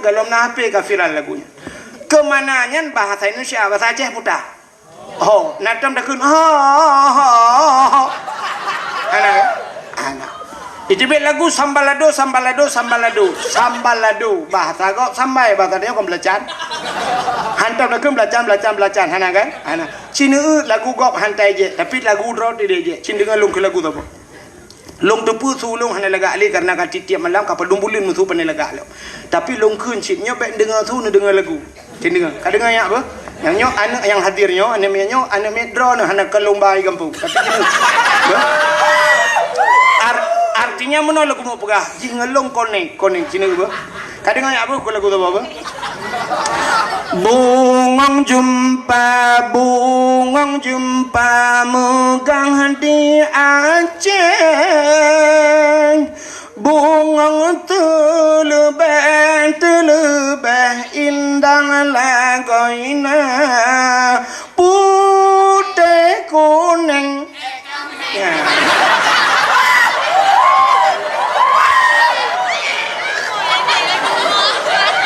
galom na HP kafiran lagunya kemananya bahasa Indonesia bahasa Aceh putar oh natam dah kun anak itibit lagu sambalado bahasa kau sambai bahasa dia kau belajar hantam dah kun belajar hana kan hana cina lagu gop hantai je tapi lagu drop dia je cina dengan long ke lagu tu apa long tepu sulung hana laga ali karena kan tiap malam kapal dumbulin musuh pandai laga lo tapi long kun cipnya baik dengar tu dengar lagu cina dengar kau dengar yang apa yang nyok anak yang hadirnya anak medro nah anak kelombai kampung tapi artinya mana lagu mau pegah jingelong koneng cina apa kadang apa kalau lagu apa bungong jumpa megang hati Aceh bungong telebeh indang lagoina putih kuning ya.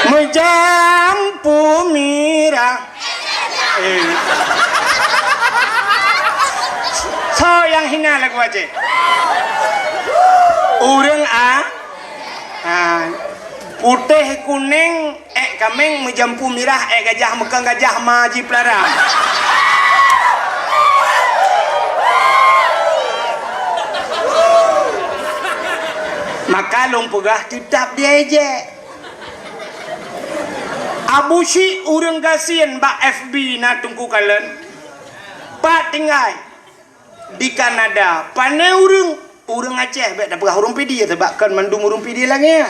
Menjampu mira so yang hina lagu Aceh urang putih kuning kameng menjampu mirah gajah mekang gajah maji pelara maka long pegah tetap dia je Abu Syik urang kasian bak FB na tungku kalen pak tinggal di Kanada pane urang Aceh bek dah pegah urang PD sebab kan mandung urang PD lagi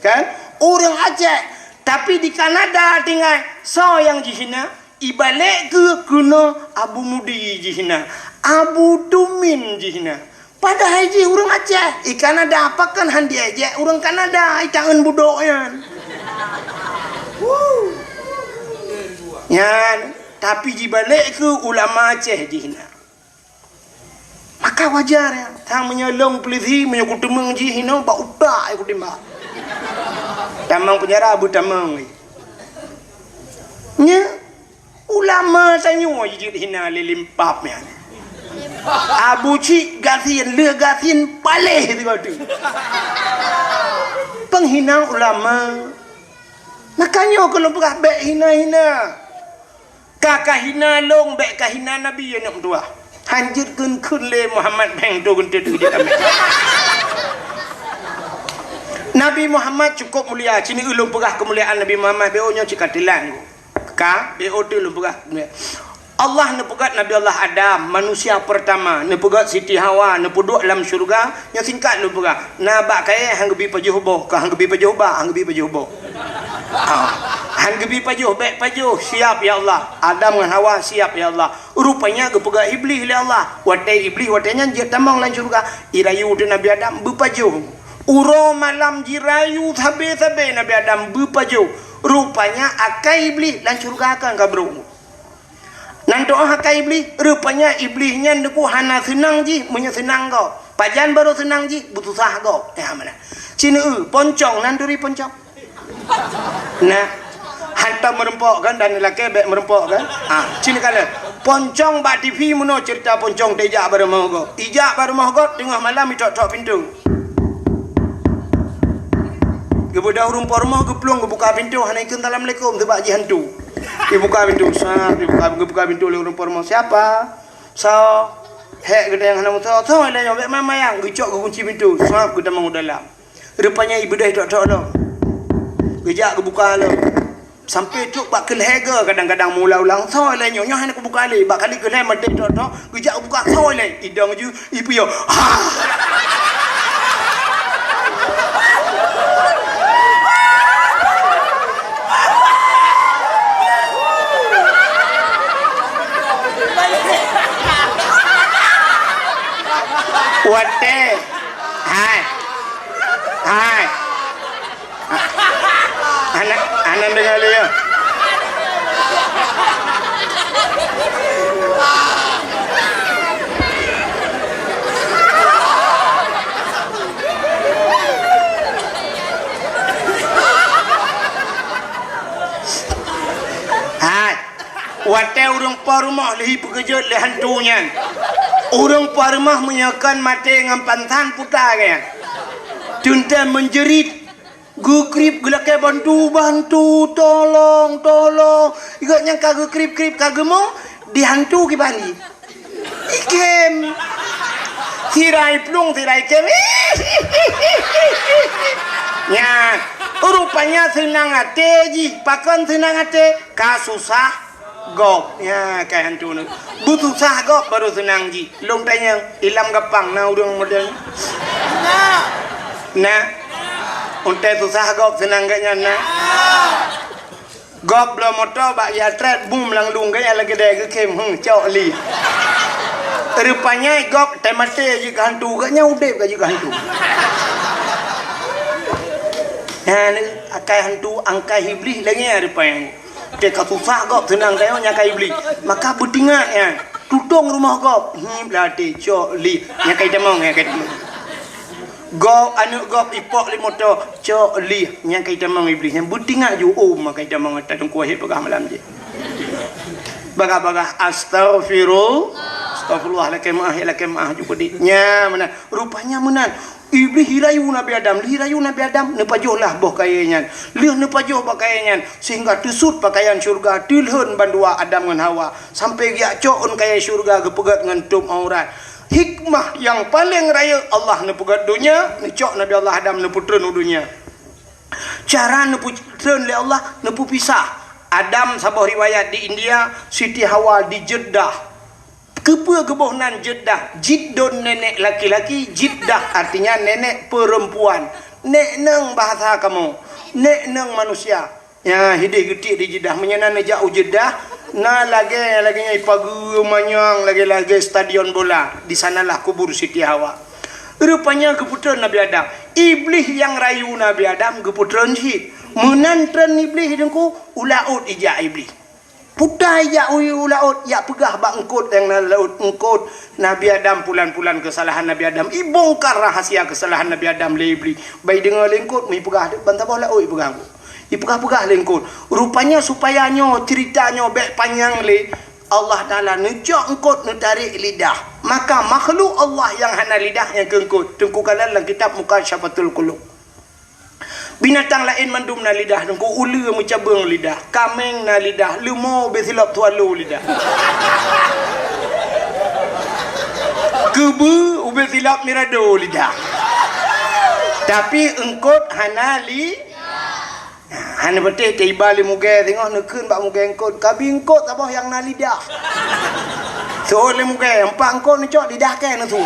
kan urang Aceh tapi di Kanada tinggal so yang jihina ibalik ke kena Abu Mudi jihina Abu Tumin jihina padahal je urang Aceh i Kanada apa kan handi aja urang Kanada i tangan budoknya yan tapi dibalik ke ulama Aceh jihina maka wajar ya tang menyolong peliti menyokut temeng jihina bak utak ikut timbak tamang penjara Abu Tamang nya ulama tanyo jihina lilimpap ya Abu Syik gasian le gasian paleh tu penghina ulama makanya kalau pegah bek hina kakak hina long bek kahina Nabi yang nak dua hanjir kun le Muhammad beng tu kun tu dia kami Nabi Muhammad cukup mulia cini ulung pegah kemuliaan Nabi Muhammad beonya cikatilan ka beo tu ulung pegah Allah nepegat Nabi Allah Adam manusia pertama nepegat Siti Hawa nepuduk dalam syurga yang singkat lu pegah nabak kaya hang gebi pajuh boh ka hang gebi pajuh ba hang gebi pajuh boh hang gebi pajuh baik pajuh siap ya Allah Adam dengan Hawa siap ya Allah rupanya gepegak iblis ya Allah watai iblis watainya dia tamang dalam syurga irayu tu Nabi Adam bepajuh uro malam jirayu sabe Nabi Adam bepajuh rupanya akai iblis dalam syurga akan kabru Nan doa hakai iblis, rupanya iblisnya ndeku hana senang ji, punya senang kau. Pajan baru senang ji, butuh sah kau. Ya mana? Cina poncong nan duri poncong. Nah, hantar merempok kan dan lelaki baik merempok kan? Cina kala poncong bak TV muno cerita poncong tejak baru mau kau. Ijak baru mau kau tengah malam tok pintu. Kebudak rumput rumah geplung buka pintu, hanaikan assalamualaikum sebab ji hantu. Dibuka pintu, dibuka pintu oleh rumput rumah. Siapa? So, hek kita yang hendak tahu, tahu ada yang mama yang gecok ke kunci pintu. Sap kita mau dalam. Rupanya ibu dah tok lo. Gejak ke buka lo. Sampai tu bak kelhega kadang-kadang mula ulang. Tahu ada nyonya hendak buka le. Bak kali kelhe mati tok. Gejak buka tahu ada. Idang ju ibu yo. Wate, hai, anak dengar dia. Hai, wate urang parumah lehi pekejut le hantunya. Orang parmah menyakan mati dengan pantan putar kan. Tuntai menjerit. Gukrip gelakai bantu tolong. Igaknya kagak krip kagak mau dihantu ke bani. Ikem. Tirai plung tirai kem. Ya, rupanya senang hati ji, pakan senang hati kasusah. Gop ya kayak hantu nu butuh sah gop baru senang ji long tanya ilam gapang na urang model nah unte susah gop senang gaknya na gop lo motor bak ya tret bum lang lung gaya lagi deh ke kem cok li rupanya gop temate ji hantu gaknya udah gaji hantu nah akai hantu angkai iblis lagi rupanya dia susah kau senang kau nyakai beli maka betingat ya tutung rumah kau belati cok li nyakai demong kau anu kau ipok li motor cok li nyakai demong iblis yang betingat ju makai demong tak tunggu akhir pegah malam je baga astagfirullahaladzim juga ditnya mana rupanya menan iblis hirayu Nabi Adam nepajohlah boh kayanya lih nepajoh pakaian sehingga tusut pakaian syurga tilhun bandua Adam dengan Hawa sampai dia coon kaya syurga kepegat dengan tum aurat hikmah yang paling raya Allah nepegat dunia necok Nabi Allah Adam neputren dunia cara neputren le Allah nepu pisah Adam sabah riwayat di India Siti Hawa di Jeddah kebohnan Jeddah jiddon nenek laki-laki jiddah artinya nenek perempuan nek neng bahasa kamu nek neng manusia ya hidih getik di Jeddah menyenan jauh Jeddah na lagi pagi manyang lagi stadion bola di sanalah kubur Siti Hawa rupanya keputusan Nabi Adam iblis yang rayu Nabi Adam keputusan sih menantran iblis hidungku ulaut ijak iblis putai ya ulaut ya pegah bak engkut yang laut engkut Nabi Adam pulan-pulan kesalahan Nabi Adam ibongkar rahasia kesalahan Nabi Adam le iblis baik dengar lengkut mi pegah bantah bola oi pegah ipegah-pegah lengkut rupanya supaya nyo ceritanya bek panjang le Allah Taala necok engkut tarik lidah maka makhluk Allah yang hana lidah yang kengkut tengkukalan dalam kitab Mukasyafatul Qulub binatang lain mandum na lidah dengku ulu mencabang lidah kameng na lidah lumo besilap tualu lidah kebu ubel silap mirado lidah tapi engkot hanali hana betul tiba li muge tengok nekun bak muge engkot kabi engkot apa yang na lidah so le muge empat engkot necok lidah ke na tu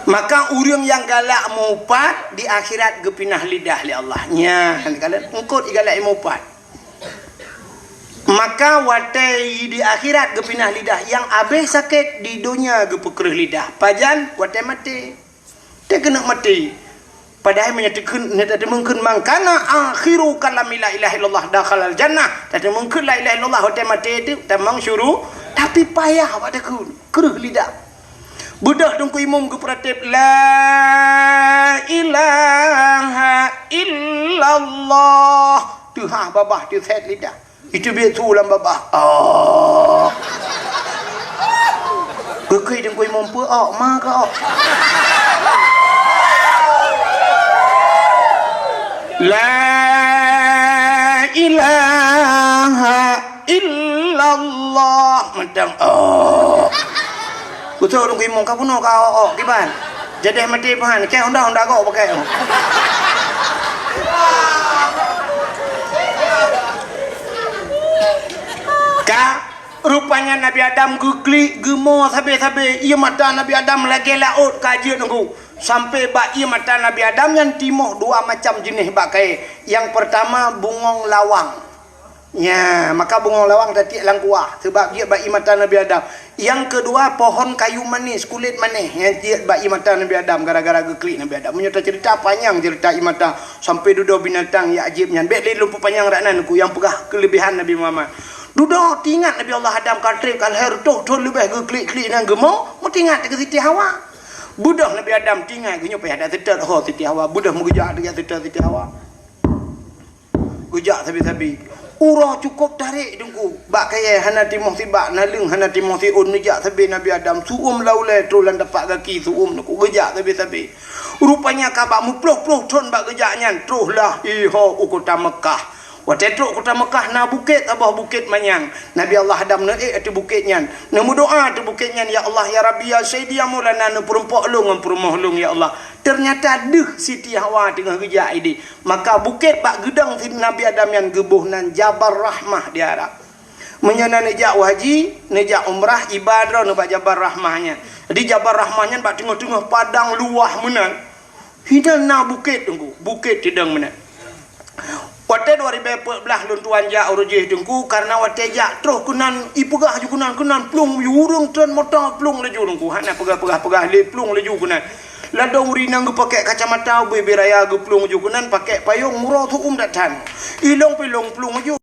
maka urang yang galak mupat di akhirat gepinah lidah li Allah nya kalau engkot galak mupat maka watai di akhirat gepinah lidah yang habis sakit di dunia gepekereh lidah pajan watai mati dia kena mati padahal menyatakan tadi mungkin mangkana akhiru kalam la ilaha illallah dakhalal jannah tadi mungkin la ilaha illallah hotel mati itu tamang syuru tapi payah pada keruh lidah budak dongku imam ke peratip la ilaha illallah tu babah tu set lidah itu biar tu lam babah kekei dongku imam pe maka La ilaha illallah madang Kutu orang kimong ka puno ka kiban. Jadi mati pahan ke honda kau pakai. Ka rupanya Nabi Adam gugli gemo sabe ia mata Nabi Adam lagi laut kaji nunggu. Sampai bak ia mata Nabi Adam yang timoh dua macam jenis bakai. Yang pertama bungong lawang. Ya, maka bungong lawang tadi lang kuah sebab dia bak ia mata Nabi Adam. Yang kedua pohon kayu manis, kulit manis yang dia bak ia mata Nabi Adam gara-gara geklik Nabi Adam. Menyata cerita panjang cerita ia mata sampai duduk binatang ya ajibnya. Baik dia lupa panjang raknanku yang pegah kelebihan Nabi Muhammad. Duduk tingat Nabi Allah Adam kaltrip kalher tu lebih geklik-klik nang gemo, mu tingat ke Siti Hawa. Budak Nabi Adam tinggal gunya payah dak sedar Siti Hawa budak mengejak dia sedar Siti Hawa gejak sabi-sabi urang cukup tarik dengku bak kaya hana timoh tibak nalung hana timoh tiun nejak sabi Nabi Adam suum laulai trolan dapat kaki suum aku gejak sabi-sabi rupanya kabak muploh-ploh ton bak gejaknya trohlah iho kota Mekah waktu itu kota Mekah na bukit abah bukit manyang Nabi Allah Adam na atu bukitnya namu doa atu bukitnya ya Allah ya Rabbi ya Sayyidi ya Maulana na perumpok long perumoh long ya Allah ternyata deh Siti Hawa tengah gejak ini maka bukit bak gedang Nabi Adam yang gebuh nan Jabal Rahmah di Arab menyana nejak haji nejak umrah ibadah na bak Jabal Rahmahnya di Jabal Rahmahnya bak tengah-tengah padang luah menan hidan na bukit tunggu bukit tidang menan Waktu 2014 luntuan ja urujih dengku karena waktu ja terus kunan ipegah ju kunan plung yurung tren motor plung laju dengku hana pegah le plung laju kunan ladong rinang ge pakai kacamata be beraya ge plung ju kunan pakai payung murah tu datang ilong pilong plung ju